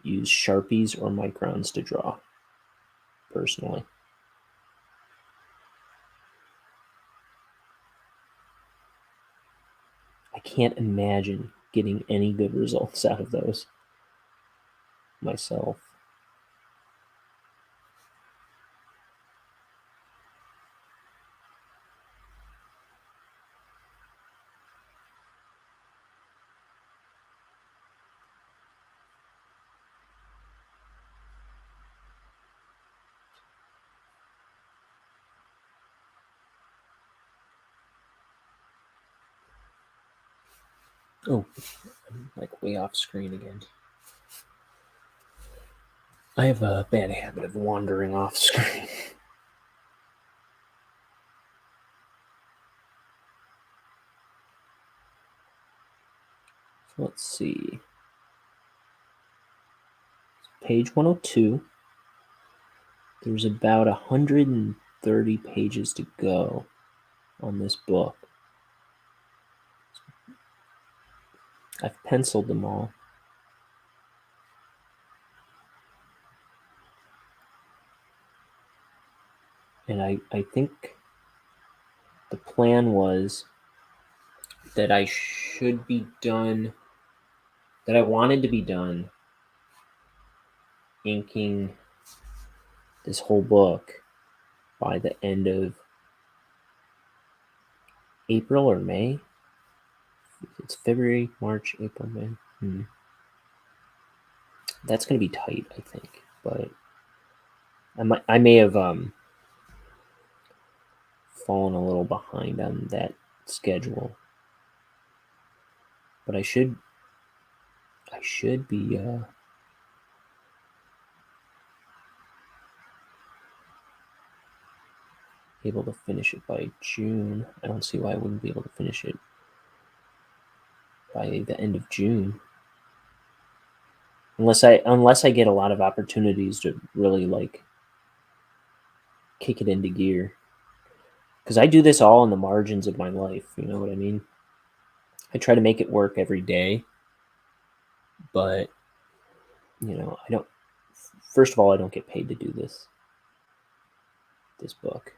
use Sharpies or microns to draw, personally. I can't imagine getting any good results out of those myself. Oh, I'm like way off screen again. I have a bad habit of wandering off screen. Let's see. Page 102. There's about 130 pages to go on this book. I've penciled them all. And I think the plan was that I should be done, that I wanted to be done inking this whole book by the end of April or May. It's February, March, April, May. That's going to be tight, I think. But I may have fallen a little behind on that schedule. But I should be able to finish it by June. I don't see why I wouldn't be able to finish it by the end of June. Unless I get a lot of opportunities to really like kick it into gear. Because I do this all in the margins of my life, you know what I mean? I try to make it work every day. But, you know, first of all, I don't get paid to do this book.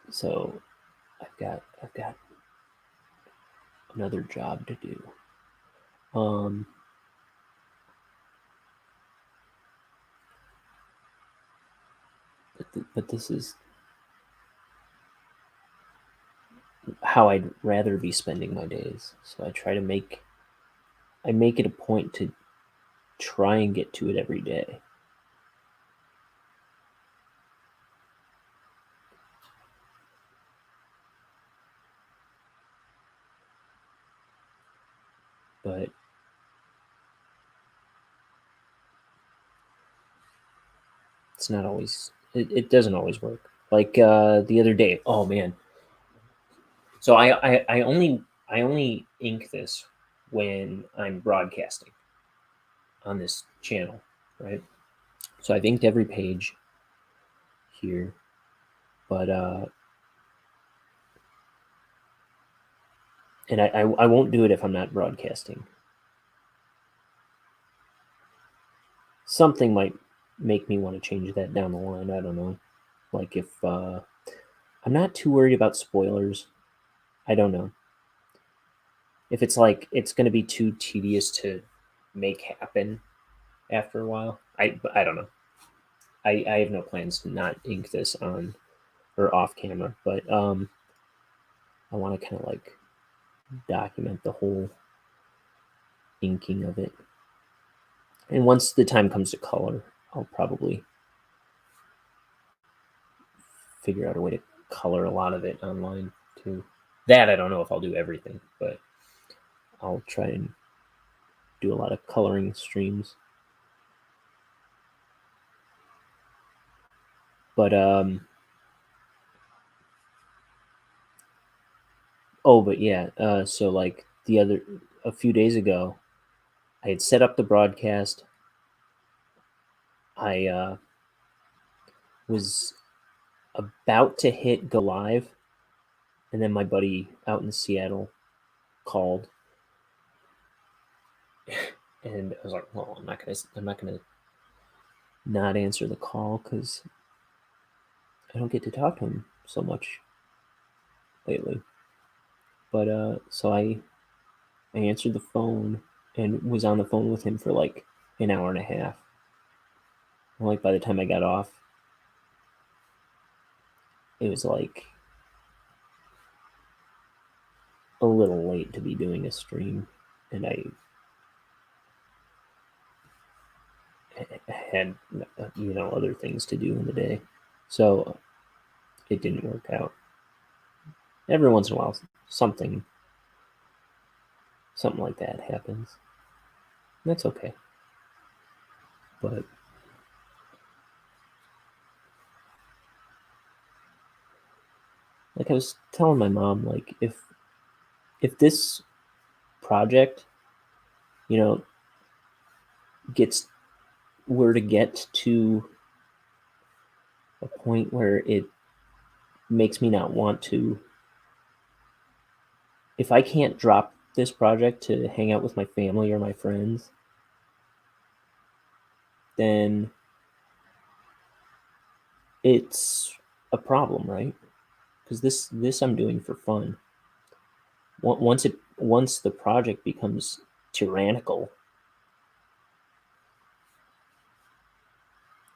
So I've got another job to do. But this is how I'd rather be spending my days. So I try to make it a point to try and get to it every day. But it's not always, it doesn't always work. Like the other day, oh man. So I only ink this when I'm broadcasting on this channel, right? So I've inked every page here, but and I won't do it if I'm not broadcasting. Something might make me want to change that down the line. I don't know. Like if I'm not too worried about spoilers. I don't know. If it's like it's going to be too tedious to make happen after a while, I don't know. I have no plans to not ink this on or off camera, but I want to kind of like document the whole inking of it. And once the time comes to color, I'll probably figure out a way to color a lot of it online too. That I don't know if I'll do everything, but I'll try and do a lot of coloring streams. But but yeah, so like a few days ago, I had set up the broadcast. I was about to hit go live, and then my buddy out in Seattle called, and I was like, "Well, I'm not gonna not answer the call because I don't get to talk to him so much lately." But so I answered the phone and was on the phone with him for like an hour and a half. And like by the time I got off, it was like a little late to be doing a stream, and I had other things to do in the day, so it didn't work out. Every once in a while, something like that happens. That's okay. But like I was telling my mom, like if this project, were to get to a point where it makes me not want to, if I can't drop this project to hang out with my family or my friends, then it's a problem, right? Because this I'm doing for fun. Once the project becomes tyrannical,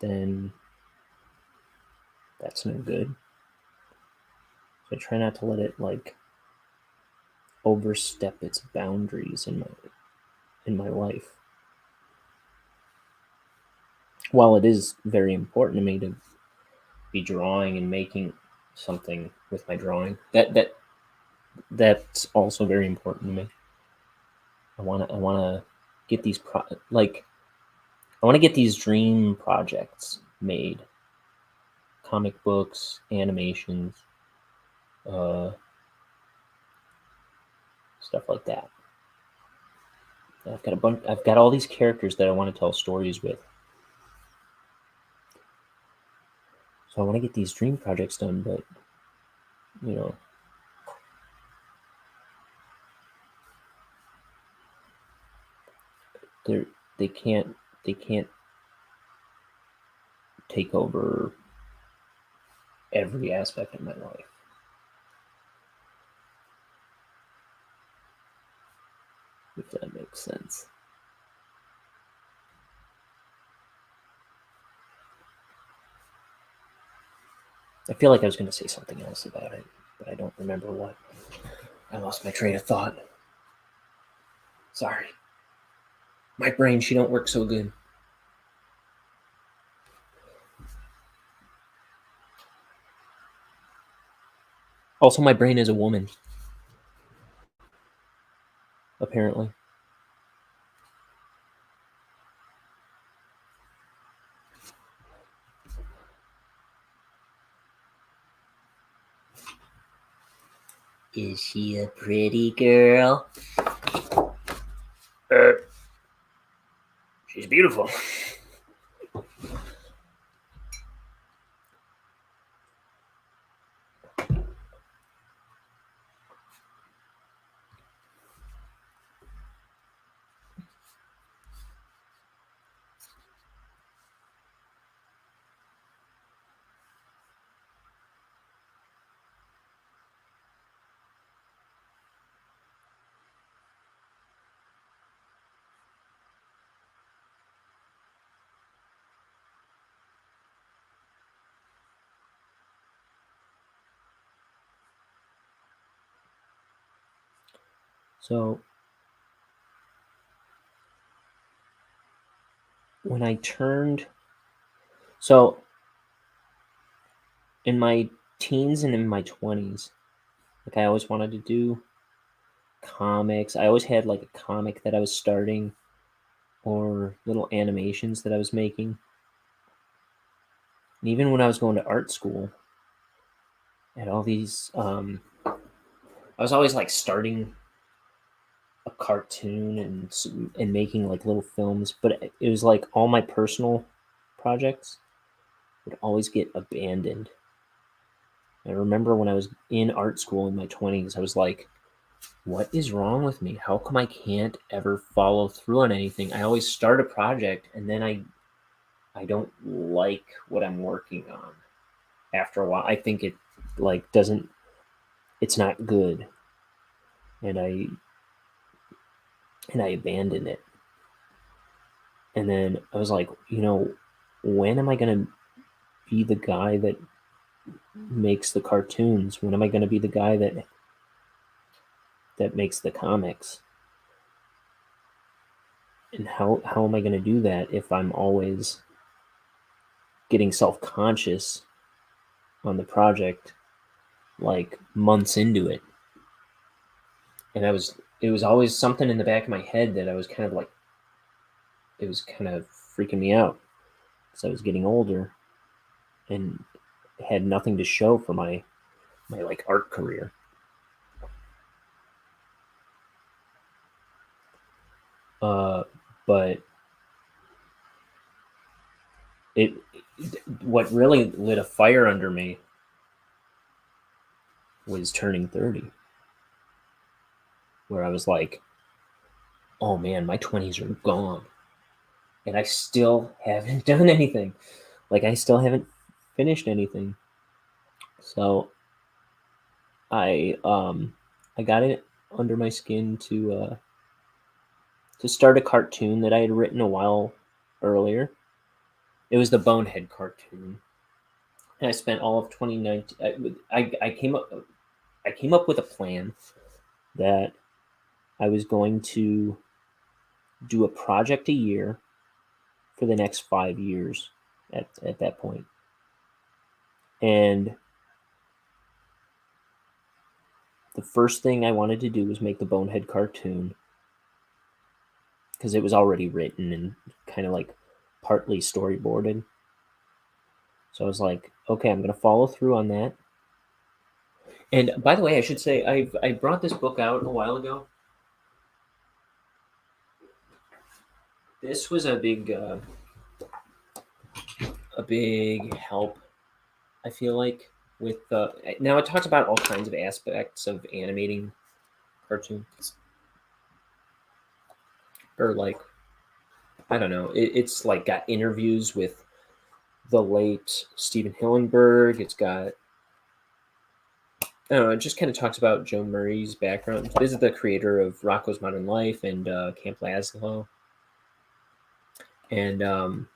then that's no good. So I try not to let it like overstep its boundaries in my life. While it is very important to me to be drawing and making something with my drawing, that's also very important to me. I want to get these I want to get these dream projects made. Comic books, animations, stuff like that. I've got all these characters that I want to tell stories with. So I want to get these dream projects done, but they can't take over every aspect of my life. if that makes sense. I feel like I was going to say something else about it, but I don't remember what. I lost my train of thought. Sorry. My brain, she don't work so good. Also, my brain is a woman. Apparently. Is she a pretty girl? She's beautiful. So, when I turned... So, in my teens and in my 20s, like, I always wanted to do comics. I always had, like, a comic that I was starting or little animations that I was making. And even when I was going to art school, I had all these... I was always, like, starting a cartoon and making, like, little films, but it was, like, all my personal projects would always get abandoned. I remember when I was in art school in my 20s, I was like, what is wrong with me? How come I can't ever follow through on anything? I always start a project and then I don't like what I'm working on. After a while, I think it like doesn't, it's not good. And I abandoned it. And then I was like, when am I going to be the guy that makes the cartoons? When am I going to be the guy that makes the comics? And how am I going to do that if I'm always getting self-conscious on the project, like months into it? And it was always something in the back of my head that I was kind of like, it was kind of freaking me out because I was getting older and had nothing to show for my like art career. But what really lit a fire under me was turning 30, where I was like, oh man, my 20s are gone and I still haven't done anything. Like, I still haven't finished anything. So I got it under my skin to start a cartoon that I had written a while earlier. It was the Bonehead Cartoon. And I spent all of 2019. I came up with a plan that I was going to do a project a year for the next 5 years at that point. And the first thing I wanted to do was make the Bonehead Cartoon, because it was already written and kind of like partly storyboarded. So I was like, okay, I'm going to follow through on that. And by the way, I should say, I brought this book out a while ago. This was a big help, I feel like, with now it talks about all kinds of aspects of animating cartoons, or like, I don't know, it's like got interviews with the late Steven Hillenburg. It's got I don't know, it just kind of talks about Joe Murray's background. This is the creator of Rocko's Modern Life and Camp Lazlo. And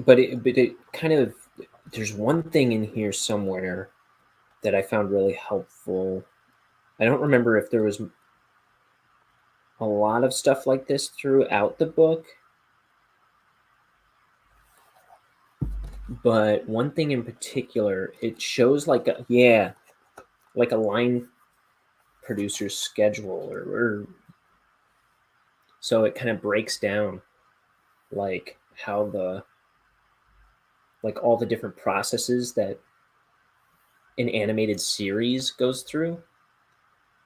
but it kind of, there's one thing in here somewhere that I found really helpful. I don't remember if there was a lot of stuff like this throughout the book, but one thing in particular, it shows like a line producer's schedule, or so it kind of breaks down like how all the different processes that an animated series goes through.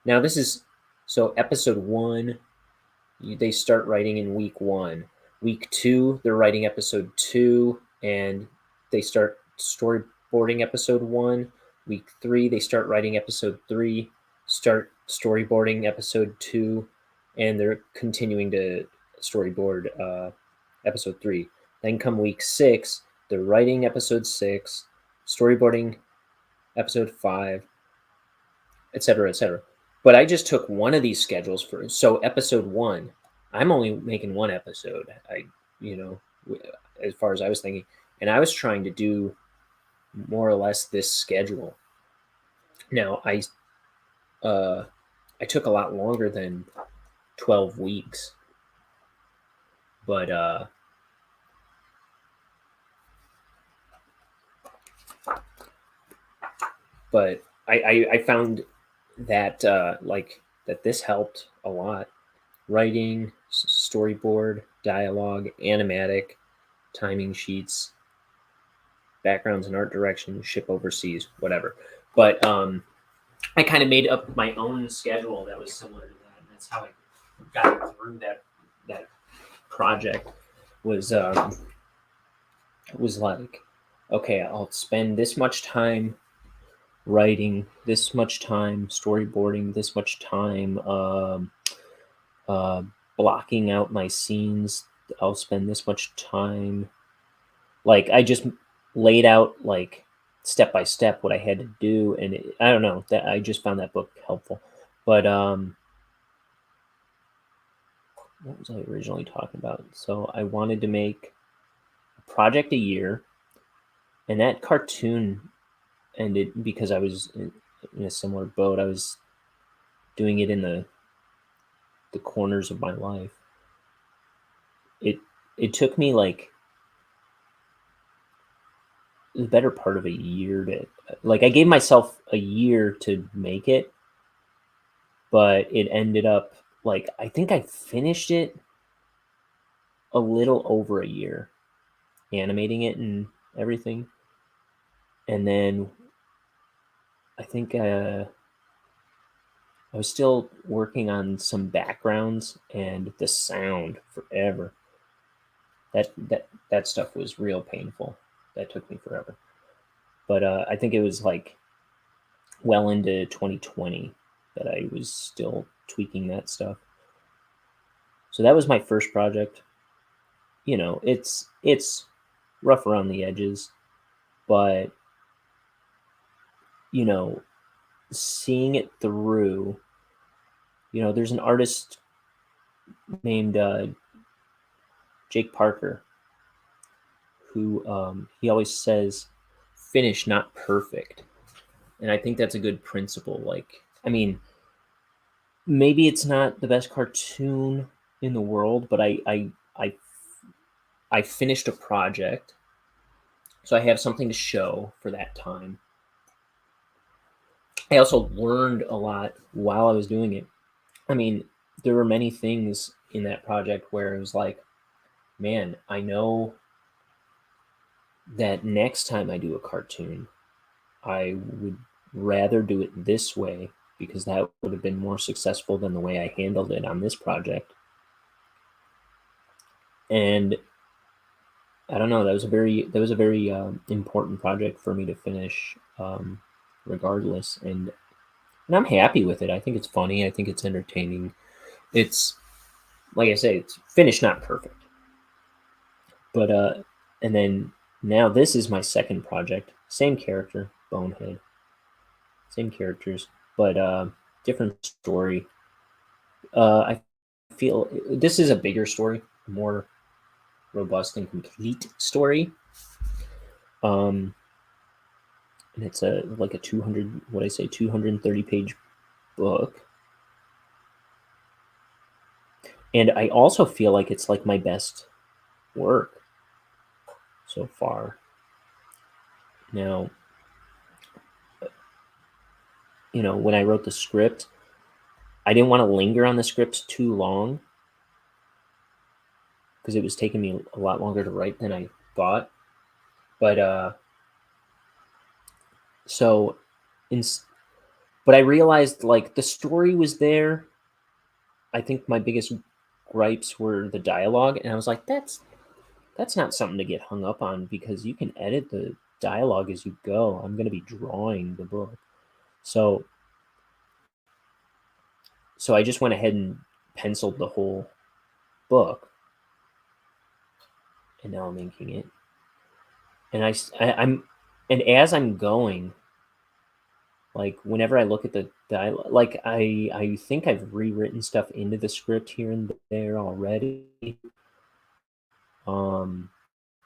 Now this is, so episode 1, they start writing in week 1. Week 2, they're writing episode 2, and they start storyboarding episode 1. Week 3, they start writing episode 3, start storyboarding episode 2, and they're continuing to storyboard episode 3. Then come week 6, they're writing episode 6, storyboarding episode 5, etc., etc. But I just took one of these schedules for, so episode 1, I'm only making one episode. As far as I was thinking, and I was trying to do more or less this schedule. Now I took a lot longer than 12 weeks, but I found that that this helped a lot. Writing, storyboard, dialogue, animatic, timing sheets, backgrounds and art direction, ship overseas, whatever. But I kind of made up my own schedule that was similar to that, and that's how I got through that project. Was like, okay, I'll spend this much time writing, this much time storyboarding, this much time blocking out my scenes. I'll spend this much time. Like, I just laid out like step by step what I had to do, and I don't know, that I just found that book helpful. But what was I originally talking about? So I wanted to make a project a year, and that cartoon ended because I was in a similar boat. I was doing it in the corners of my life. It took me like the better part of a year to, like, I gave myself a year to make it, but it ended up like, I think I finished it a little over a year, animating it and everything. And then I think I was still working on some backgrounds and the sound forever. That stuff was real painful. That took me forever. But I think it was like well into 2020 that I was still tweaking that stuff. So that was my first project. It's rough around the edges, but seeing it through, there's an artist named Jake Parker who he always says, finish, not perfect. And I think that's a good principle. Like, I mean, maybe it's not the best cartoon in the world, but I finished a project, so I have something to show for that time. I also learned a lot while I was doing it. I mean, there were many things in that project where it was like, man, I know that next time I do a cartoon, I would rather do it this way because that would have been more successful than the way I handled it on this project. And I don't know, that was a very important project for me to finish, regardless. And I'm happy with it. I think it's funny. I think it's entertaining. It's, like I say, it's finished, not perfect. But and then now this is my second project. Same character, Bonehead. Same characters, but different story. I feel this is a bigger story, more robust and complete story. And it's a 230 page book. And I also feel like it's like my best work so far. Now, when I wrote the script, I didn't want to linger on the script too long because it was taking me a lot longer to write than I thought. But but I realized like the story was there. I think my biggest gripes were the dialogue, and I was like, that's not something to get hung up on because you can edit the dialogue as you go. I'm going to be drawing the book. So I just went ahead and penciled the whole book, and now I'm inking it. And and as I'm going, like whenever I look at the dialogue, like I think I've rewritten stuff into the script here and there already. And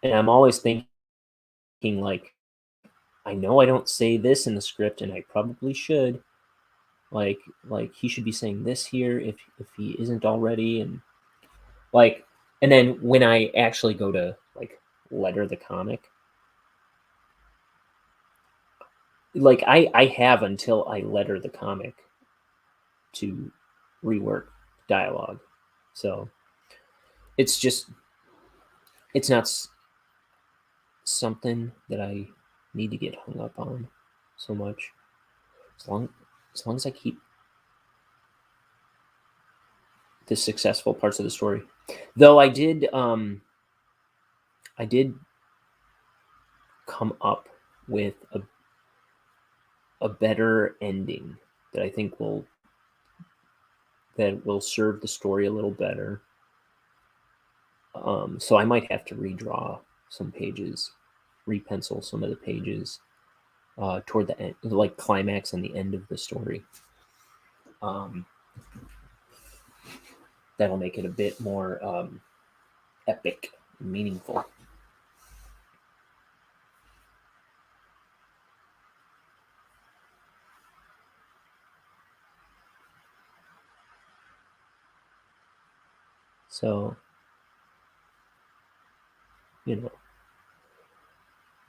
I'm always thinking like, I know I don't say this in the script, and I probably should. Like he should be saying this here if he isn't already, and then when I actually go to like letter the comic, like I have until I letter the comic to rework dialogue. So it's not something that I need to get hung up on so much. As long as I keep the successful parts of the story. Though I did come up with a better ending that I think will serve the story a little better. So I might have to redraw some pages, repencil some of the pages toward the end, like climax and the end of the story. That'll make it a bit more epic and meaningful. So,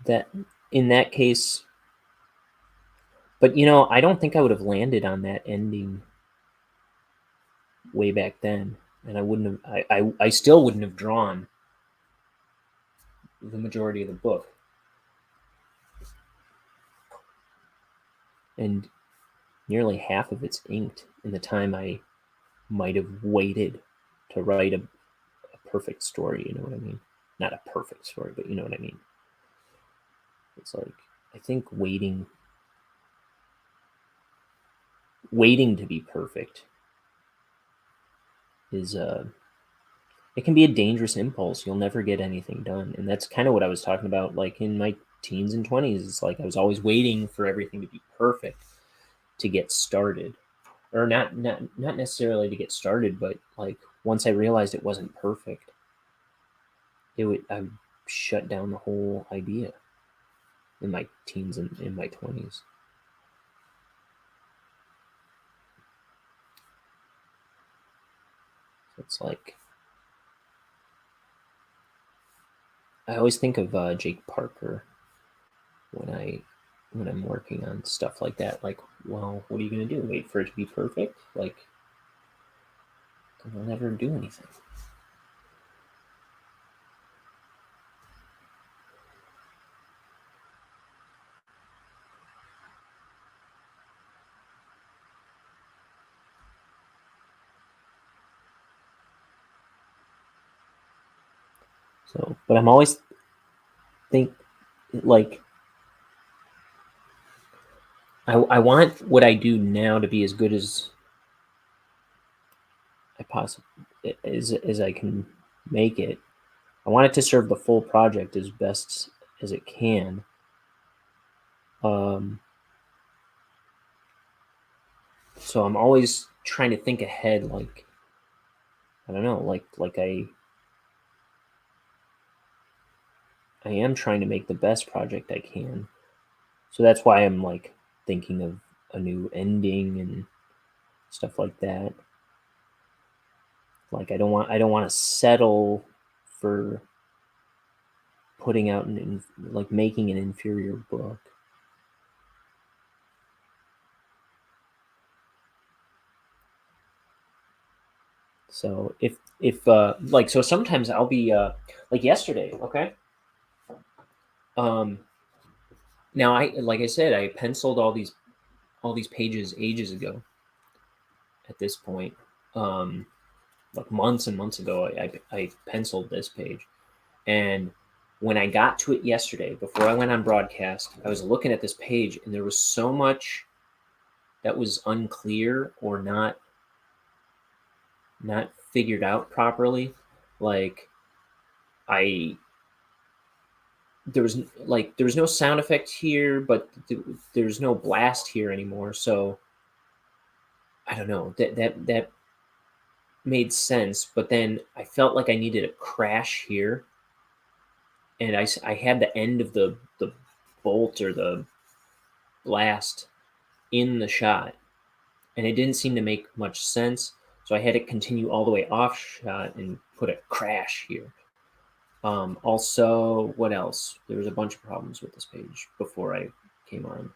that in that case, but I don't think I would have landed on that ending way back then, and I wouldn't have. I still wouldn't have drawn the majority of the book, and nearly half of it's inked in the time I might have waited to write a perfect story. You know what I mean? Not a perfect story, but you know what I mean. It's like I think waiting to be perfect is it can be a dangerous impulse. You'll never get anything done, and that's kind of what I was talking about. Like in my teens and 20s, it's like I was always waiting for everything to be perfect to get started, or not necessarily to get started, but like once I realized it wasn't perfect, I would shut down the whole idea in my teens and in my 20s. It's like I always think of Jake Parker when I'm working on stuff like that. Like, well, what are you gonna do? Wait for it to be perfect? Like, I'll never do anything. So, but I'm always think like I want what I do now to be as good as I possibly as I can make it. I want it to serve the full project as best as it can. So I'm always trying to think ahead, like, I don't know, like I am trying to make the best project I can. So that's why I'm like thinking of a new ending and stuff like that. Like I don't want to settle for putting out like making an inferior book. So if like, so sometimes I'll be like yesterday, okay? Now like I said, I penciled all these pages ages ago at this point. Like months and months ago, I penciled this page. And when I got to it yesterday, before I went on broadcast, I was looking at this page and there was so much that was unclear or not figured out properly. Like there was no sound effect here, but there's no blast here anymore. So I don't know, that made sense. But then I felt like I needed a crash here, and I had the end of the bolt or the blast in the shot, and it didn't seem to make much sense. So I had to continue all the way off shot and put a crash here. Also, what else? There was a bunch of problems with this page before I came on.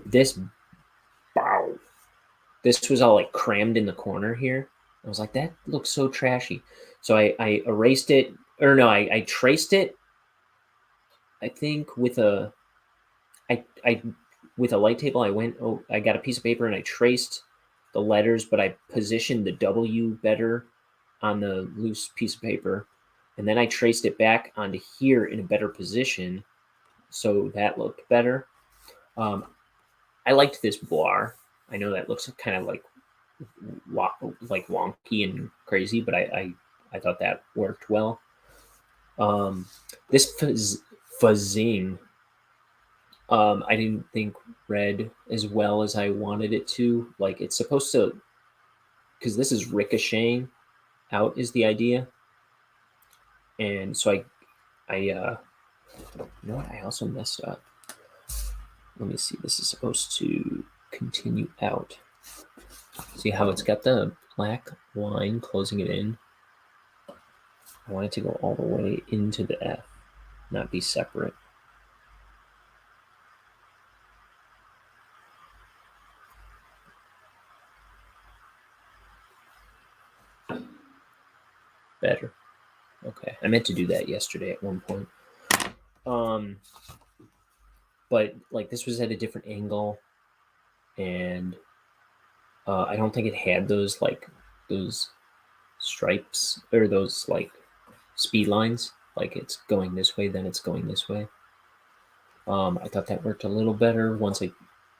This this was all like crammed in the corner here. I was like, that looks so trashy. So I erased it, or no, I traced it. I think with a with a light table, I got a piece of paper and I traced the letters, but I positioned the W better on the loose piece of paper. And then I traced it back onto here in a better position. So that looked better. I liked this bar. I know that looks kind of like wonky and crazy, but I thought that worked well. This fuzzing, I didn't think read as well as I wanted it to. Like it's supposed to, because this is ricocheting out is the idea. And so you know what? I also messed up. Let me see. This is supposed to continue out. See how it's got the black line closing it in? I want it to go all the way into the F, not be separate. Better. Okay. I meant to do that yesterday at one point. But like this was at a different angle, and I don't think it had those stripes or those like speed lines. Like it's going this way, then it's going this way. I thought that worked a little better once I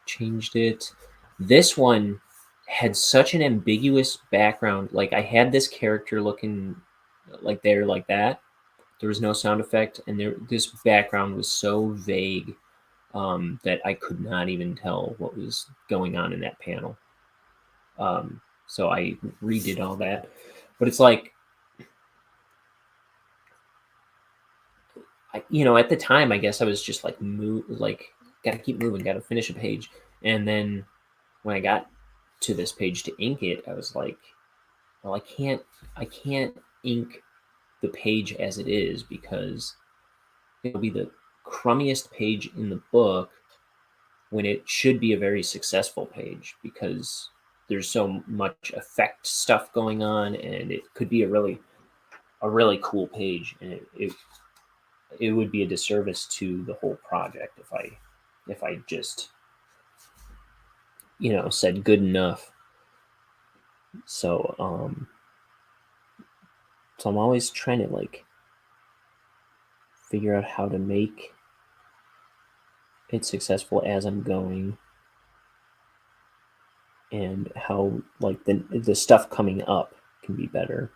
changed it. This one had such an ambiguous background. Like I had this character looking like there, like that. There was no sound effect, and this background was so vague that I could not even tell what was going on in that panel. So I redid all that, but it's like, at the time, I guess I was just like, gotta keep moving, gotta finish a page. And then when I got to this page to ink it, I was like, well, I can't ink the page as it is because it'll be the crummiest page in the book when it should be a very successful page because there's so much effect stuff going on, and it could be a really cool page, and it would be a disservice to the whole project if I just said good enough. So I'm always trying to like figure out how to make it successful as I'm going, and how like the stuff coming up can be better.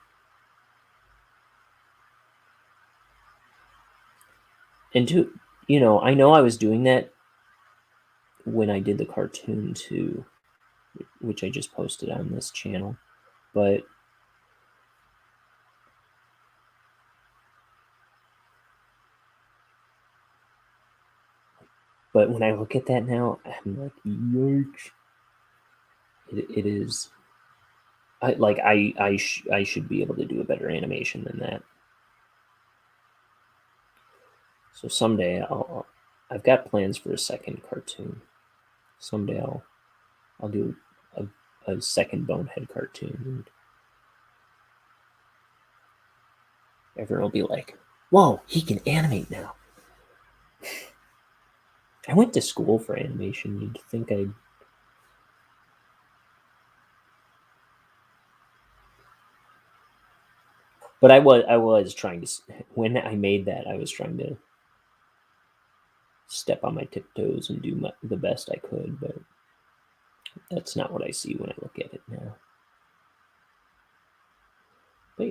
And I know I was doing that when I did the cartoon too, which I just posted on this channel, but when I look at that now, I'm like, yikes! It is. I should be able to do a better animation than that. So someday I've got plans for a second cartoon. Someday I'll do a second Bonehead cartoon, and everyone will be like, "Whoa, he can animate now." I went to school for animation. You'd think I'd. But I was trying to, when I made that, I was trying to step on my tiptoes and do the best I could, but that's not what I see when I look at it now. But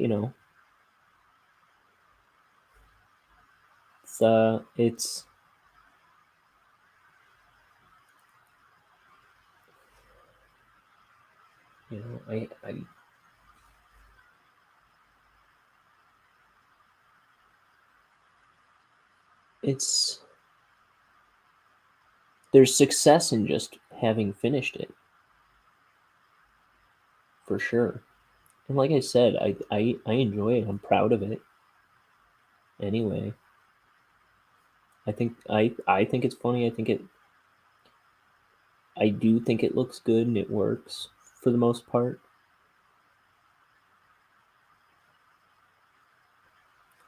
it's there's success in just having finished it, for sure. And like I said, I enjoy it. I'm proud of it. Anyway, I think it's funny. I do think it looks good and it works for the most part.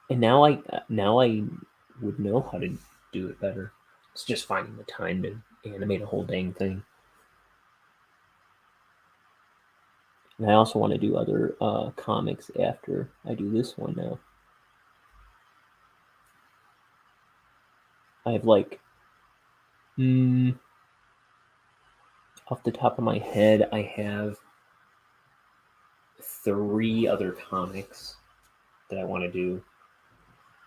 And now I would know how to do it better. It's just finding the time to animate a whole dang thing. And I also want to do other comics after I do this one now. I have off the top of my head, I have 3 other comics that I want to do.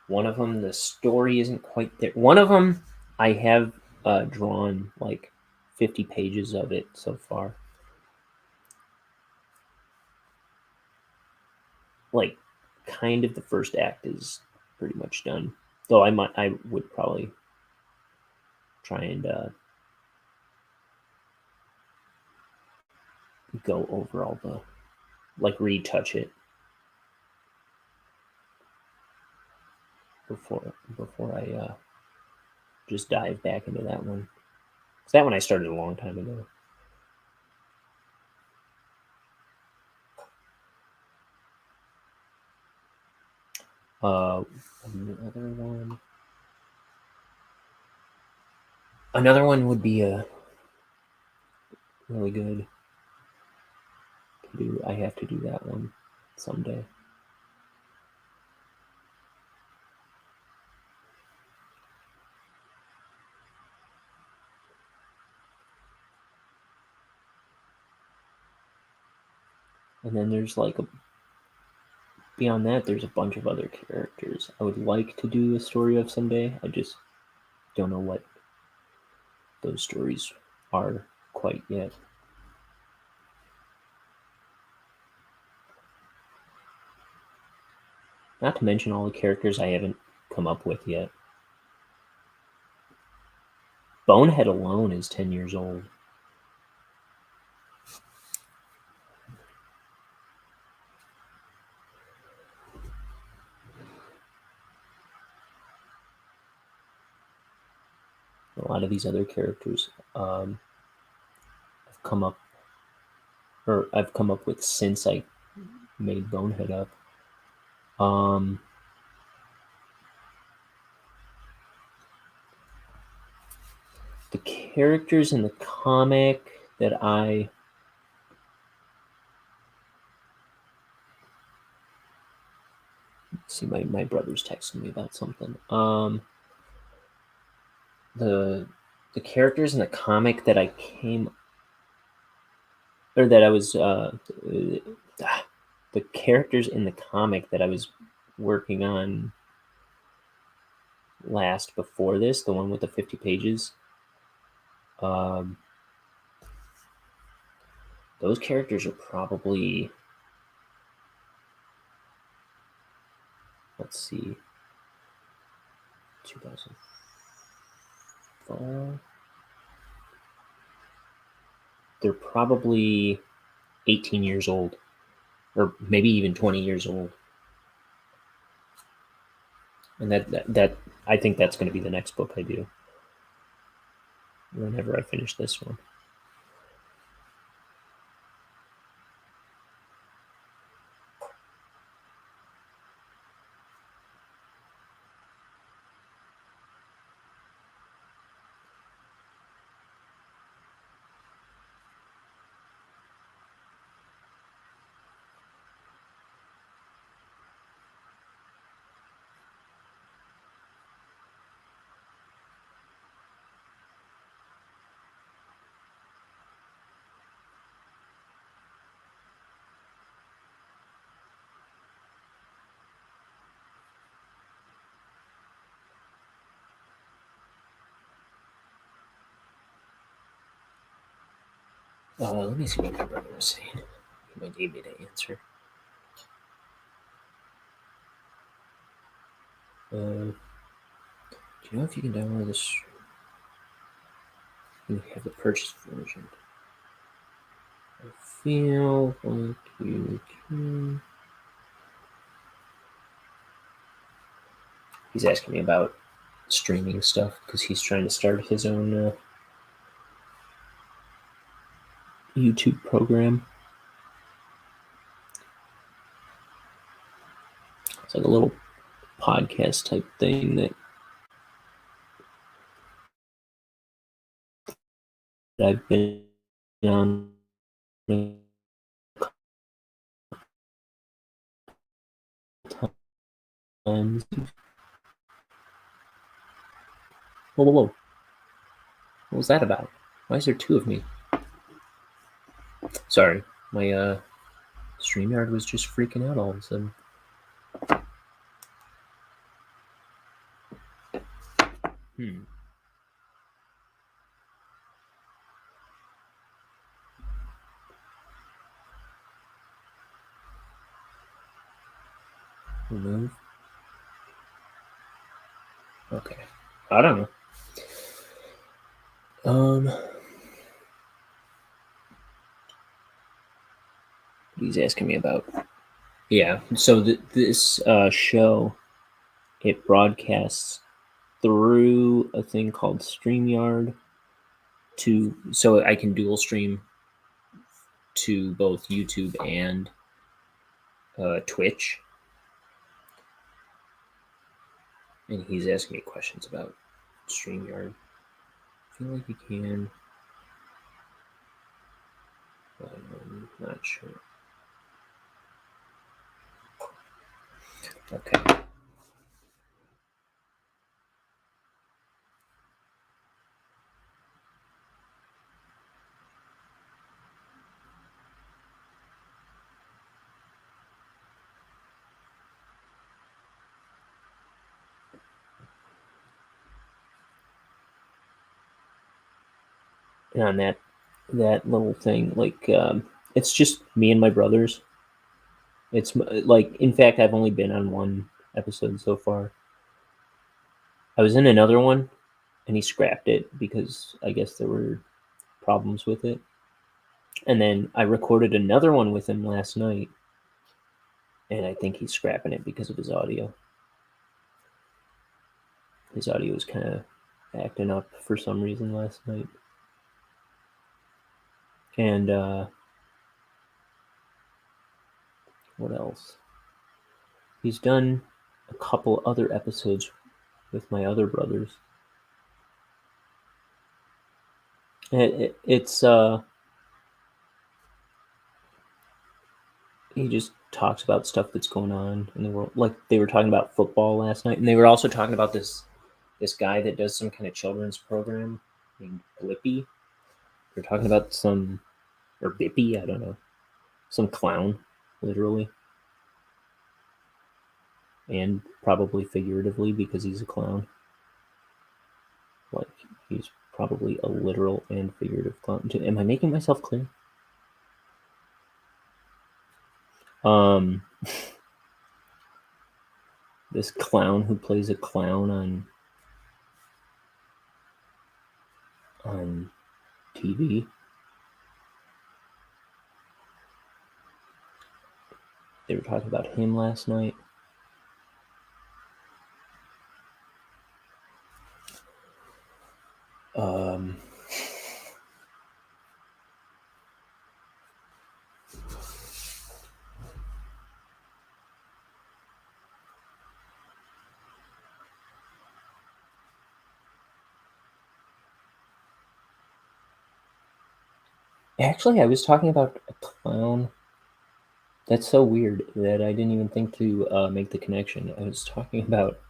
One of them, the story isn't quite there. One of them, I have drawn 50 pages of it so far. Kind of the first act is pretty much done. Though I would probably try and go over all the retouch it before I just dive back into that one. 'Cause that one I started a long time ago. Another one would be really good to do. I have to do that one someday. And then there's beyond that, there's a bunch of other characters I would like to do a story of someday. I just don't know what those stories are quite yet. Not to mention all the characters I haven't come up with yet. Bonehead alone is 10 years old. A lot of these other characters I've come up with since I made Bonehead up. The characters in the comic that see, my brother's texting me about something. The characters in the comic that I the characters in the comic that I was working on last before this, the one with the 50 pages, those characters are probably, let's see, 2004. They're probably 18 years old, or maybe even 20 years old. And that I think that's going to be the next book I do whenever I finish this one. Let me see what my brother was saying. He might need me to answer. Do you know if you can download this? You have the purchased version. I feel like you can. He's asking me about streaming stuff because he's trying to start his own YouTube program. It's like a little podcast type thing that I've been on times. Whoa, whoa, whoa. What was that about? Why is there two of me? Sorry, my StreamYard was just freaking out all of a sudden. Remove. Okay. I don't know. He's asking me about. Yeah. So this show, it broadcasts through a thing called StreamYard so I can dual stream to both YouTube and Twitch. And he's asking me questions about StreamYard. I feel like you can, but I'm not sure. Okay. And on that little thing, like it's just me and my brothers. It's like, in fact, I've only been on one episode so far. I was in another one, and he scrapped it because I guess there were problems with it. And then I recorded another one with him last night, and I think he's scrapping it because of his audio. His audio was kind of acting up for some reason last night. And what else? He's done a couple other episodes with my other brothers. It's he just talks about stuff that's going on in the world. Like, they were talking about football last night, and they were also talking about this guy that does some kind of children's program named Blippi. They're talking about or Bippy, I don't know, some clown, literally, and probably figuratively because he's a clown. He's probably a literal and figurative clown. Am I making myself clear? This clown who plays a clown on TV. They were talking about him last night. Actually, I was talking about a clown. That's so weird that I didn't even think to make the connection. I was talking about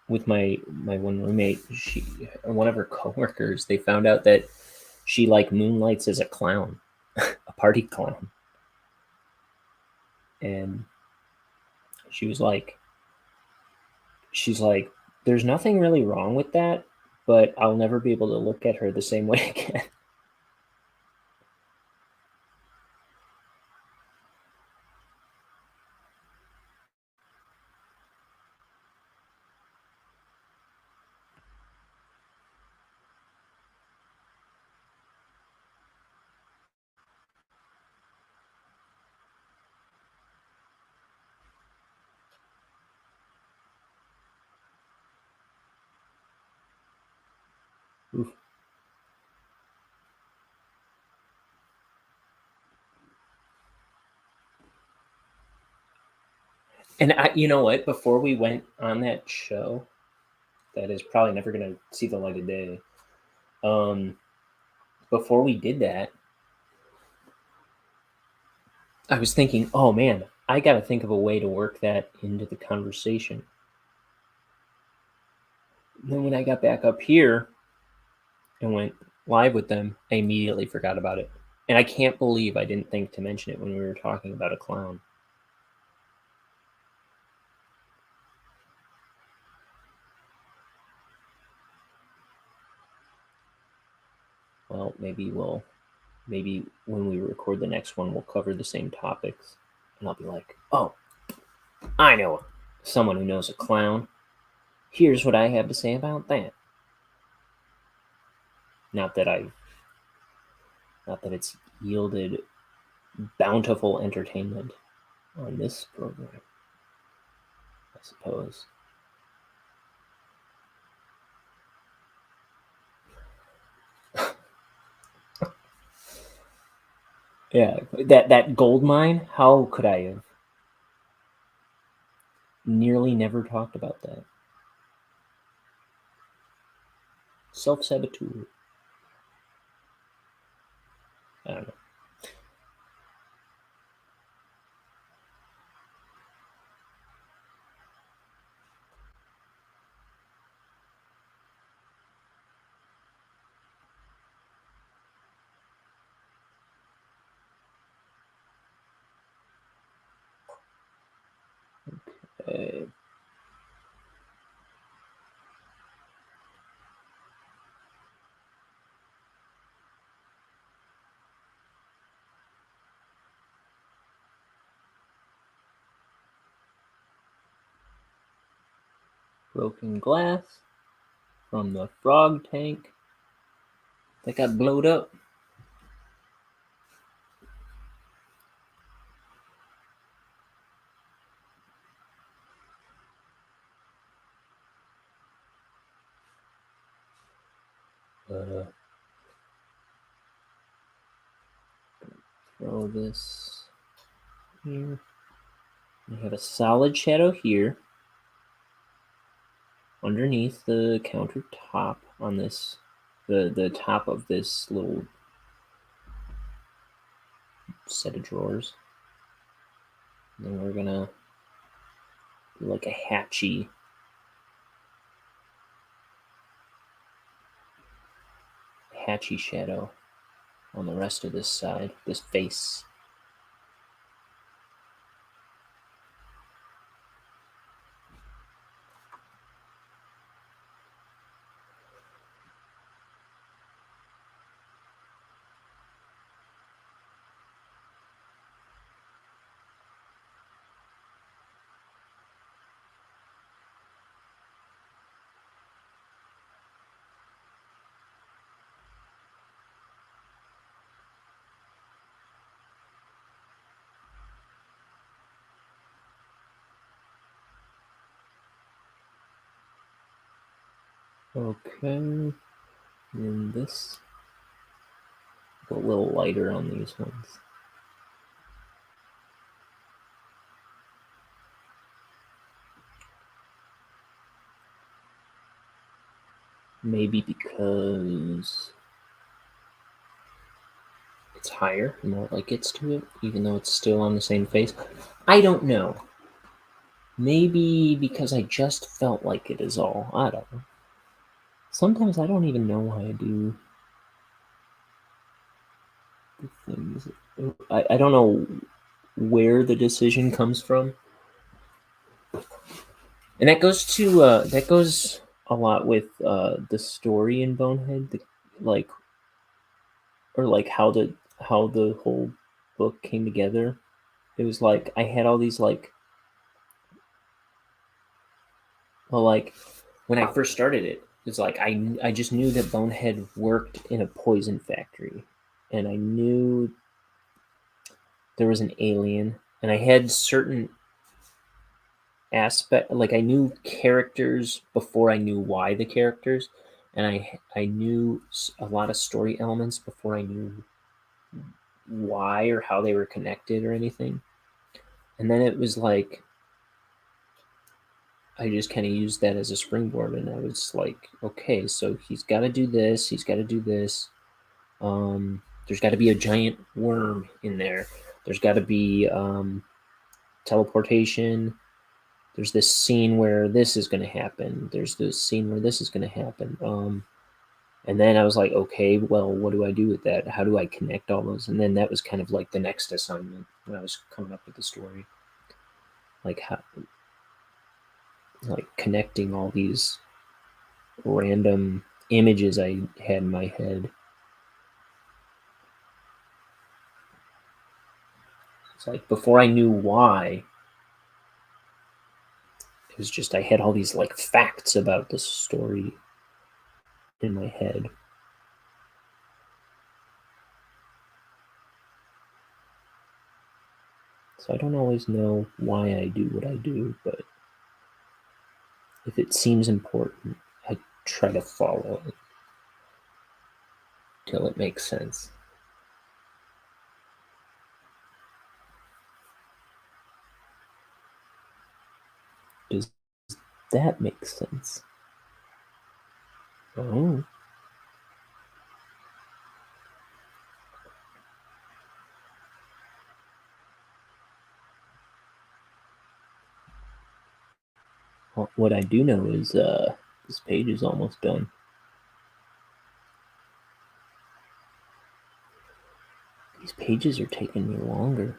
with my one roommate. One of her coworkers, they found out that she like moonlights as a clown, a party clown, and she's like, there's nothing really wrong with that, but I'll never be able to look at her the same way again. Oof. And you know what? Before we went on that show, that is probably never going to see the light of day. Before we did that, I was thinking, oh man, I got to think of a way to work that into the conversation. And then when I got back up here and went live with them, I immediately forgot about it. And I can't believe I didn't think to mention it when we were talking about a clown. Well, maybe when we record the next one, we'll cover the same topics. And I'll be like, oh, I know someone who knows a clown. Here's what I have to say about that. Not that it's yielded bountiful entertainment on this program, I suppose. Yeah, that gold mine, how could I have nearly never talked about that? Self-saboteur. I don't know. Okay. Broken glass from the frog tank that got blowed up. Throw this here. We have a solid shadow here underneath the countertop on this, the top of this little set of drawers. And then we're gonna do like a hatchy shadow on the rest of this side, this face. Okay. And this, a little lighter on these ones. Maybe because it's higher, more light gets to it, even though it's still on the same face. I don't know. Maybe because I just felt like it is all. I don't know. Sometimes I don't even know why I do the things. I don't know where the decision comes from. And that goes to that goes a lot with the story in Bonehead, like how the whole book came together. It was like I had all these like when I first started it, it's like I just knew that Bonehead worked in a poison factory, and I knew there was an alien, and I had certain aspect, like I knew characters before I knew why the characters, and I knew a lot of story elements before I knew why or how they were connected or anything. And then it was like I just kind of used that as a springboard, and I was like, okay, so he's got to do this, he's got to do this. There's got to be a giant worm in there. There's got to be teleportation. There's this scene where this is going to happen. There's this scene where this is going to happen. And then I was like, okay, well, what do I do with that? How do I connect all those? And then that was kind of like the next assignment when I was coming up with the story. Like how, like connecting all these random images I had in my head. It's like before I knew why, it was just I had all these like facts about the story in my head. So I don't always know why I do what I do, but if it seems important, I try to follow it till it makes sense. Does that make sense? Oh. Well, what I do know is this page is almost done. These pages are taking me longer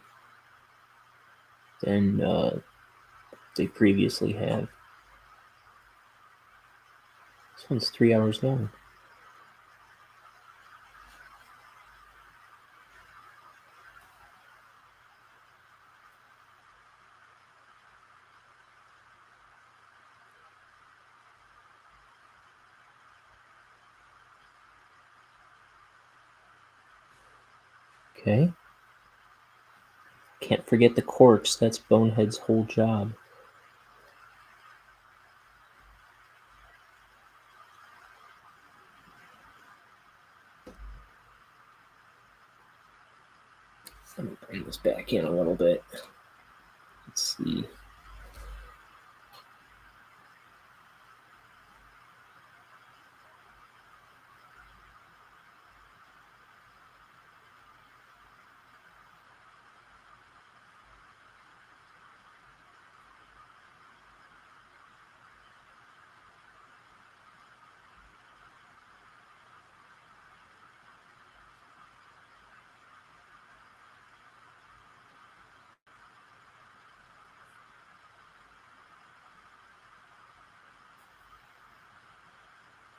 than they previously have. This one's 3 hours long. Okay. Can't forget the corpse. That's Bonehead's whole job. Let me bring this back in a little bit. Let's see.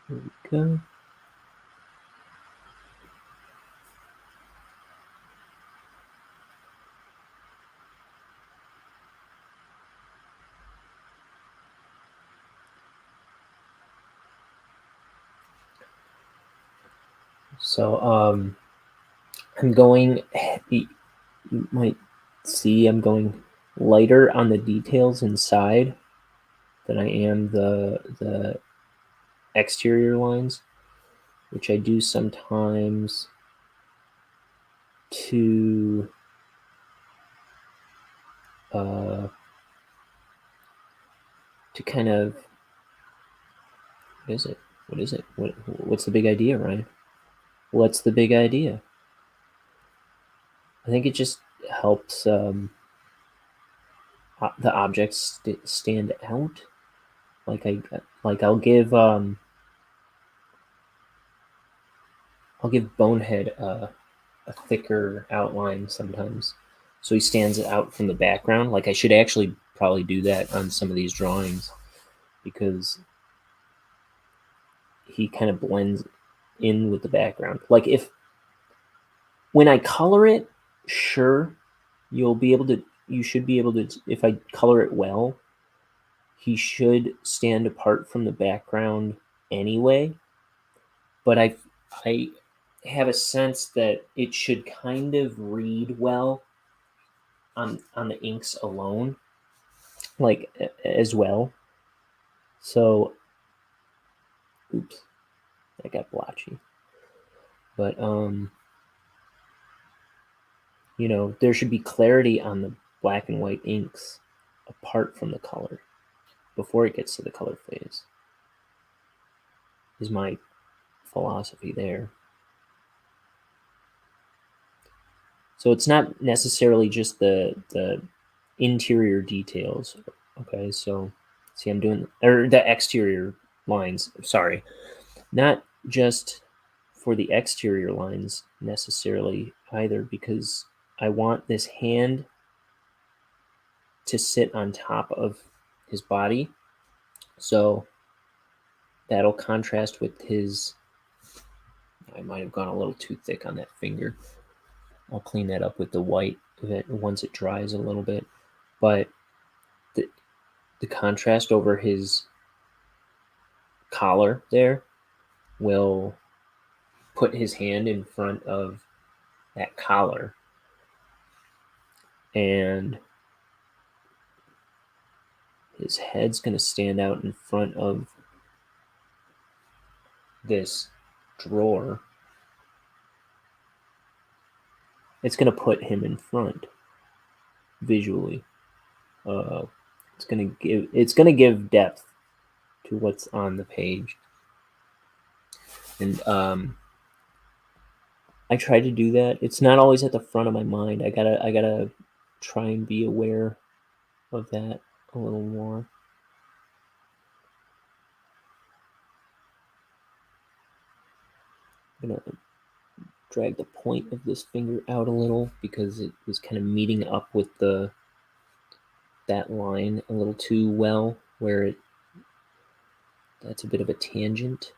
Here we go. So I'm going, you might see I'm going lighter on the details inside than I am the exterior lines, which I do sometimes to kind of, what is it? What's the big idea, Ryan? What's the big idea? I think it just helps the objects stand out. I'll give Bonehead a thicker outline sometimes, so he stands out from the background. Like, I should actually probably do that on some of these drawings, because he kind of blends in with the background. Like, when I color it, sure, you should be able to, if I color it well, he should stand apart from the background anyway. But I have a sense that it should kind of read well on the inks alone, like, as well. So, oops, that got blotchy. But there should be clarity on the black and white inks apart from the color before it gets to the color phase, is my philosophy there. So it's not necessarily just the interior details. Okay, so see, I'm doing, or the exterior lines, sorry, not just for the exterior lines necessarily either, because I want this hand to sit on top of his body, so that'll contrast with his, I might have gone a little too thick on that finger. I'll clean that up with the white once it dries a little bit. But the contrast over his collar there will put his hand in front of that collar, and his head's going to stand out in front of this drawer. It's going to put him in front visually. It's going to give depth to what's on the page. And I try to do that. It's not always at the front of my mind. I gotta try and be aware of that a little more. I'm gonna drag the point of this finger out a little, because it was kind of meeting up with that line a little too well, where that's a bit of a tangent.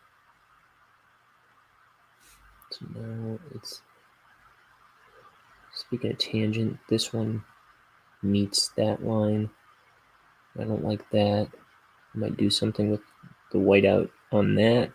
So now it's, speaking of tangent, this one meets that line. I don't like that. I might do something with the whiteout on that.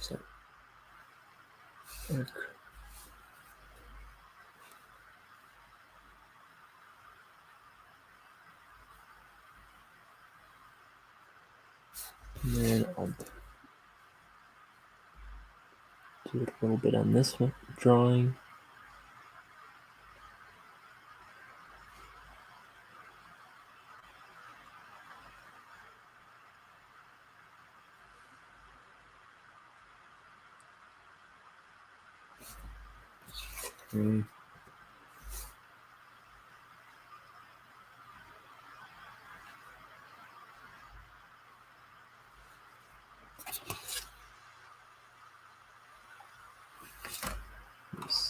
So, okay. And then I'll do a little bit on this one, drawing.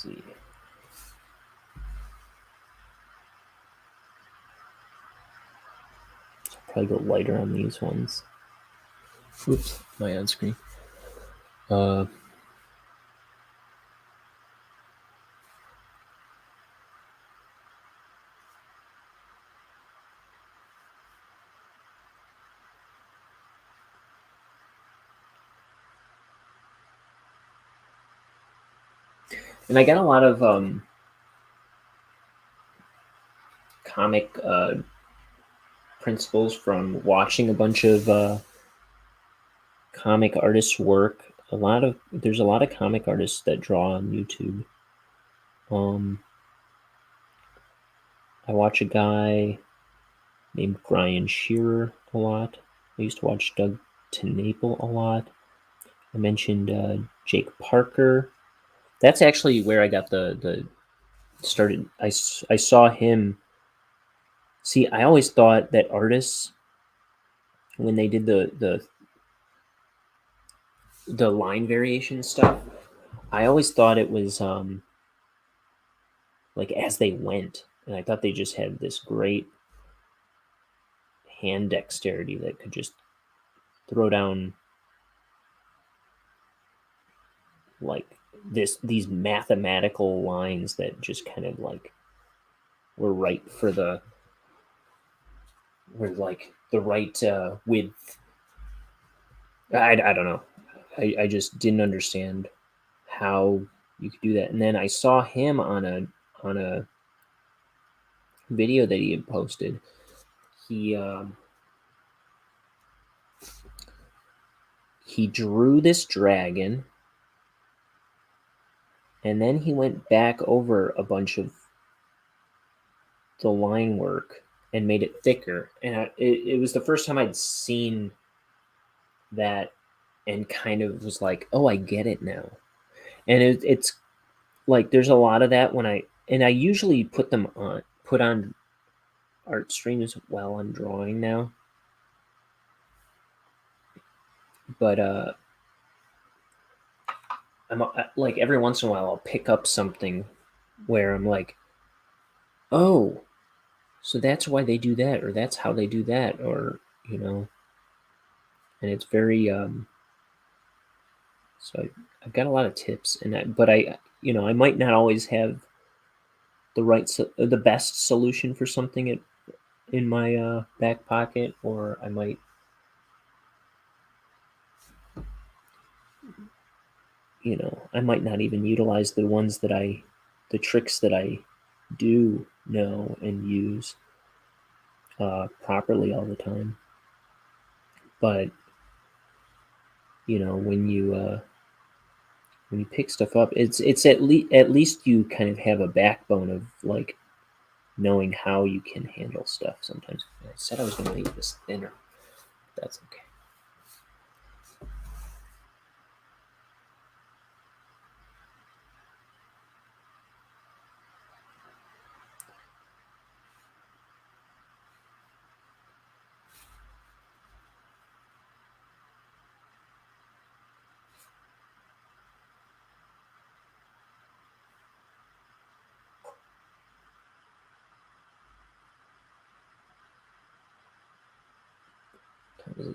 see. Probably go lighter on these ones. Oops, my on screen. And I got a lot of comic principles from watching a bunch of comic artists work. There's a lot of comic artists that draw on YouTube. I watch a guy named Brian Shearer a lot. I used to watch Doug TenNapel a lot. I mentioned Jake Parker. That's actually where I got the started. I saw him. See, I always thought that artists, when they did the line variation stuff, I always thought it was like as they went, and I thought they just had this great hand dexterity that could just throw down like these mathematical lines that just kind of like were right for the right width. I don't know. I just didn't understand how you could do that. And then I saw him on a video that he had posted. He drew this dragon, and then he went back over a bunch of the line work and made it thicker. And it was the first time I'd seen that and kind of was like, oh, I get it now. And it's like there's a lot of that when I usually put on art streams while I'm drawing now. But I'm like every once in a while I'll pick up something where I'm like, oh, so that's why they do that, or that's how they do that, or and it's very so I've got a lot of tips, but I might not always have the best solution for something in my back pocket, or I might I might not even utilize the tricks that I do know and use properly all the time. But when you pick stuff up, it's at least you kind of have a backbone of like knowing how you can handle stuff. Sometimes I said I was going to make this thinner. That's okay.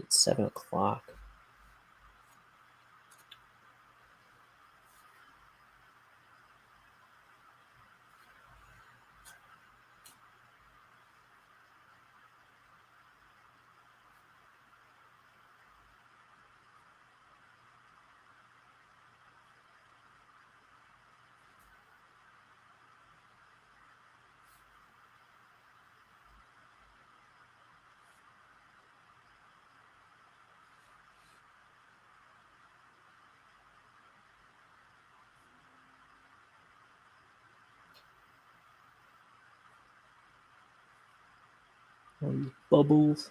It's 7 o'clock. All these bubbles.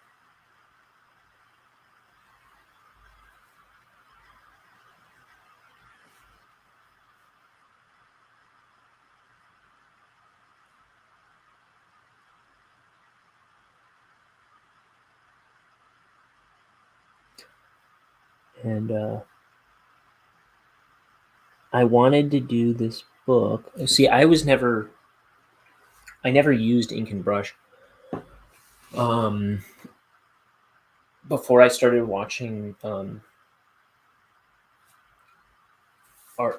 And I wanted to do this book. See, I never used ink and brush. Before I started watching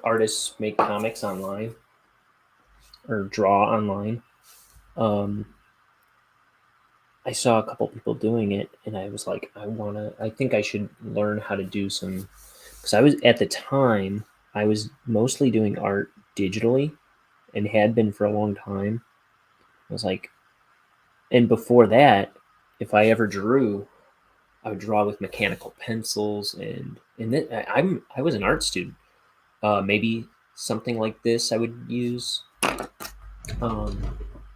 artists make comics online or draw online, I saw a couple people doing it, and I was like, I think I should learn how to do some, because at the time, I was mostly doing art digitally and had been for a long time. I was like, and before that, if I ever drew, I would draw with mechanical pencils, and then I was an art student. Maybe something like this I would use.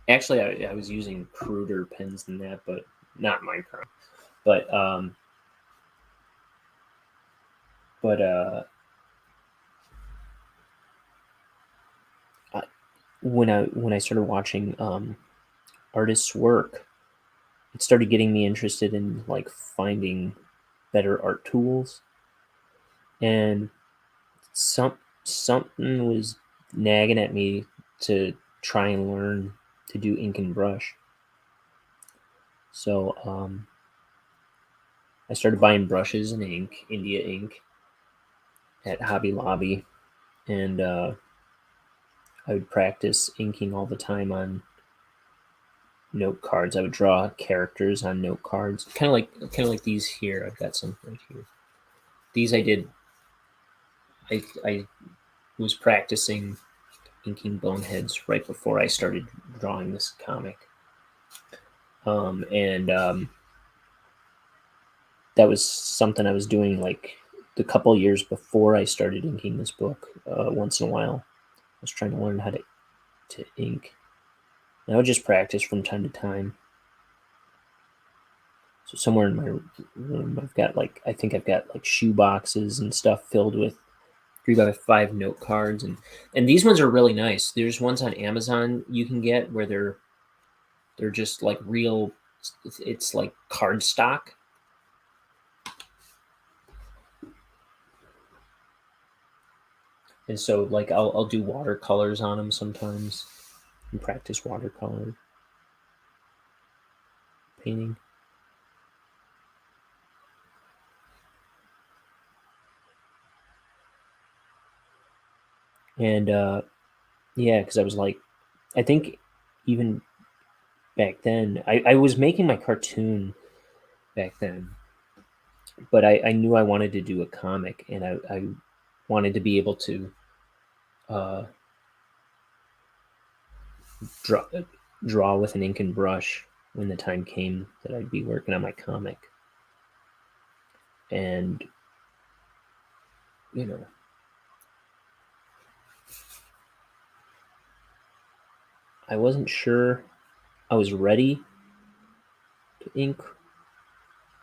Actually, I was using cruder pens than that, but not Minecraft. But when I started watching artists' work, it started getting me interested in like finding better art tools, and something was nagging at me to try and learn to do ink and brush. So I started buying brushes and ink, India ink, at Hobby Lobby, and I would practice inking all the time on note cards. I would draw characters on note cards, kind of like these here. I've got some right here. These I did. I was practicing inking boneheads right before I started drawing this comic, and that was something I was doing like the couple years before I started inking this book. Once in a while, I was trying to learn how to ink. And I would just practice from time to time. So somewhere in my room, I think I've got like shoe boxes and stuff filled with 3x5 note cards, and these ones are really nice. There's ones on Amazon you can get where they're just like real. It's like cardstock. And so like I'll do watercolors on them sometimes and practice watercolor painting. And yeah, because I was like, I think even back then, I was making my cartoon back then, but I knew I wanted to do a comic, and I wanted to be able to draw with an ink and brush when the time came that I'd be working on my comic. And, you know, I wasn't sure I was ready to ink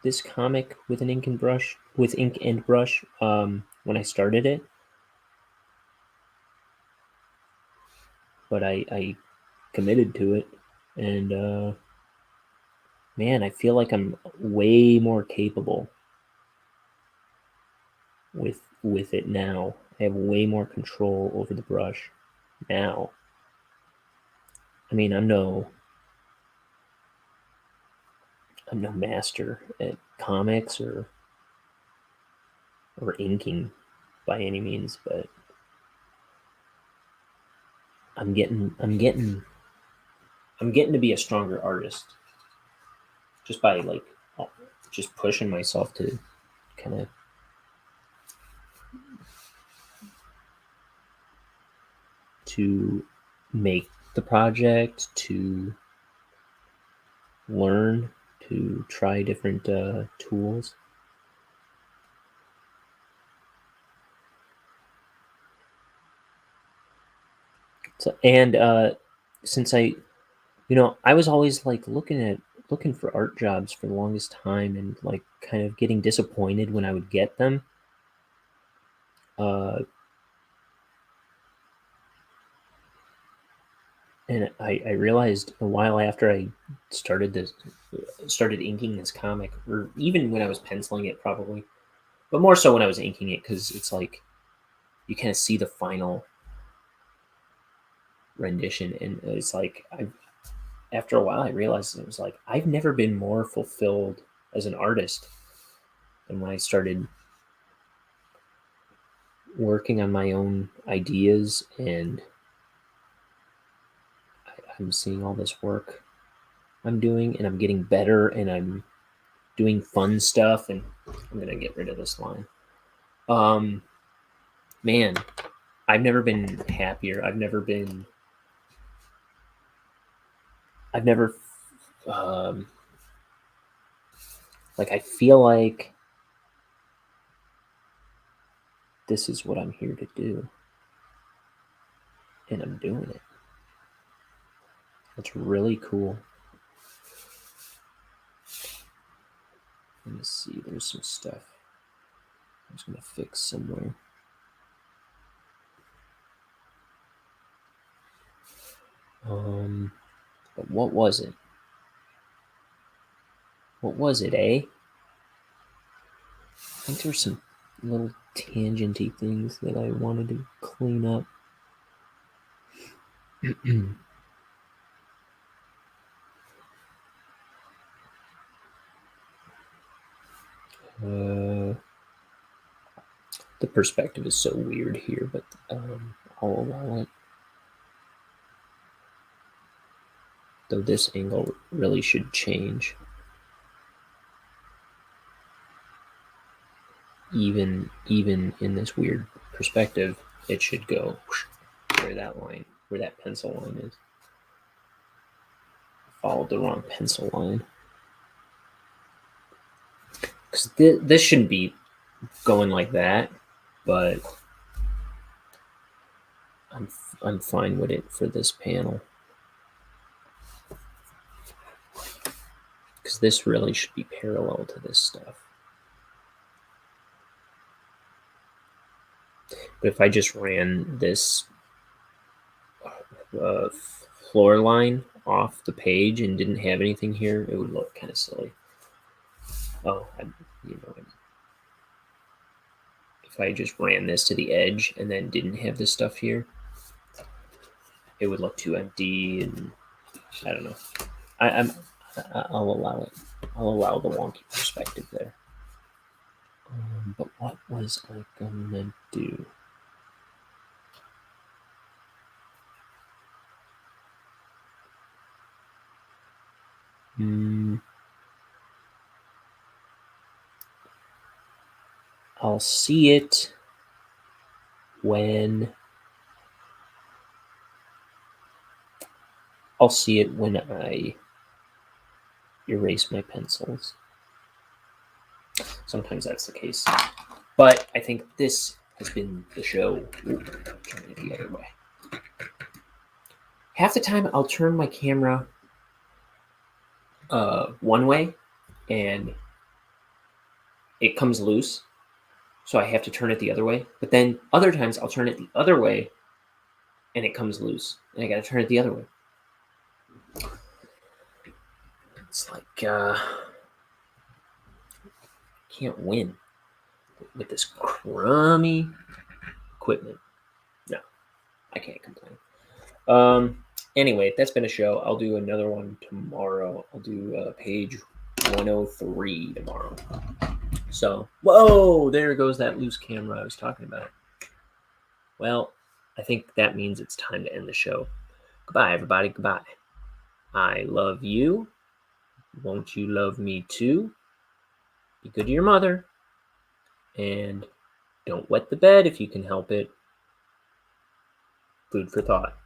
this comic with an ink and brush, when I started it. But I committed to it, and man, I feel like I'm way more capable with it now. I have way more control over the brush now. I mean, I'm no master at comics or inking by any means, but I'm getting to be a stronger artist just by like just pushing myself to kind of to make the project, to learn, to try different tools. So, and since I was always like looking for art jobs for the longest time, and like kind of getting disappointed when I would get them. And I realized a while after I started inking this comic, or even when I was penciling it probably, but more so when I was inking it, because it's like you kind of see the final rendition, and it's like after a while I realized it was like I've never been more fulfilled as an artist than when I started working on my own ideas, and I'm seeing all this work I'm doing, and I'm getting better, and I'm doing fun stuff. And I'm gonna get rid of this line. Man, I've never been happier. I've never like, I feel like this is what I'm here to do, and I'm doing it. It's really cool. Let me see, there's some stuff I was gonna fix somewhere. But what was it? What was it, eh? I think there's some little tangenty things that I wanted to clean up. The perspective is so weird here, but I'll allow it. Though this angle really should change. Even in this weird perspective, it should go where that pencil line is. I followed the wrong pencil line. Because this shouldn't be going like that, but I'm fine with it for this panel. Because this really should be parallel to this stuff. But if I just ran this floor line off the page and didn't have anything here, it would look kind of silly. Oh, if I just ran this to the edge and then didn't have this stuff here, it would look too empty, and I don't know. I'll allow it. I'll allow the wonky perspective there. But what was I gonna do? I'll see it when I erase my pencils. Sometimes that's the case. But I think this has been the show. Ooh, turn it the other way. Half the time I'll turn my camera one way and it comes loose, so I have to turn it the other way. But then other times I'll turn it the other way and it comes loose, and I gotta turn it the other way. It's like can't win with this crummy equipment. No, I can't complain. Anyway, that's been a show. I'll do another one tomorrow. I'll do page 103 tomorrow. So, whoa, there goes that loose camera I was talking about. Well, I think that means it's time to end the show. Goodbye, everybody. Goodbye. I love you. Won't you love me too? Be good to your mother. And don't wet the bed if you can help it. Food for thought.